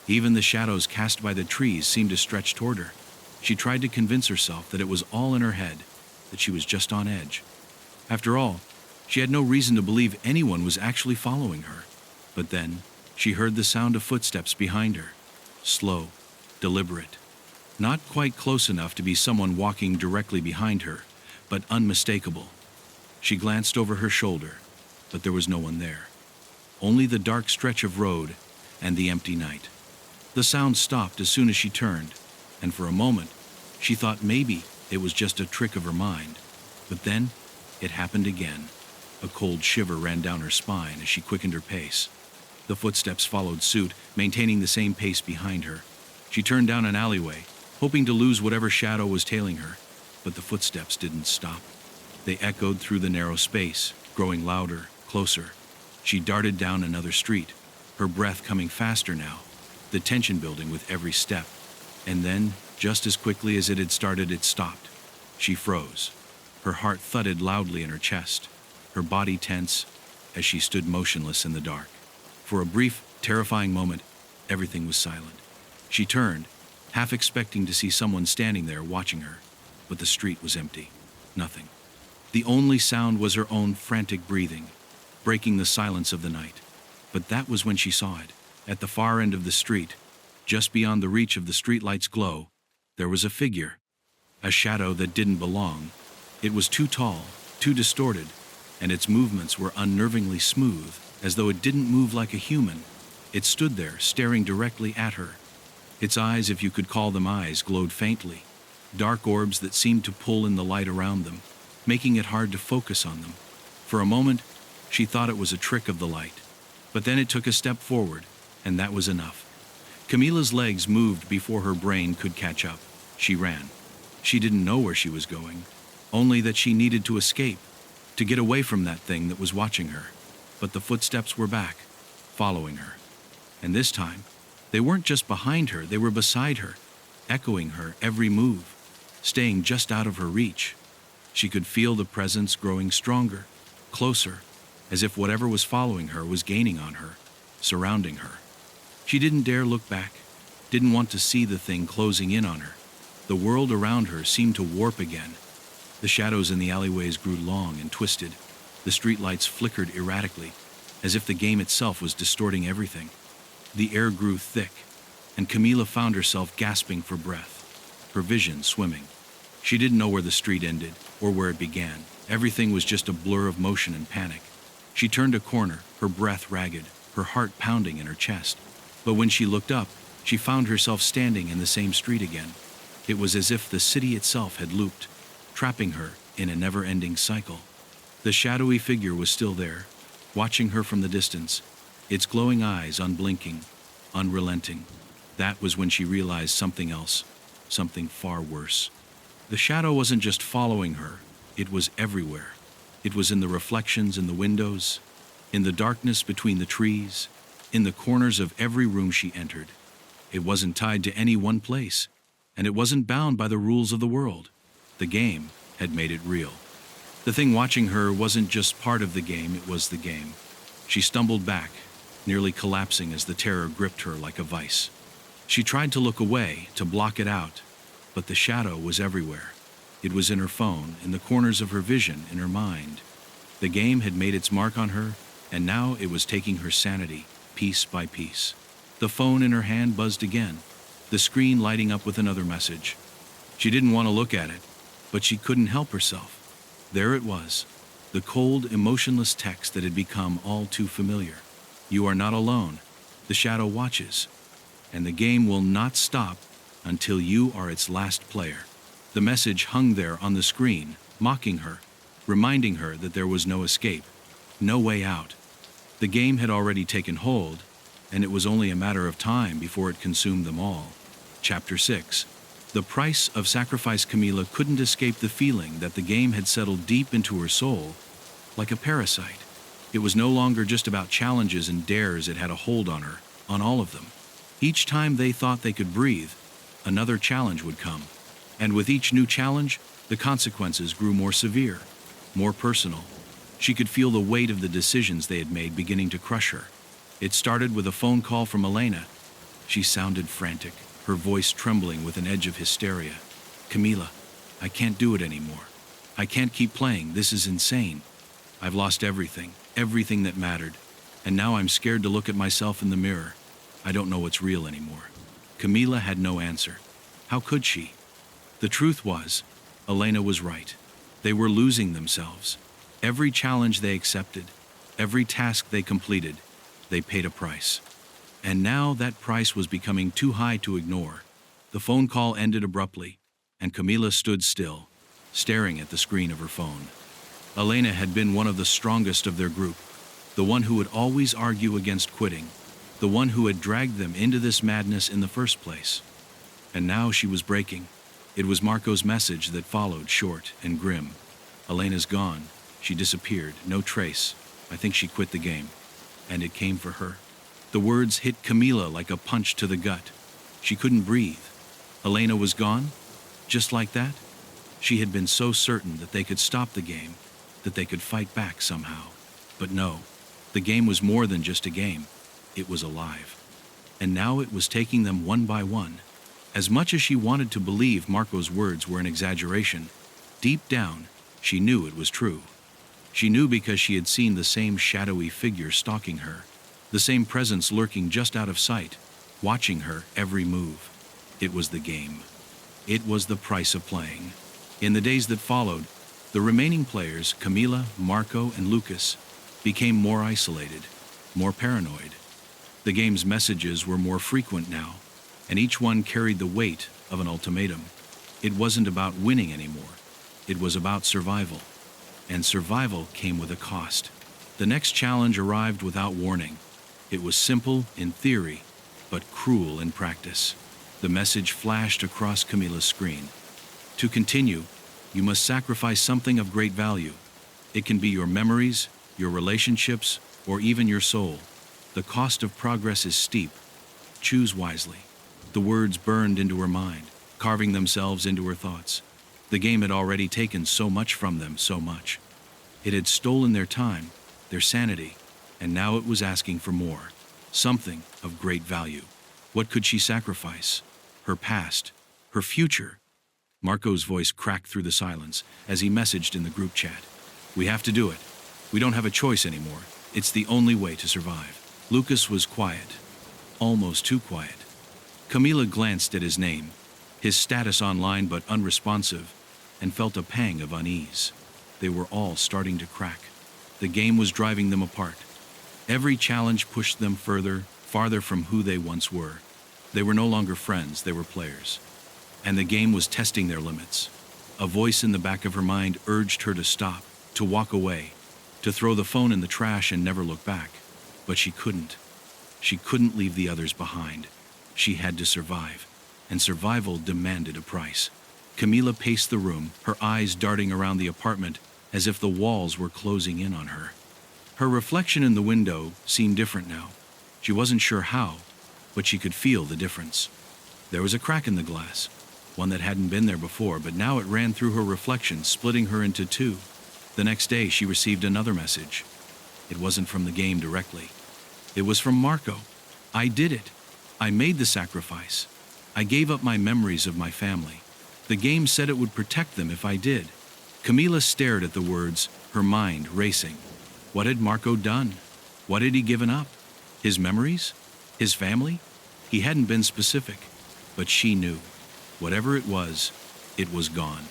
S1: even the shadows cast by the trees seemed to stretch toward her. She tried to convince herself that it was all in her head, that she was just on edge. After all, she had no reason to believe anyone was actually following her. But then, she heard the sound of footsteps behind her, slow, deliberate. Not quite close enough to be someone walking directly behind her, but unmistakable. She glanced over her shoulder, but there was no one there. Only the dark stretch of road and the empty night. The sound stopped as soon as she turned, and for a moment, she thought maybe it was just a trick of her mind. But then, it happened again. A cold shiver ran down her spine as she quickened her pace. The footsteps followed suit, maintaining the same pace behind her. She turned down an alleyway, hoping to lose whatever shadow was tailing her, but the footsteps didn't stop. They echoed through the narrow space, growing louder, closer. She darted down another street, her breath coming faster now, the tension building with every step. And then, just as quickly as it had started, it stopped. She froze. Her heart thudded loudly in her chest, her body tense as she stood motionless in the dark. For a brief, terrifying moment, everything was silent. She turned, half expecting to see someone standing there watching her, but the street was empty. Nothing. The only sound was her own frantic breathing, breaking the silence of the night. But that was when she saw it. At the far end of the street, just beyond the reach of the streetlight's glow, there was a figure A shadow that didn't belong. It was too tall, too distorted, and its movements were unnervingly smooth, as though it didn't move like a human. It stood there, staring directly at her. Its eyes, if you could call them eyes, glowed faintly, dark orbs that seemed to pull in the light around them, making it hard to focus on them. For a moment, she thought it was a trick of the light. But then it took a step forward, and that was enough. Camilla's legs moved before her brain could catch up. She ran. She didn't know where she was going, only that she needed to escape, to get away from that thing that was watching her. But the footsteps were back, following her. And this time, they weren't just behind her, they were beside her, echoing her every move, staying just out of her reach. She could feel the presence growing stronger, closer, as if whatever was following her was gaining on her, surrounding her. She didn't dare look back, didn't want to see the thing closing in on her. The world around her seemed to warp again. The shadows in the alleyways grew long and twisted. The streetlights flickered erratically, as if the game itself was distorting everything. The air grew thick, and Camilla found herself gasping for breath, her vision swimming. She didn't know where the street ended or where it began. Everything was just a blur of motion and panic. She turned a corner, her breath ragged, her heart pounding in her chest. But when she looked up, she found herself standing in the same street again. It was as if the city itself had looped, trapping her in a never-ending cycle. The shadowy figure was still there, watching her from the distance, its glowing eyes unblinking, unrelenting. That was when she realized something else, something far worse. The shadow wasn't just following her, it was everywhere. It was in the reflections in the windows, in the darkness between the trees, in the corners of every room she entered. It wasn't tied to any one place, and it wasn't bound by the rules of the world. The game had made it real. The thing watching her wasn't just part of the game, it was the game. She stumbled back, nearly collapsing as the terror gripped her like a vice. She tried to look away, to block it out, but the shadow was everywhere. It was in her phone, in the corners of her vision, in her mind. The game had made its mark on her, and now it was taking her sanity, piece by piece. The phone in her hand buzzed again, the screen lighting up with another message. She didn't want to look at it, but she couldn't help herself. There it was, the cold, emotionless text that had become all too familiar. You are not alone. The shadow watches, and the game will not stop until you are its last player. The message hung there on the screen, mocking her, reminding her that there was no escape, no way out. The game had already taken hold, and it was only a matter of time before it consumed them all. Chapter 6. The price of sacrifice. Camilla couldn't escape the feeling that the game had settled deep into her soul, like a parasite. It was no longer just about challenges and dares. It had a hold on her, on all of them. Each time they thought they could breathe, another challenge would come. And with each new challenge, the consequences grew more severe, more personal. She could feel the weight of the decisions they had made beginning to crush her. It started with a phone call from Elena. She sounded frantic, her voice trembling with an edge of hysteria. Camilla, I can't do it anymore. I can't keep playing. This is insane. I've lost everything that mattered. And now I'm scared to look at myself in the mirror. I don't know what's real anymore. Camilla had no answer. How could she? The truth was, Elena was right. They were losing themselves. Every challenge they accepted, every task they completed, they paid a price. And now that price was becoming too high to ignore. The phone call ended abruptly, and Camilla stood still, staring at the screen of her phone. Elena had been one of the strongest of their group, the one who would always argue against quitting, the one who had dragged them into this madness in the first place. And now she was breaking. It was Marco's message that followed, short and grim. Elena's gone. She disappeared, no trace. I think she quit the game. And it came for her. The words hit Camilla like a punch to the gut. She couldn't breathe. Elena was gone? Just like that? She had been so certain that they could stop the game, that they could fight back somehow. But no, the game was more than just a game. It was alive. And now it was taking them one by one. As much as she wanted to believe Marco's words were an exaggeration, deep down, she knew it was true. She knew because she had seen the same shadowy figure stalking her, the same presence lurking just out of sight, watching her every move. It was the game. It was the price of playing. In the days that followed, the remaining players, Camila, Marco, and Lucas, became more isolated, more paranoid. The game's messages were more frequent now, and each one carried the weight of an ultimatum. It wasn't about winning anymore. It was about survival. And survival came with a cost. The next challenge arrived without warning. It was simple in theory, but cruel in practice. The message flashed across Camila's screen. To continue, you must sacrifice something of great value. It can be your memories, your relationships, or even your soul. The cost of progress is steep. Choose wisely. The words burned into her mind, carving themselves into her thoughts. The game had already taken so much from them, so much. It had stolen their time, their sanity, and now it was asking for more. Something of great value. What could she sacrifice? Her past, her future. Marco's voice cracked through the silence as he messaged in the group chat. We have to do it. We don't have a choice anymore. It's the only way to survive. Lucas was quiet, almost too quiet. Camila glanced at his name, his status online but unresponsive, and felt a pang of unease. They were all starting to crack. The game was driving them apart. Every challenge pushed them farther from who they once were. They were no longer friends, they were players. And the game was testing their limits. A voice in the back of her mind urged her to stop, to walk away, to throw the phone in the trash and never look back. But she couldn't. She couldn't leave the others behind. She had to survive, and survival demanded a price. Camila paced the room, her eyes darting around the apartment as if the walls were closing in on her. Her reflection in the window seemed different now. She wasn't sure how, but she could feel the difference. There was a crack in the glass, one that hadn't been there before, but now it ran through her reflection, splitting her into two. The next day, she received another message. It wasn't from the game directly. It was from Marco. I did it. I made the sacrifice. I gave up my memories of my family. The game said it would protect them if I did. Camila stared at the words, her mind racing. What had Marco done? What had he given up? His memories? His family? He hadn't been specific, but she knew. Whatever it was gone.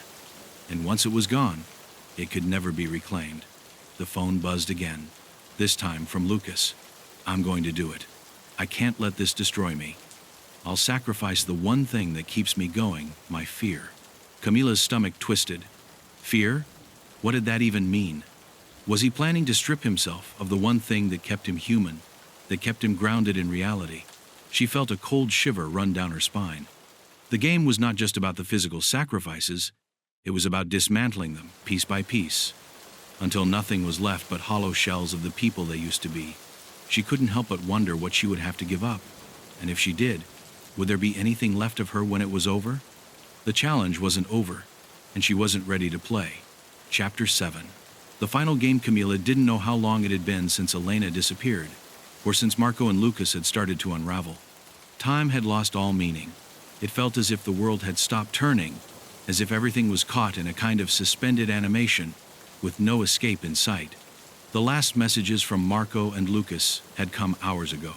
S1: And once it was gone, it could never be reclaimed. The phone buzzed again, this time from Lucas. I'm going to do it. I can't let this destroy me. I'll sacrifice the one thing that keeps me going, my fear. Camila's stomach twisted. Fear? What did that even mean? Was he planning to strip himself of the one thing that kept him human, that kept him grounded in reality? She felt a cold shiver run down her spine. The game was not just about the physical sacrifices, it was about dismantling them, piece by piece, until nothing was left but hollow shells of the people they used to be. She couldn't help but wonder what she would have to give up, and if she did, would there be anything left of her when it was over? The challenge wasn't over, and she wasn't ready to play. Chapter 7. The final game. Camila didn't know how long it had been since Elena disappeared, or since Marco and Lucas had started to unravel. Time had lost all meaning. It felt as if the world had stopped turning, as if everything was caught in a kind of suspended animation, with no escape in sight. The last messages from Marco and Lucas had come hours ago,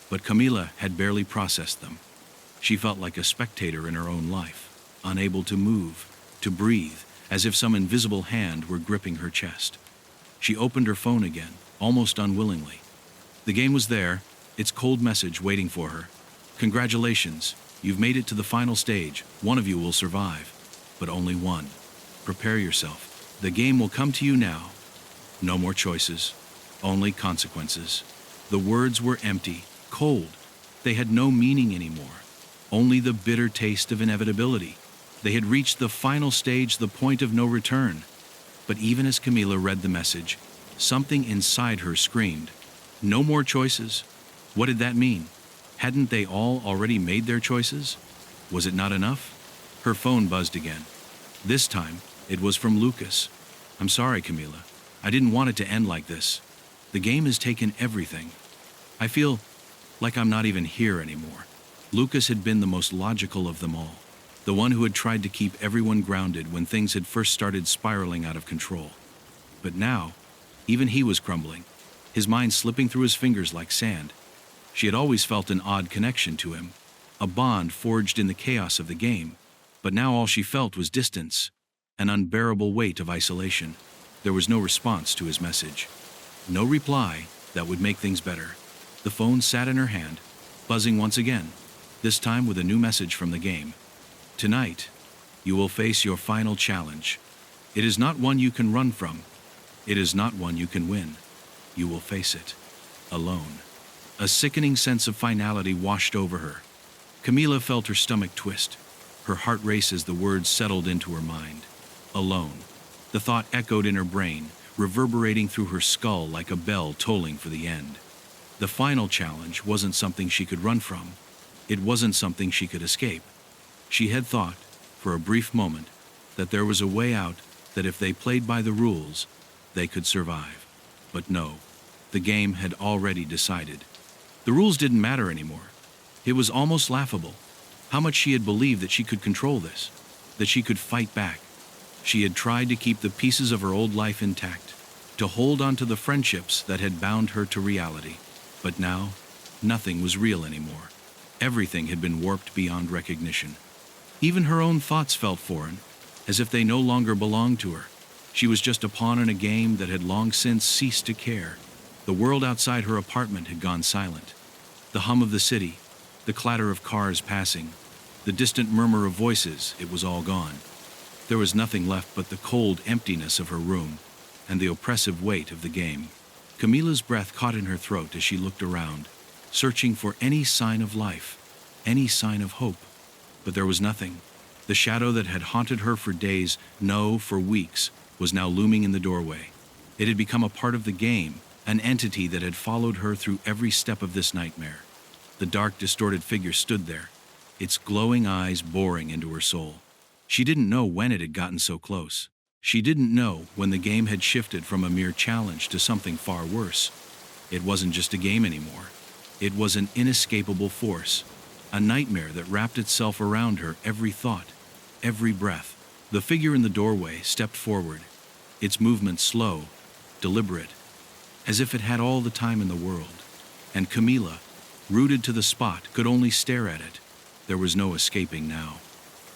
S1: but Camila had barely processed them. She felt like a spectator in her own life, unable to move, to breathe, as if some invisible hand were gripping her chest. She opened her phone again, almost unwillingly. The game was there, its cold message waiting for her. Congratulations, you've made it to the final stage. One of you will survive, but only one. Prepare yourself. The game will come to you now. No more choices, only consequences. The words were empty, cold. They had no meaning anymore, only the bitter taste of inevitability. They had reached the final stage, the point of no return. But even as Camila read the message, something inside her screamed, no more choices. What did that mean? Hadn't they all already made their choices? Was it not enough? Her phone buzzed again. This time, it was from Lucas. I'm sorry, Camila. I didn't want it to end like this. The game has taken everything. I feel like I'm not even here anymore. Lucas had been the most logical of them all, the one who had tried to keep everyone grounded when things had first started spiraling out of control. But now, even he was crumbling, his mind slipping through his fingers like sand. She had always felt an odd connection to him, a bond forged in the chaos of the game, But now all she felt was distance, an unbearable weight of isolation. There was no response to his message. No reply that would make things better. The phone sat in her hand, buzzing once again, this time with a new message from the game. Tonight, you will face your final challenge. It is not one you can run from. It is not one you can win. You will face it alone. A sickening sense of finality washed over her. Camila felt her stomach twist, her heart race as the words settled into her mind. Alone. The thought echoed in her brain, reverberating through her skull like a bell tolling for the end. The final challenge wasn't something she could run from. It wasn't something she could escape. She had thought, for a brief moment, that there was a way out, that if they played by the rules, they could survive. But no, the game had already decided. The rules didn't matter anymore. It was almost laughable. How much she had believed that she could control this, that she could fight back. She had tried to keep the pieces of her old life intact, to hold on to the friendships that had bound her to reality. But now, nothing was real anymore. Everything had been warped beyond recognition. Even her own thoughts felt foreign, as if they no longer belonged to her. She was just a pawn in a game that had long since ceased to care. The world outside her apartment had gone silent. The hum of the city, the clatter of cars passing, the distant murmur of voices, it was all gone. There was nothing left but the cold emptiness of her room and the oppressive weight of the game. Camila's breath caught in her throat as she looked around, searching for any sign of life, any sign of hope. But there was nothing. The shadow that had haunted her for days, no, for weeks, was now looming in the doorway. It had become a part of the game, an entity that had followed her through every step of this nightmare. The dark, distorted figure stood there, its glowing eyes boring into her soul. She didn't know when it had gotten so close. She didn't know when the game had shifted from a mere challenge to something far worse. It wasn't just a game anymore. It was an inescapable force, a nightmare that wrapped itself around her every thought, every breath. The figure in the doorway stepped forward, its movement slow, deliberate, as if it had all the time in the world. And Camila, rooted to the spot, could only stare at it. There was no escaping now.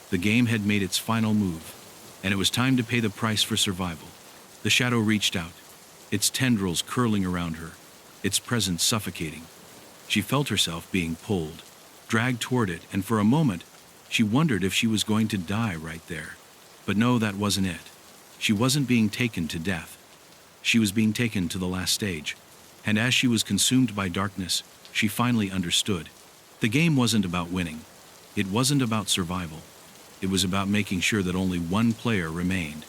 S1: The game had made its final move, and it was time to pay the price for survival. The shadow reached out, its tendrils curling around her, its presence suffocating. She felt herself being pulled, dragged toward it, and for a moment, she wondered if she was going to die right there. But no, that wasn't it. She wasn't being taken to death. She was being taken to the last stage. And as she was consumed by darkness, she finally understood. The game wasn't about winning. It wasn't about survival. It was about making sure that only one player remained,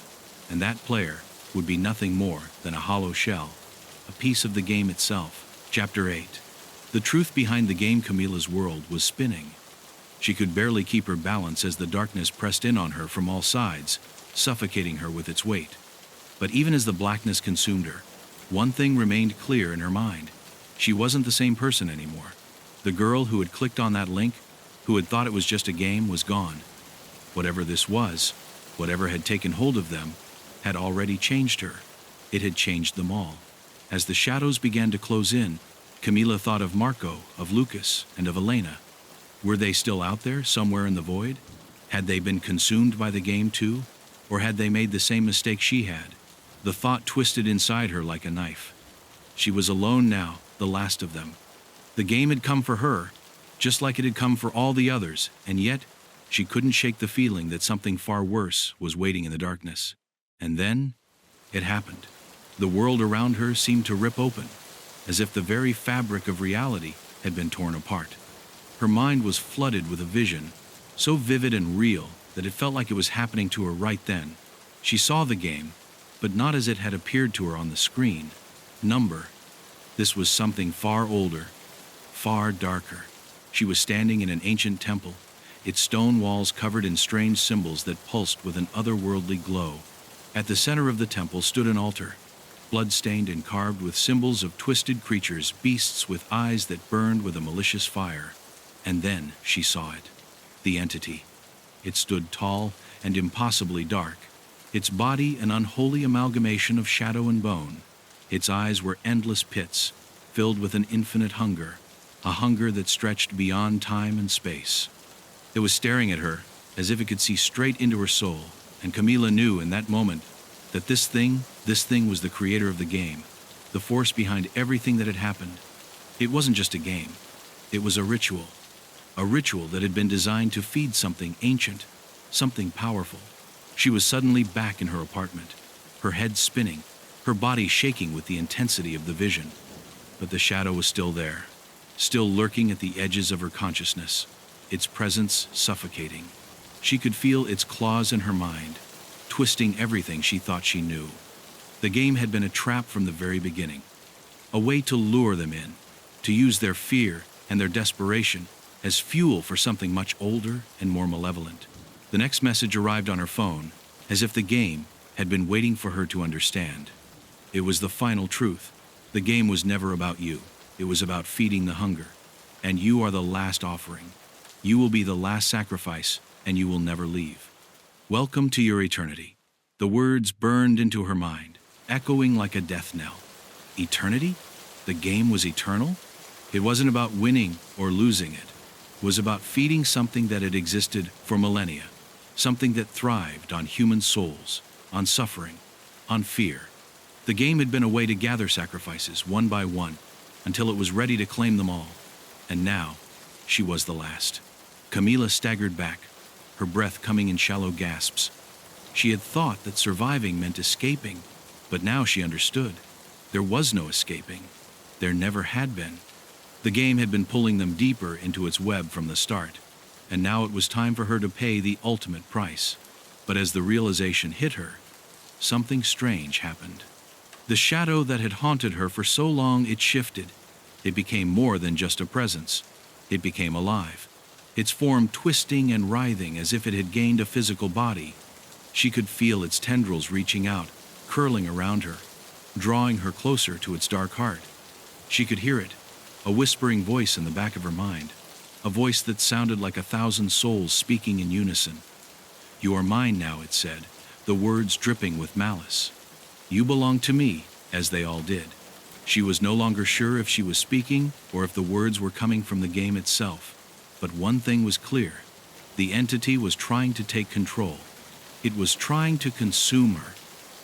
S1: and that player would be nothing more than a hollow shell, a piece of the game itself. Chapter 8. The truth behind the game. Camila's world was spinning. She could barely keep her balance as the darkness pressed in on her from all sides, suffocating her with its weight. But even as the blackness consumed her, one thing remained clear in her mind. She wasn't the same person anymore. The girl who had clicked on that link, who had thought it was just a game, was gone. Whatever this was, whatever had taken hold of them, had already changed her. It had changed them all. As the shadows began to close in, Camila thought of Marco, of Lucas, and of Elena. Were they still out there, somewhere in the void? Had they been consumed by the game too? Or had they made the same mistake she had? The thought twisted inside her like a knife. She was alone now, the last of them. The game had come for her, just like it had come for all the others, and yet she couldn't shake the feeling that something far worse was waiting in the darkness. And then, it happened. The world around her seemed to rip open, as if the very fabric of reality had been torn apart. Her mind was flooded with a vision, so vivid and real that it felt like it was happening to her right then. She saw the game, but not as it had appeared to her on the screen. Number. This was something far older, far darker. She was standing in an ancient temple, its stone walls covered in strange symbols that pulsed with an otherworldly glow. At the center of the temple stood an altar, blood-stained and carved with symbols of twisted creatures, beasts with eyes that burned with a malicious fire. And then she saw it, the entity. It stood tall and impossibly dark, its body an unholy amalgamation of shadow and bone. Its eyes were endless pits, filled with an infinite hunger, a hunger that stretched beyond time and space. It was staring at her, as if it could see straight into her soul, and Camila knew in that moment that this thing was the creator of the game, the force behind everything that had happened. It wasn't just a game. It was a ritual that had been designed to feed something ancient, something powerful. She was suddenly back in her apartment, her head spinning, her body shaking with the intensity of the vision. But the shadow was still there, still lurking at the edges of her consciousness, its presence suffocating. She could feel its claws in her mind, twisting everything she thought she knew. The game had been a trap from the very beginning, a way to lure them in, to use their fear and their desperation as fuel for something much older and more malevolent. The next message arrived on her phone, as if the game had been waiting for her to understand. It was the final truth. The game was never about you. It was about feeding the hunger. And you are the last offering. You will be the last sacrifice, and you will never leave. Welcome to your eternity. The words burned into her mind, echoing like a death knell. Eternity? The game was eternal? It wasn't about winning or losing it. It was about feeding something that had existed for millennia, something that thrived on human souls, on suffering, on fear. The game had been a way to gather sacrifices, one by one, until it was ready to claim them all. And now, she was the last. Camila staggered back, her breath coming in shallow gasps. She had thought that surviving meant escaping, but now she understood. There was no escaping. There never had been. The game had been pulling them deeper into its web from the start, and now it was time for her to pay the ultimate price. But as the realization hit her, something strange happened. The shadow that had haunted her for so long, it shifted. It became more than just a presence. It became alive, its form twisting and writhing as if it had gained a physical body. She could feel its tendrils reaching out, curling around her, drawing her closer to its dark heart. She could hear it, a whispering voice in the back of her mind, a voice that sounded like 1,000 souls speaking in unison. "You are mine now," it said, the words dripping with malice. "You belong to me," as they all did. She was no longer sure if she was speaking or if the words were coming from the game itself. But one thing was clear. The entity was trying to take control. It was trying to consume her,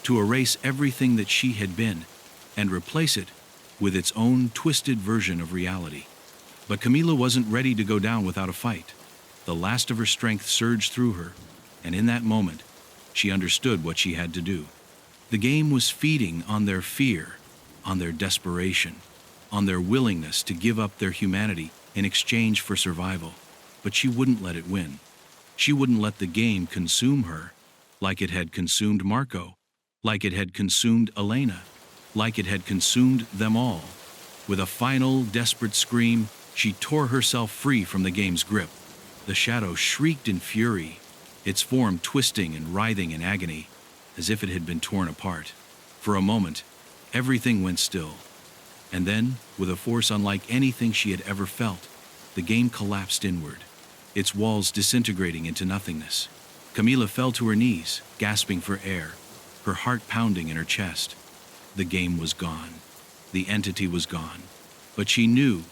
S1: to erase everything that she had been, and replace it with its own twisted version of reality. But Camila wasn't ready to go down without a fight. The last of her strength surged through her, and in that moment, she understood what she had to do. The game was feeding on their fear, on their desperation, on their willingness to give up their humanity in exchange for survival. But she wouldn't let it win. She wouldn't let the game consume her, like it had consumed Marco, like it had consumed Elena, like it had consumed them all. With a final, desperate scream, she tore herself free from the game's grip. The shadow shrieked in fury, its form twisting and writhing in agony, as if it had been torn apart. For a moment, everything went still. And then, with a force unlike anything she had ever felt, the game collapsed inward, its walls disintegrating into nothingness. Camila fell to her knees, gasping for air, her heart pounding in her chest. The game was gone. The entity was gone. But she knew,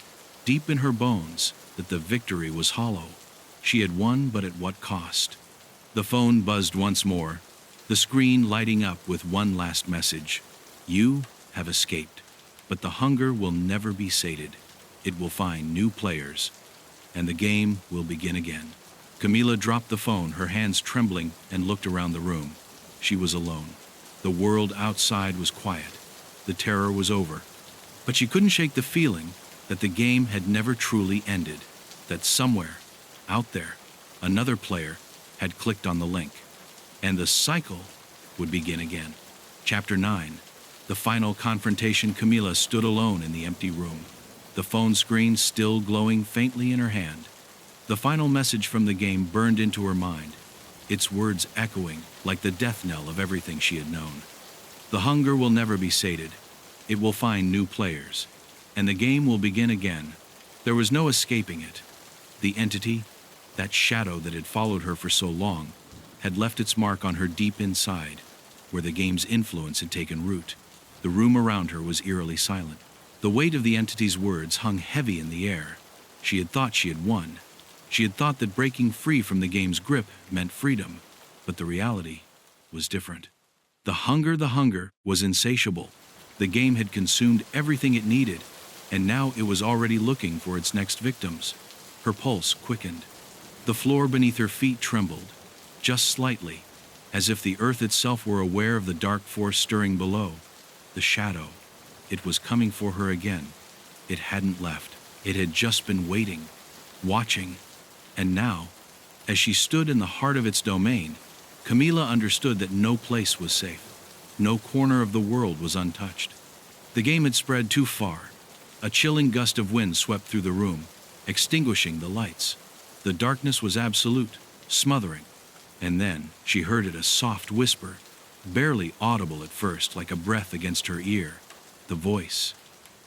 S1: deep in her bones, that the victory was hollow. She had won, but at what cost? The phone buzzed once more, the screen lighting up with one last message. You have escaped, but the hunger will never be sated. It will find new players, and the game will begin again. Camila dropped the phone, her hands trembling, and looked around the room. She was alone. The world outside was quiet. The terror was over. But she couldn't shake the feeling that the game had never truly ended, that somewhere, out there, another player had clicked on the link, and the cycle would begin again. Chapter 9. The final confrontation. Camila stood alone in the empty room, the phone screen still glowing faintly in her hand. The final message from the game burned into her mind, its words echoing like the death knell of everything she had known. The hunger will never be sated. It will find new players, and the game will begin again. There was no escaping it. The entity, that shadow that had followed her for so long, had left its mark on her deep inside, where the game's influence had taken root. The room around her was eerily silent. The weight of the entity's words hung heavy in the air. She had thought she had won, She had thought that breaking free from the game's grip meant freedom, but the reality was different. The hunger was insatiable. The game had consumed everything it needed, and now it was already looking for its next victims. Her pulse quickened. The floor beneath her feet trembled, just slightly, as if the earth itself were aware of the dark force stirring below. The shadow. It was coming for her again. It hadn't left. It had just been waiting, watching. And now, as she stood in the heart of its domain, Camila understood that no place was safe. No corner of the world was untouched. The game had spread too far. A chilling gust of wind swept through the room, extinguishing the lights. The darkness was absolute, smothering. And then she heard it, a soft whisper, barely audible at first, like a breath against her ear. The voice.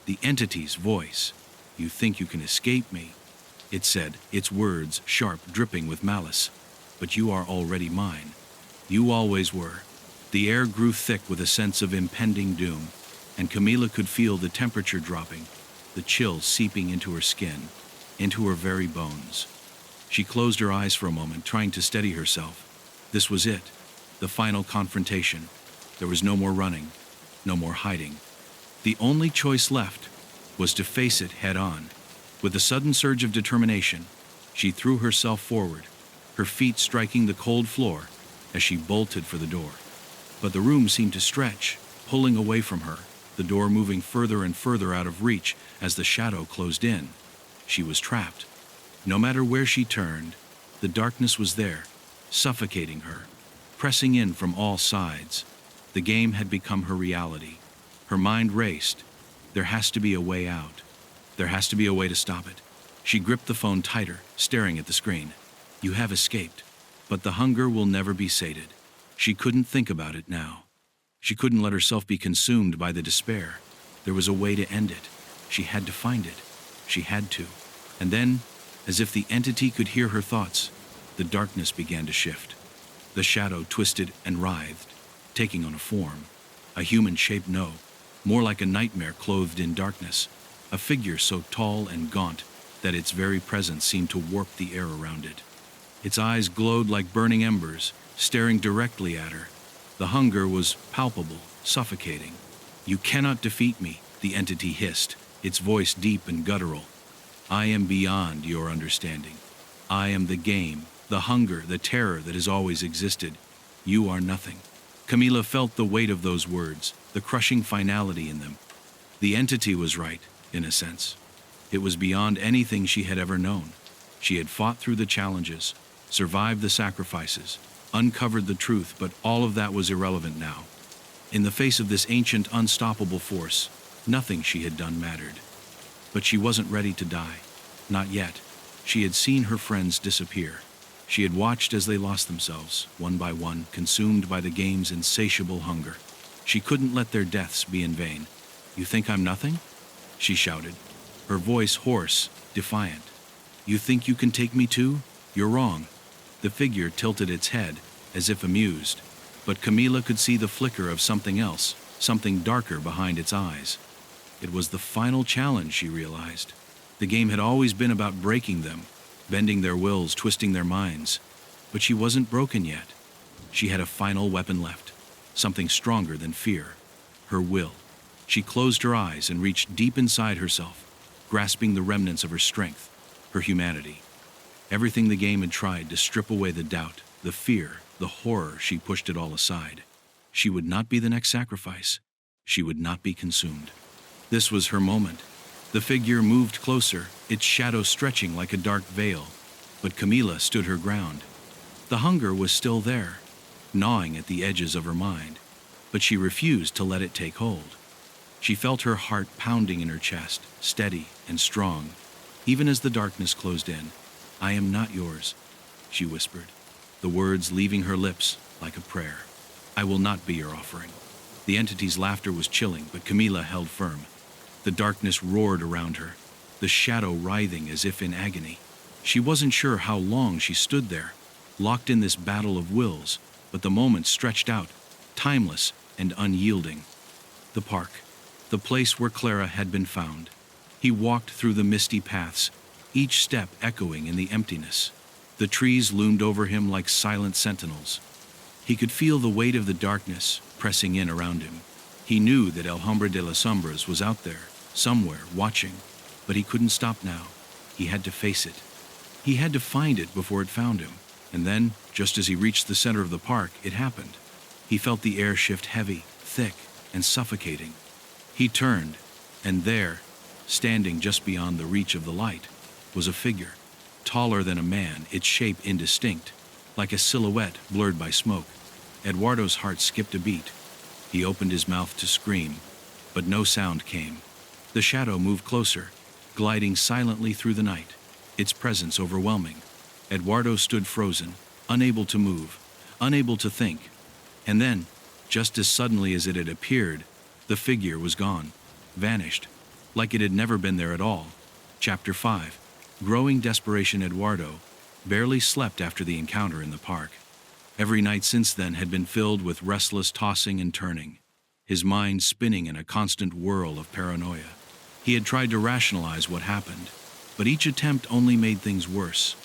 S1: The entity's voice. "You think you can escape me," it said, its words sharp, dripping with malice. "But you are already mine. You always were." The air grew thick with a sense of impending doom, and Camila could feel the temperature dropping, the chill seeping into her skin, into her very bones. She closed her eyes for a moment, trying to steady herself. This was it, the final confrontation. There was no more running, no more hiding. The only choice left was to face it head on. With a sudden surge of determination, she threw herself forward, her feet striking the cold floor as she bolted for the door. But the room seemed to stretch, pulling away from her, the door moving further and further out of reach as the shadow closed in. She was trapped. No matter where she turned, the darkness was there, suffocating her, pressing in from all sides. The game had become her reality. Her mind raced. There has to be a way out. There has to be a way to stop it. She gripped the phone tighter, staring at the screen. You have escaped, but the hunger will never be sated. She couldn't think about it now. She couldn't let herself be consumed by the despair. There was a way to end it. She had to find it. She had to. And then, as if the entity could hear her thoughts, the darkness began to shift. The shadow twisted and writhed, taking on a form. A human shape, no. More like a nightmare clothed in darkness. A figure so tall and gaunt that its very presence seemed to warp the air around it. Its eyes glowed like burning embers, staring directly at her. The hunger was palpable, suffocating. You cannot defeat me, the entity hissed, its voice deep and guttural. I am beyond your understanding. I am the game, the hunger, the terror that has always existed. You are nothing. Camila felt the weight of those words, the crushing finality in them. The entity was right, in a sense. It was beyond anything she had ever known. She had fought through the challenges, survived the sacrifices, uncovered the truth, but all of that was irrelevant now. In the face of this ancient, unstoppable force, nothing she had done mattered. But she wasn't ready to die. Not yet. She had seen her friends disappear. She had watched as they lost themselves, one by one, consumed by the game's insatiable hunger. She couldn't let their deaths be in vain. You think I'm nothing? She shouted, her voice hoarse, defiant. You think you can take me too? You're wrong. The figure tilted its head, as if amused, but Camila could see the flicker of something else, something darker behind its eyes. It was the final challenge, she realized. The game had always been about breaking them, bending their wills, twisting their minds. But she wasn't broken yet. She had a final weapon left, something stronger than fear, her will. She closed her eyes and reached deep inside herself, grasping the remnants of her strength, her humanity. Everything the game had tried to strip away, the doubt, the fear, the horror, she pushed it all aside. She would not be the next sacrifice. She would not be consumed. This was her moment. The figure moved closer, its shadow stretching like a dark veil, but Camila stood her ground. The hunger was still there, gnawing at the edges of her mind, but she refused to let it take hold. She felt her heart pounding in her chest, steady and strong, even as the darkness closed in. I am not yours, she whispered, the words leaving her lips like a prayer. I will not be your offering. The entity's laughter was chilling, but Camila held firm. The darkness roared around her, the shadow writhing as if in agony. She wasn't sure how long she stood there, locked in this battle of wills, but the moments stretched out, timeless and unyielding. The park, the place where Clara had been found. He walked through the misty paths, each step echoing in the emptiness. The trees loomed over him like silent sentinels. He could feel the weight of the darkness pressing in around him. He knew that El Hombre de las Sombras was out there, somewhere, watching, but he couldn't stop now. He had to face it. He had to find it before it found him. And then, just as he reached the center of the park, it happened. He felt the air shift heavy, thick, and suffocating. He turned, and there, standing just beyond the reach of the light, was a figure, taller than a man, its shape indistinct, like a silhouette blurred by smoke. Eduardo's heart skipped a beat. He opened his mouth to scream, but no sound came. The shadow moved closer, gliding silently through the night, its presence overwhelming. Eduardo stood frozen, unable to move, unable to think. And then, just as suddenly as it had appeared, the figure was gone, vanished, like it had never been there at all. Chapter 5. Growing desperation. Eduardo barely slept after the encounter in the park. Every night since then had been filled with restless tossing and turning, his mind spinning in a constant whirl of paranoia. He had tried to rationalize what happened, but each attempt only made things worse.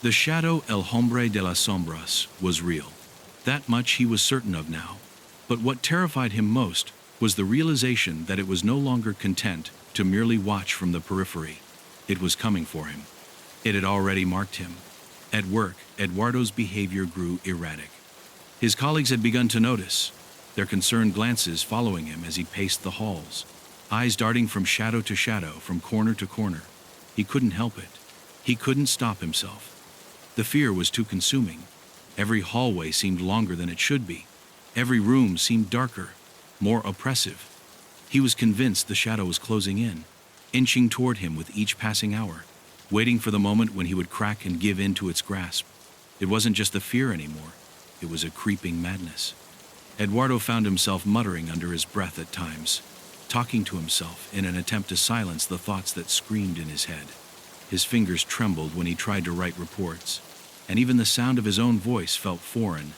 S1: The shadow El Hombre de las Sombras was real. That much he was certain of now. But what terrified him most was the realization that it was no longer content to merely watch from the periphery. It was coming for him. It had already marked him. At work, Eduardo's behavior grew erratic. His colleagues had begun to notice, their concerned glances following him as he paced the halls, eyes darting from shadow to shadow, from corner to corner. He couldn't help it. He couldn't stop himself. The fear was too consuming. Every hallway seemed longer than it should be. Every room seemed darker, more oppressive. He was convinced the shadow was closing in, inching toward him with each passing hour, waiting for the moment when he would crack and give in to its grasp. It wasn't just the fear anymore. It was a creeping madness. Eduardo found himself muttering under his breath at times, talking to himself in an attempt to silence the thoughts that screamed in his head. His fingers trembled when he tried to write reports, and even the sound of his own voice felt foreign,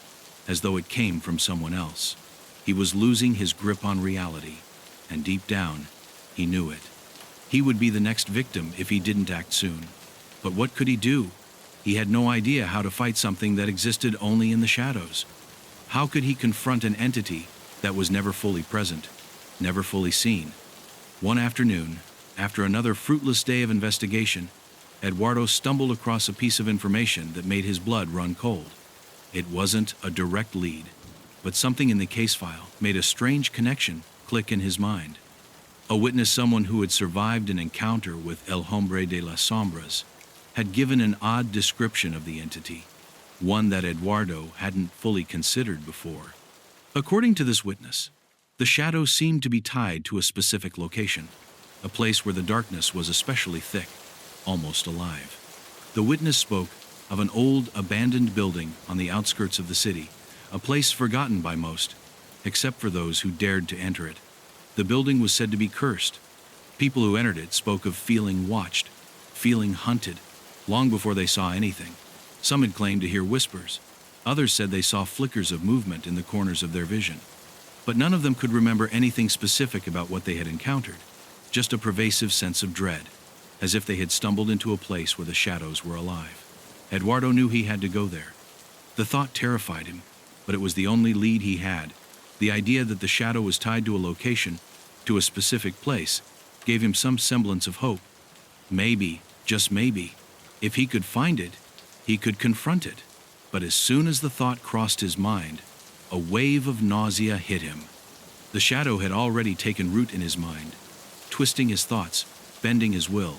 S1: as though it came from someone else. He was losing his grip on reality, and deep down, he knew it. He would be the next victim if he didn't act soon. But what could he do? He had no idea how to fight something that existed only in the shadows. How could he confront an entity that was never fully present, never fully seen? One afternoon, after another fruitless day of investigation, Eduardo stumbled across a piece of information that made his blood run cold. It wasn't a direct lead, but something in the case file made a strange connection click in his mind. A witness, someone who had survived an encounter with El Hombre de las Sombras, had given an odd description of the entity, one that Eduardo hadn't fully considered before. According to this witness, the shadow seemed to be tied to a specific location, a place where the darkness was especially thick, almost alive. The witness spoke of an old, abandoned building on the outskirts of the city, a place forgotten by most, except for those who dared to enter it. The building was said to be cursed. People who entered it spoke of feeling watched, feeling hunted, long before they saw anything. Some had claimed to hear whispers. Others said they saw flickers of movement in the corners of their vision. But none of them could remember anything specific about what they had encountered, just a pervasive sense of dread, as if they had stumbled into a place where the shadows were alive. Eduardo knew he had to go there. The thought terrified him, but it was the only lead he had. The idea that the shadow was tied to a location, to a specific place, gave him some semblance of hope. Maybe, just maybe, if he could find it, he could confront it. But as soon as the thought crossed his mind, a wave of nausea hit him. The shadow had already taken root in his mind, twisting his thoughts, bending his will.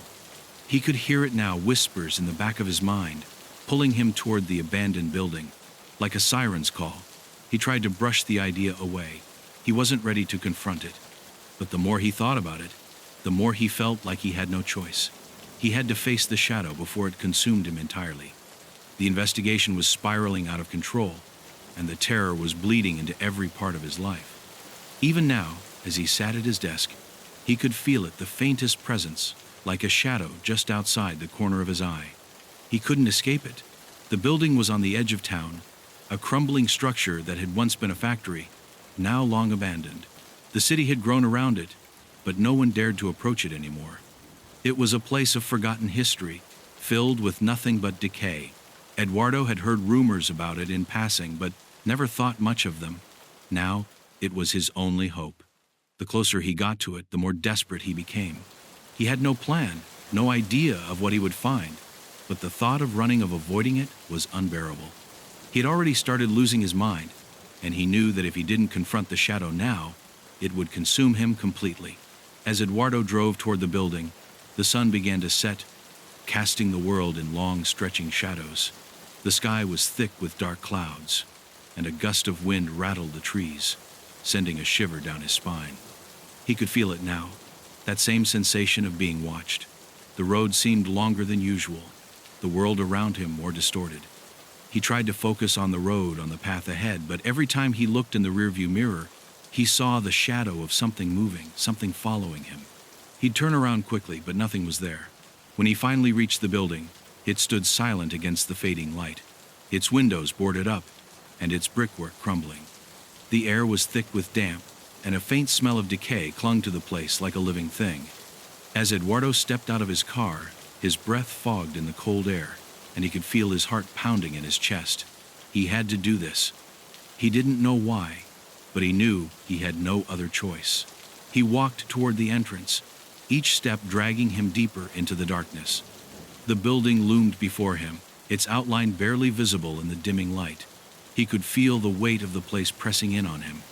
S1: He could hear it now, whispers in the back of his mind, pulling him toward the abandoned building, like a siren's call. He tried to brush the idea away. He wasn't ready to confront it. But the more he thought about it, the more he felt like he had no choice. He had to face the shadow before it consumed him entirely. The investigation was spiraling out of control, and the terror was bleeding into every part of his life. Even now, as he sat at his desk, he could feel it, the faintest presence, like a shadow just outside the corner of his eye. He couldn't escape it. The building was on the edge of town, a crumbling structure that had once been a factory, now long abandoned. The city had grown around it, but no one dared to approach it anymore. It was a place of forgotten history, filled with nothing but decay. Eduardo had heard rumors about it in passing, but never thought much of them. Now, it was his only hope. The closer he got to it, the more desperate he became. He had no plan, no idea of what he would find, but the thought of avoiding it was unbearable. He had already started losing his mind, and he knew that if he didn't confront the shadow now, it would consume him completely. As Eduardo drove toward the building, the sun began to set, casting the world in long, stretching shadows. The sky was thick with dark clouds, and a gust of wind rattled the trees, sending a shiver down his spine. He could feel it now, that same sensation of being watched. The road seemed longer than usual, the world around him more distorted. He tried to focus on the road, on the path ahead, but every time he looked in the rearview mirror, he saw the shadow of something moving, something following him. He'd turn around quickly, but nothing was there. When he finally reached the building, it stood silent against the fading light, its windows boarded up, and its brickwork crumbling. The air was thick with damp, and a faint smell of decay clung to the place like a living thing. As Eduardo stepped out of his car, his breath fogged in the cold air, and he could feel his heart pounding in his chest. He had to do this. He didn't know why, but he knew he had no other choice. He walked toward the entrance, each step dragging him deeper into the darkness. The building loomed before him, its outline barely visible in the dimming light. He could feel the weight of the place pressing in on him.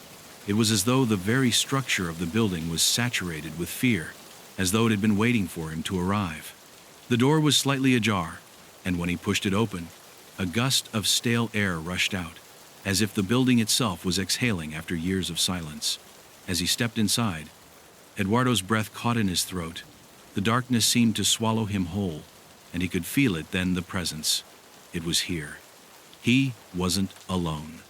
S1: It was as though the very structure of the building was saturated with fear, as though it had been waiting for him to arrive. The door was slightly ajar, and when he pushed it open, a gust of stale air rushed out, as if the building itself was exhaling after years of silence. As he stepped inside, Eduardo's breath caught in his throat. The darkness seemed to swallow him whole, and he could feel it then, the presence. It was here. He wasn't alone.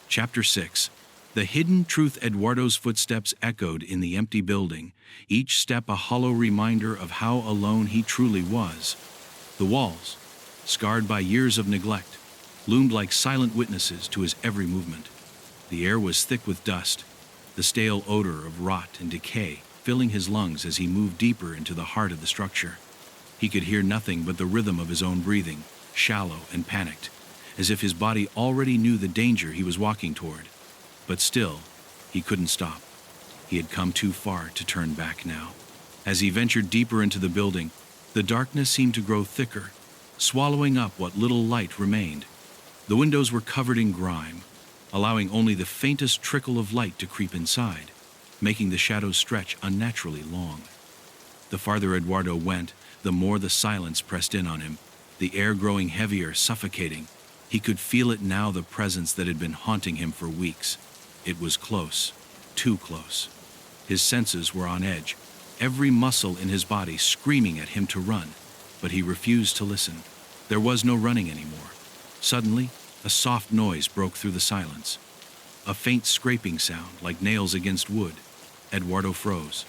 S1: Chapter 6. The hidden truth. Eduardo's footsteps echoed in the empty building, each step a hollow reminder of how alone he truly was. The walls, scarred by years of neglect, loomed like silent witnesses to his every movement. The air was thick with dust, the stale odor of rot and decay filling his lungs as he moved deeper into the heart of the structure. He could hear nothing but the rhythm of his own breathing, shallow and panicked, as if his body already knew the danger he was walking toward. But still, he couldn't stop. He had come too far to turn back now. As he ventured deeper into the building, the darkness seemed to grow thicker, swallowing up what little light remained. The windows were covered in grime, allowing only the faintest trickle of light to creep inside, making the shadows stretch unnaturally long. The farther Eduardo went, the more the silence pressed in on him, the air growing heavier, suffocating. He could feel it now, the presence that had been haunting him for weeks. It was close, too close. His senses were on edge, every muscle in his body screaming at him to run, but he refused to listen. There was no running anymore. Suddenly, a soft noise broke through the silence. A faint scraping sound, like nails against wood. Eduardo froze.